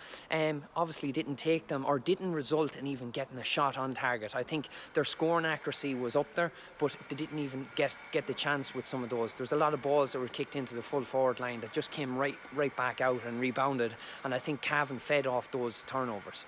obviously didn't take them, or didn't result in even getting a shot on target. I think their scoring accuracy was up there, but they didn't even get the chance with some of those. There's a lot of balls that were kicked into the full forward line that just came right back out and rebounded, and I think Cavan fed off those turnovers.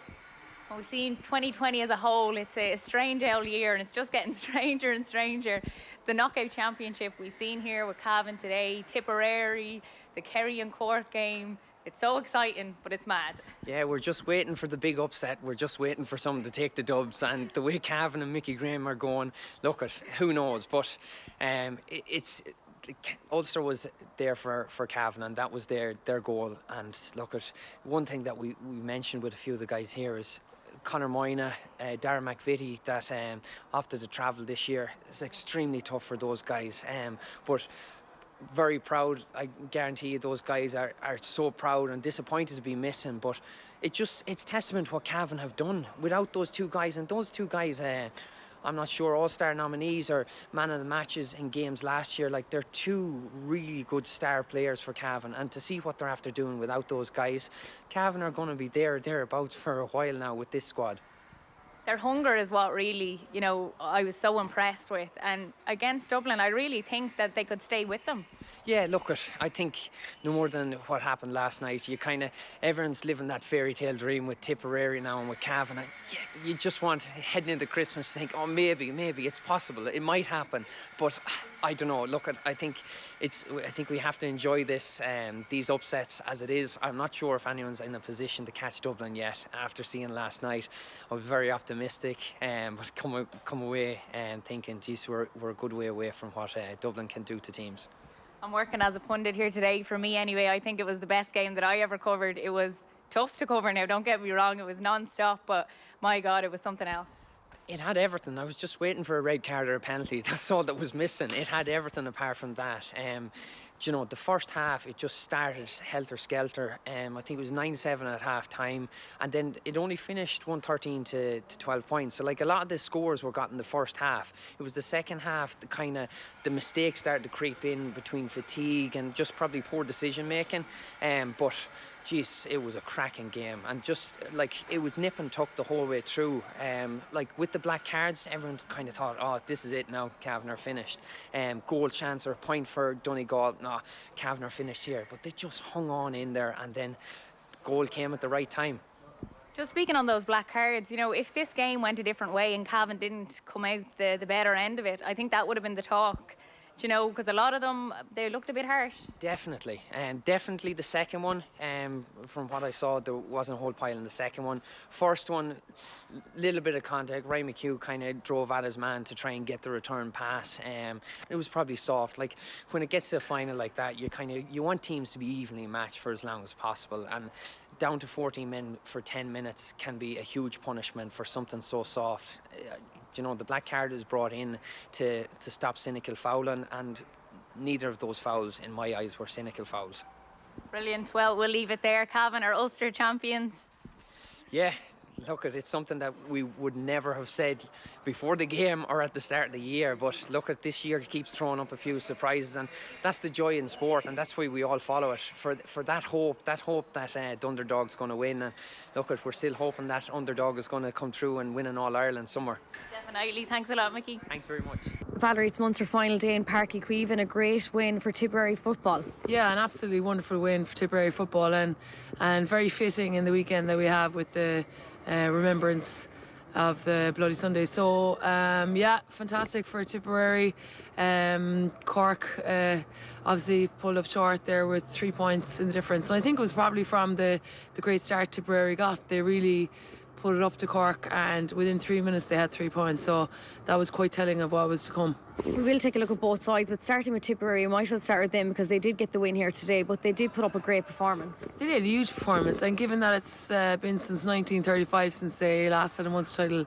Well, we've seen 2020 as a whole. It's a strange old year, and it's just getting stranger and stranger. The knockout championship we've seen here with Cavan today, Tipperary, the Kerry and Cork game. It's so exciting, but it's mad. Yeah, we're just waiting for the big upset. We're just waiting for someone to take the dubs. And the way Cavan and Micky Graham are going, look at, who knows? But Ulster was there for Cavan, and that was their goal. And look at, one thing that we mentioned with a few of the guys here is Conor Moyna, Darren McVitie, that opted to travel this year. It's extremely tough for those guys. But very proud. I guarantee you those guys are so proud and disappointed to be missing, but it's testament to what Cavan have done without those two guys. And those two guys, I'm not sure, all-star nominees or man of the matches in games last year. Like, they're two really good star players for Cavan, and to see what they're after doing without those guys, Cavan are going to be thereabouts for a while now with this squad. Their hunger is what really, I was so impressed with. And against Dublin, I really think that they could stay with them. Yeah, look, I think no more than what happened last night, everyone's living that fairy tale dream with Tipperary now and with Cavan. You just want, heading into Christmas, to think, oh, maybe it's possible, it might happen. But I don't know. Look, I think we have to enjoy these upsets as it is. I'm not sure if anyone's in a position to catch Dublin yet. After seeing last night, I was very optimistic, but come away thinking, geez, we're a good way away from what Dublin can do to teams. I'm working as a pundit here today. For me anyway, I think it was the best game that I ever covered. It was tough to cover now, don't get me wrong, it was non-stop, but my God, it was something else. It had everything. I was just waiting for a red card or a penalty. That's all that was missing. It had everything apart from that. The first half, it just started helter-skelter. I think it was 9-7 at half-time, and then it only finished 113 to 12 points. So, like, a lot of the scores were got in the first half. It was the second half, the mistakes started to creep in between fatigue and just probably poor decision-making. But geez, it was a cracking game, and just like it was nip and tuck the whole way through. Like with the black cards, everyone kind of thought, oh, this is it now, Cavan are finished. Goal chance or a point for Donegal, no, Cavan are finished here. But they just hung on in there, and then the goal came at the right time. Just speaking on those black cards, if this game went a different way and Cavan didn't come out the better end of it, I think that would have been the talk. Because a lot of them, they looked a bit harsh. Definitely. Definitely the second one. From what I saw, there wasn't a whole pile in the second one. First one, little bit of contact. Ray McHugh kind of drove at his man to try and get the return pass. It was probably soft. Like, when it gets to the final like that, you want teams to be evenly matched for as long as possible. And down to 14 men for 10 minutes can be a huge punishment for something so soft. The black card is brought in to stop cynical fouling, and neither of those fouls, in my eyes, were cynical fouls. Brilliant. Well, we'll leave it there. Cavan are Ulster champions. Yeah, look, it's something that we would never have said before the game or at the start of the year, but look, at this year keeps throwing up a few surprises, and that's the joy in sport, and that's why we all follow it, for that hope that the underdog's going to win. And look, we're still hoping that underdog is going to come through and win an All-Ireland somewhere. Definitely. Thanks a lot, Micky. Thanks very much. Valerie, it's Munster final day in Páirc Uí Chaoimh, a great win for Tipperary football. Yeah, an absolutely wonderful win for Tipperary football, and very fitting in the weekend that we have with the remembrance of the Bloody Sunday. So yeah, fantastic for Tipperary. Cork obviously pulled up short there with 3 points in the difference, and I think it was probably from the great start Tipperary got. They really put it up to Cork, and within 3 minutes they had 3 points, so that was quite telling of what was to come. We will take a look at both sides, but starting with Tipperary, we might as well start with them because they did get the win here today, but they did put up a great performance. They did a huge performance, and given that it's been since 1935 since they last had a Munster title,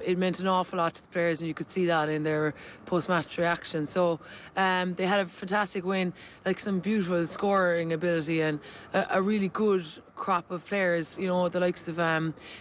it meant an awful lot to the players, and you could see that in their post-match reaction. So they had a fantastic win, like some beautiful scoring ability and a really good crop of players, the likes of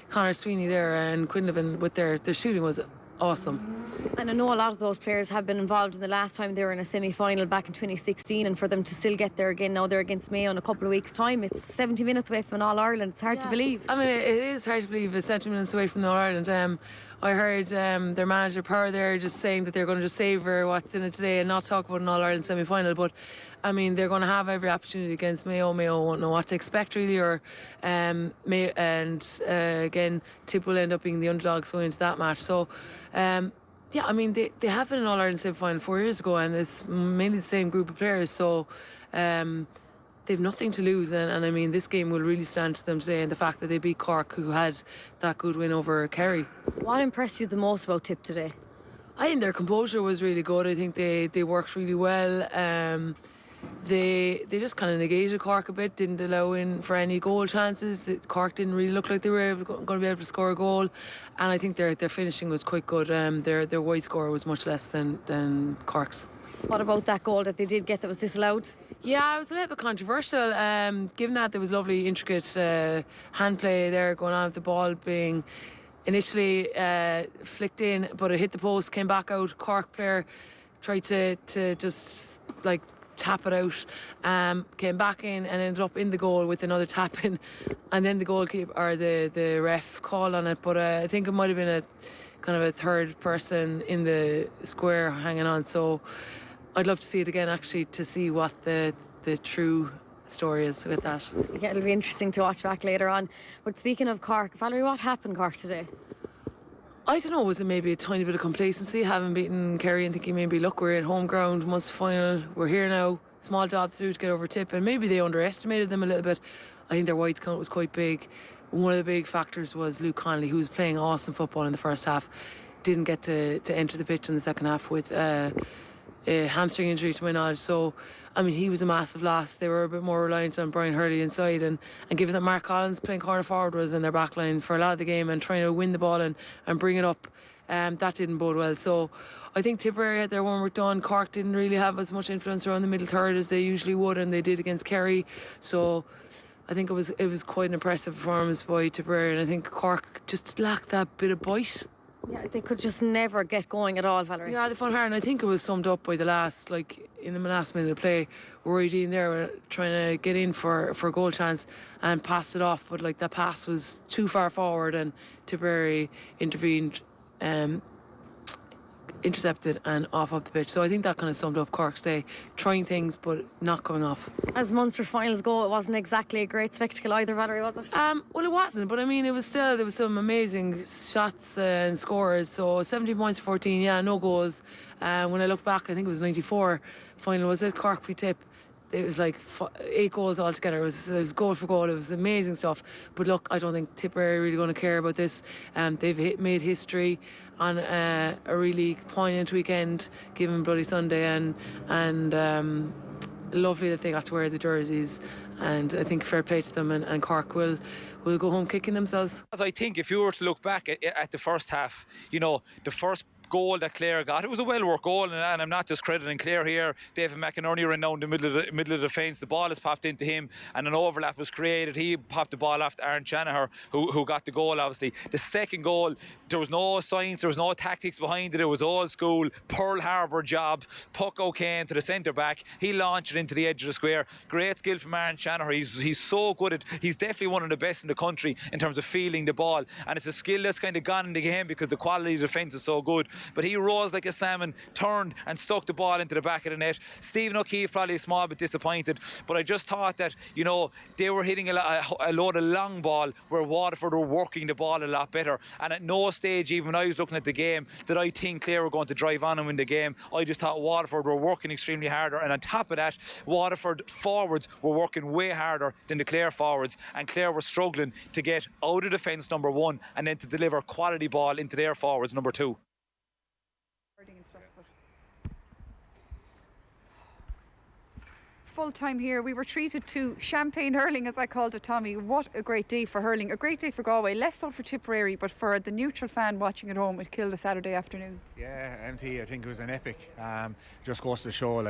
Conor Sweeney there and Quinn with their shooting was awesome. And I know a lot of those players have been involved in the last time they were in a semi-final back in 2016, and for them to still get there again now they're against Mayo in a couple of weeks' time, it's 70 minutes away from an All-Ireland. It's hard to believe. I mean, it is hard to believe it's 70 minutes away from the All-Ireland. I heard their manager Power there just saying that they're going to just savour what's in it today and not talk about an All-Ireland semi-final, but I mean, they're going to have every opportunity against Mayo. Mayo won't know what to expect really, or Mayo, and again, Tip will end up being the underdogs going into that match. So yeah, I mean, they have been in All-Ireland semi-final 4 years ago, and it's mainly the same group of players, so they've nothing to lose, and I mean, this game will really stand to them today, and the fact that they beat Cork, who had that good win over Kerry. What impressed you the most about Tip today? I think their composure was really good. I think they worked really well. They just kind of negated Cork a bit, didn't allow in for any goal chances. Cork didn't really look like they were going to be able to score a goal, and I think their finishing was quite good. Their wide score was much less than Cork's. What about that goal that they did get that was disallowed? Yeah, it was a little bit controversial, given that there was lovely, intricate hand play there going on with the ball being initially flicked in, but it hit the post, came back out. Cork player tried to just like tap it out, came back in and ended up in the goal with another tap in, and then the goalkeeper or the ref called on it, but I think it might have been a kind of a third person in the square hanging on. So I'd love to see it again, actually, to see what the true story is with that. Yeah, it'll be interesting to watch back later on. But speaking of Cork, Valerie, what happened Cork today? I don't know, was it maybe a tiny bit of complacency, having beaten Kerry and thinking maybe, look, we're at home ground, most final, we're here now, small job to do to get over Tip, and maybe they underestimated them a little bit. I think their wides count was quite big. One of the big factors was Luke Connolly, who was playing awesome football in the first half, didn't get to enter the pitch in the second half with a hamstring injury to my knowledge. So I mean, he was a massive loss. They were a bit more reliant on Brian Hurley inside, and given that Mark Collins playing corner forward was in their back lines for a lot of the game and trying to win the ball and bring it up, that didn't bode well. So I think Tipperary had their homework done. Cork didn't really have as much influence around the middle third as they usually would, and they did against Kerry. So I think it was quite an impressive performance by Tipperary, and I think Cork just lacked that bit of bite. Yeah, they could just never get going at all, Valerie. Yeah, they found hard, and I think it was summed up by the last minute of play, Rory Dean there were trying to get in for a goal chance and passed it off, but that pass was too far forward, and Tipperary intervened, intercepted and off the pitch. So I think that kind of summed up Cork's day, trying things but not coming off. As Munster finals go, it wasn't exactly a great spectacle either, Valerie, was it? Well, it wasn't, but I mean, there was some amazing shots and scores. So 17 points, 14, yeah, no goals. When I look back, I think it was 94 final, was it? Cork v Tip. It was 8 goals altogether. It was goal for goal. It was amazing stuff. But look, I don't think Tipperary are really going to care about this. They've made history on a really poignant weekend, given Bloody Sunday, and lovely that they got to wear the jerseys. And I think fair play to them, and Cork will go home kicking themselves. As I think if you were to look back at the first half, the first goal that Clare got, it was a well-worked goal, and I'm not just crediting Clare here. David McInerney ran down the middle of the defence. The ball is popped into him, and an overlap was created. He popped the ball off to Aaron Shanahan, who got the goal, obviously. The second goal, there was no science, there was no tactics behind it. It was old school, Pearl Harbor job. Puck O'Kane to the centre-back. He launched it into the edge of the square. Great skill from Aaron Shanahan. He's so good he's definitely one of the best in the country in terms of fielding the ball, and it's a skill that's kind of gone in the game because the quality of the defence is so good. But he rose like a salmon, turned and stuck the ball into the back of the net. Stephen O'Keefe probably a small bit disappointed, but I just thought that, they were hitting a load of long ball where Waterford were working the ball a lot better. And at no stage, even when I was looking at the game, did I think Clare were going to drive on and win the game. I just thought Waterford were working extremely harder, and on top of that, Waterford forwards were working way harder than the Clare forwards, and Clare were struggling to get out of defence, number one, and then to deliver quality ball into their forwards, number two. Full time here. We were treated to champagne hurling, as I called it, Tommy. What a great day for hurling. A great day for Galway. Less so for Tipperary, but for the neutral fan watching at home, it killed a Saturday afternoon. Yeah, MT, I think it was an epic. Just goes to show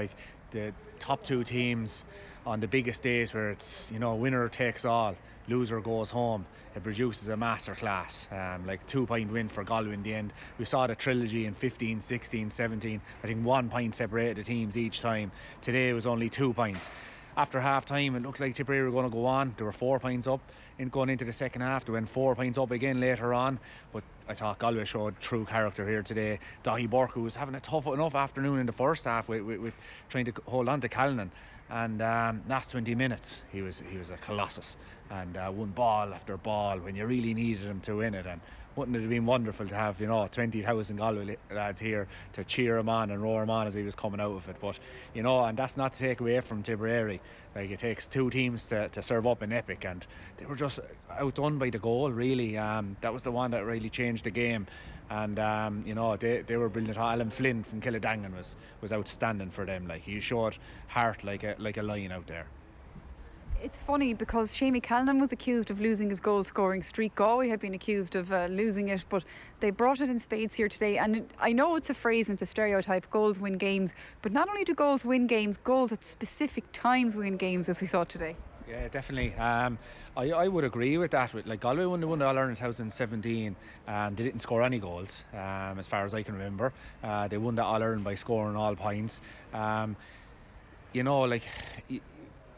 the top two teams on the biggest days where it's winner takes all. loser goes home. It produces a masterclass, like 2-point win for Galway in the end. We saw the trilogy in 15, 16, 17. I think 1 point separated the teams each time. Today it was only 2 points. After half time, it looked like Tipperary were going to go on. They were 4 points up going into the second half. They went 4 points up again later on. But I thought Galway showed true character here today. Dahi Burke, who was having a tough enough afternoon in the first half with trying to hold on to Callan. And last 20 minutes, he was a colossus. And won ball after ball when you really needed him to win it. And wouldn't it have been wonderful to have 20,000 Galway lads here to cheer him on and roar him on as he was coming out of it. But and that's not to take away from Tipperary. Like, it takes 2 teams to serve up an epic, and they were just outdone by the goal, really. That was the one that really changed the game. And they were brilliant. Alan Flynn from Killidangan was outstanding for them. Like, he showed heart like a lion out there. It's funny because Shamie Callan was accused of losing his goal scoring streak. Galway had been accused of losing it, but they brought it in spades here today. And I know it's a phrase and a stereotype, goals win games, but not only do goals win games, goals at specific times win games, as we saw today. Yeah, definitely. I would agree with that. Like, Galway won the All-Ireland in 2017 and they didn't score any goals, as far as I can remember. They won the All-Ireland by scoring all points.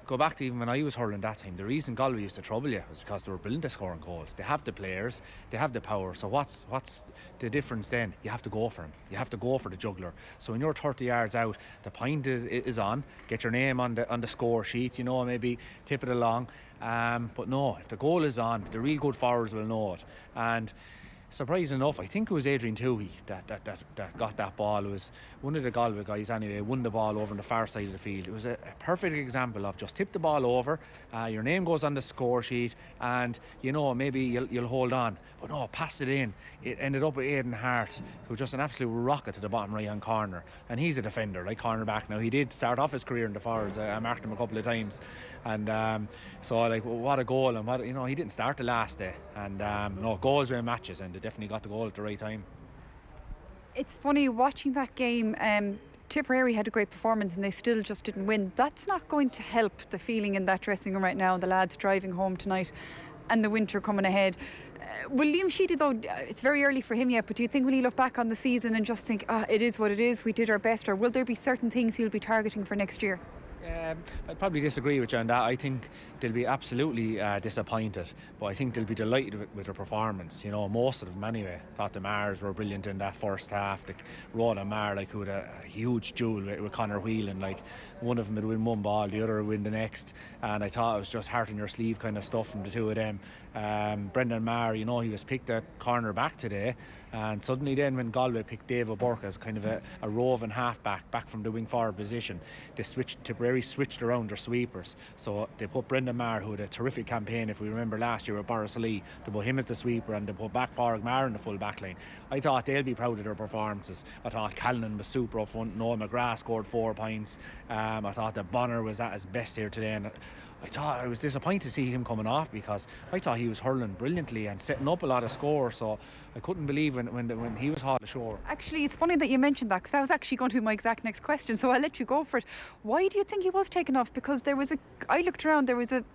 Go back to even when I was hurling that time, the reason Galway used to trouble you was because they were brilliant at scoring goals. They have the players, they have the power. So what's the difference then? You have to go for him. You have to go for the juggler. So when you're 30 yards out, the point is on. Get your name on the score sheet. maybe tip it along. But no, if the goal is on, the real good forwards will know it. And surprising enough, I think it was Adrian Toohey that got that ball. It was one of the Galway guys anyway, won the ball over on the far side of the field. It was a perfect example of just tip the ball over, your name goes on the score sheet, and maybe you'll hold on. But no, passed it in. It ended up with Aidan Hart, who was just an absolute rocket to the bottom right hand corner. And he's a defender, like cornerback now. He did start off his career in the forwards. I marked him a couple of times. And what a goal. And he didn't start the last day. And goals win matches, and they definitely got the goal at the right time. It's funny watching that game. Tipperary had a great performance and they still just didn't win. That's not going to help the feeling in that dressing room right now. The lads driving home tonight and the winter coming ahead. Will Liam Sheedy, though, it's very early for him yet, but do you think when he look back on the season and just think, it is what it is, we did our best, or will there be certain things he'll be targeting for next year? I'd probably disagree with you on that. I think they'll be absolutely disappointed, but I think they'll be delighted with their performance. Most of them anyway. Thought the Mars were brilliant in that first half. The Rhoda Mar, who had a huge duel with Conor Whelan. One of them would win one ball, the other would win the next. And I thought it was just heart in your sleeve kind of stuff from the two of them. Brendan Maher, he was picked at corner back today. And suddenly then when Galway picked David Burke as kind of a roving half-back, back from the wing forward position, Tipperary switched around their sweepers. So they put Brendan Maher, who had a terrific campaign, if we remember last year with Boris Lee, they put him as the sweeper and they put back Pádraig Maher in the full back line. I thought they'll be proud of their performances. I thought Callan was super up front, Noel McGrath scored 4 points. I thought that Bonner was at his best here today, and I was disappointed to see him coming off because I thought he was hurling brilliantly and setting up a lot of scores, so I couldn't believe when he was hauled ashore. Actually, it's funny that you mentioned that because that was actually going to be my exact next question, so I'll let you go for it. Why do you think he was taken off? Because I looked around,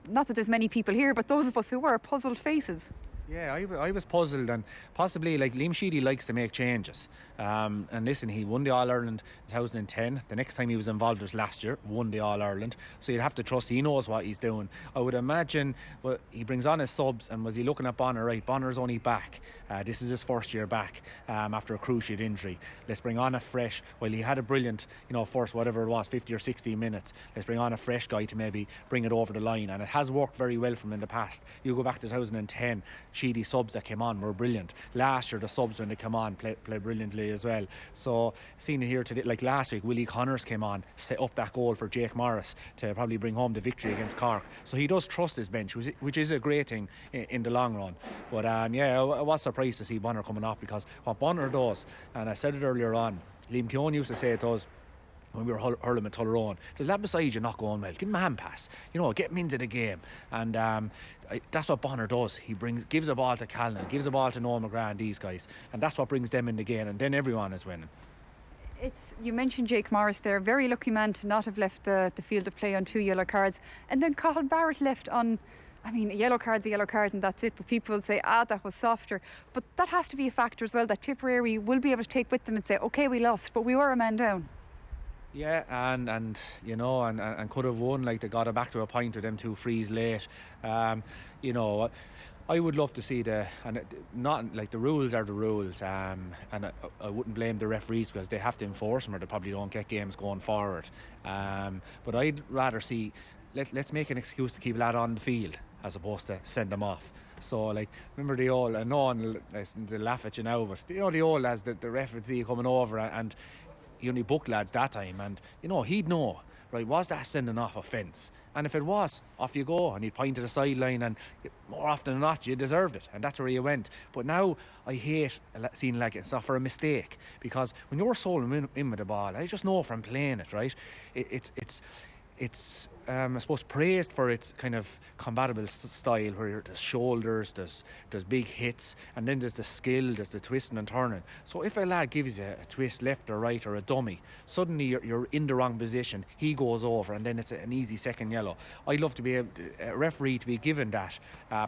not that there's many people here, but those of us who were puzzled faces. Yeah, I was puzzled, and possibly Liam Sheedy likes to make changes. And listen, he won the All-Ireland in 2010. The next time he was involved was last year, won the All-Ireland. So you'd have to trust he knows what he's doing. I would imagine he brings on his subs, and was he looking at Bonner? Right, Bonner's only back. This is his first year back after a cruciate injury. Let's bring on a fresh, he had a brilliant, first whatever it was, 50 or 60 minutes. Let's bring on a fresh guy to maybe bring it over the line. And it has worked very well for him in the past. You go back to 2010, Sheedy subs that came on were brilliant. Last year, the subs when they come on play brilliantly as well. So seeing it here today, like last week, Willie Connors came on, set up that goal for Jake Morris to probably bring home the victory against Cork. So he does trust his bench, which is a great thing in the long run. But I was surprised to see Bonner coming off, because what Bonner does, and I said it earlier on, Liam Keown used to say it does when we were hurling at Tullerone, there's that beside you not going well, give him a hand pass, get him into the game. And that's what Bonner does. He gives a ball to Callan, gives a ball to Noel McGrath and these guys, and that's what brings them in the game, and then everyone is winning. You mentioned Jake Morris there, very lucky man to not have left the field of play on 2 yellow cards, and then Cathal Barrett left on I mean, a yellow card's a yellow card and that's it, but people will say, that was softer. But that has to be a factor as well, that Tipperary will be able to take with them and say, OK, we lost, but we were a man down. Yeah, and you know, and could have won. Like, they got it back to a point with them 2 frees late. You know, I would love to see the rules are the rules, and I wouldn't blame the referees because they have to enforce them or they probably don't get games going forward. But I'd rather see, let's make an excuse to keep a lad on the field as opposed to send them off. So, like, remember the old, I know they laugh at you now, but you know the old lads, the ref would see you coming over and he only booked lads that time, and you know, he'd know, right, was that sending off offence? And if it was, off you go, and he'd point to the sideline, and more often than not you deserved it, and that's where you went. But now I hate seeing like it's not for a mistake, because when you're soloing in with the ball, I just know from playing it, right, it's I suppose praised for its kind of combatable style, where there's shoulders, there's big hits, and then there's the skill, there's the twisting and turning. So if a lad gives you a twist left or right or a dummy, suddenly you're in the wrong position, he goes over, and then it's an easy second yellow. I'd love to be a referee to be given that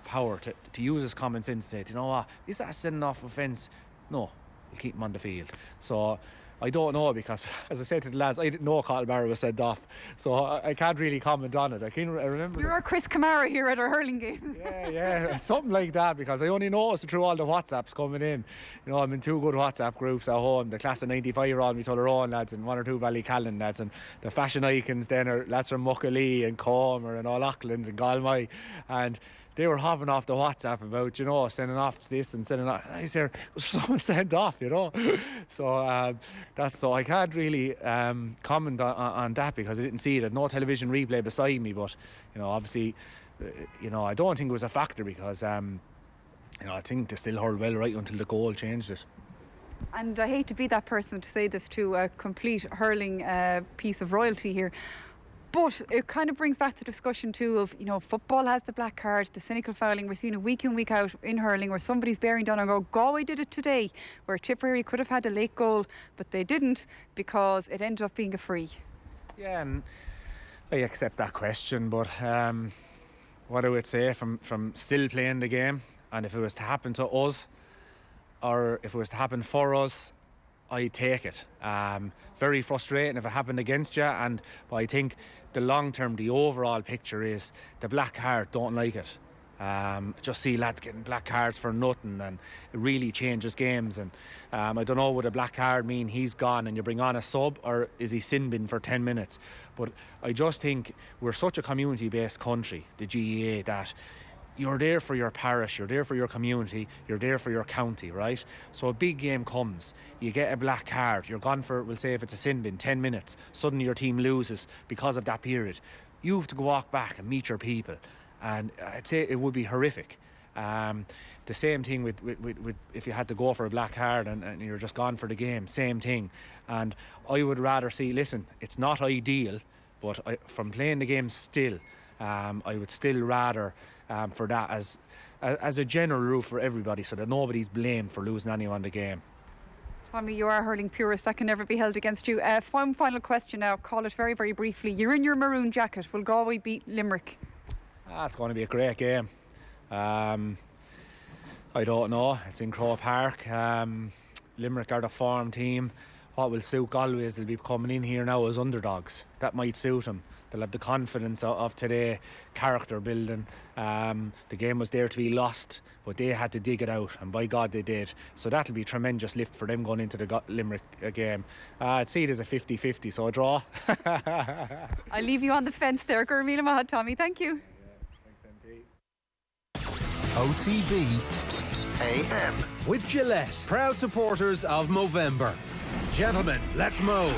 power to use his common sense and say, you know what, is that sending off offence? No, we'll keep him on the field. So I don't know, because as I said to the lads, I didn't know Cathal Barra was sent off, so I can't really comment on it. I remember. You're our Chris Kamara here at our hurling games. Yeah, something like that, because I only noticed it through all the WhatsApps coming in. You know, I'm in 2 good WhatsApp groups at home. The class of '95 are on with other own lads, and 1 or 2 Ballycallan lads, and the fashion icons then are lads from Mulcahy and Comer and all Aucklands and Galway, and they were hopping off the WhatsApp about, you know, sending off this and sending off. And I said, was someone sent off, you know? So I can't really comment on that, because I didn't see it. I had no television replay beside me, but you know, obviously, you know, I don't think it was a factor, because you know, I think they still hurled well right until the goal changed it. And I hate to be that person to say this to a complete hurling piece of royalty here, but it kind of brings back the discussion too of, you know, football has the black card, the cynical fouling. We're seeing it week in, week out in hurling, where somebody's bearing down and go, Galway did it today, where Tipperary could have had a late goal, but they didn't because it ended up being a free. Yeah, and I accept that question, but what I would say from still playing the game, and if it was to happen to us, or if it was to happen for us, I take it. Very frustrating if it happened against you, but I think the long term, the overall picture is the black card don't like it. Just see lads getting black cards for nothing, and it really changes games. And I don't know, would a black card mean he's gone and you bring on a sub, or is he sin bin for 10 minutes? But I just think we're such a community-based country, the GAA, that you're there for your parish, you're there for your community, you're there for your county, right? So a big game comes, you get a black card, you're gone for, we'll say if it's a sin bin, 10 minutes, suddenly your team loses because of that period. You have to go walk back and meet your people, and I'd say it would be horrific. The same thing with if you had to go for a black card and you're just gone for the game, same thing. And I would rather see, listen, it's not ideal, but from playing the game still, I would still rather for that as a general rule for everybody, so that nobody's blamed for losing anyone the game. Tommy, you are hurling purist. That can never be held against you. One final question now. Call it very, very briefly. You're in your maroon jacket. Will Galway beat Limerick? It's going to be a great game. I don't know. It's in Croke Park. Limerick are the form team. What will suit Galway is they'll be coming in here now as underdogs. That might suit them. They'll have the confidence of today, character building. The game was there to be lost, but they had to dig it out, and by God they did. So that'll be a tremendous lift for them going into the Limerick game. I'd see it as a 50-50, so a draw. I leave you on the fence there. Ger Eoin, Tommy. Thank you. OTB AM. With Gillette, proud supporters of Movember. Gentlemen, let's move.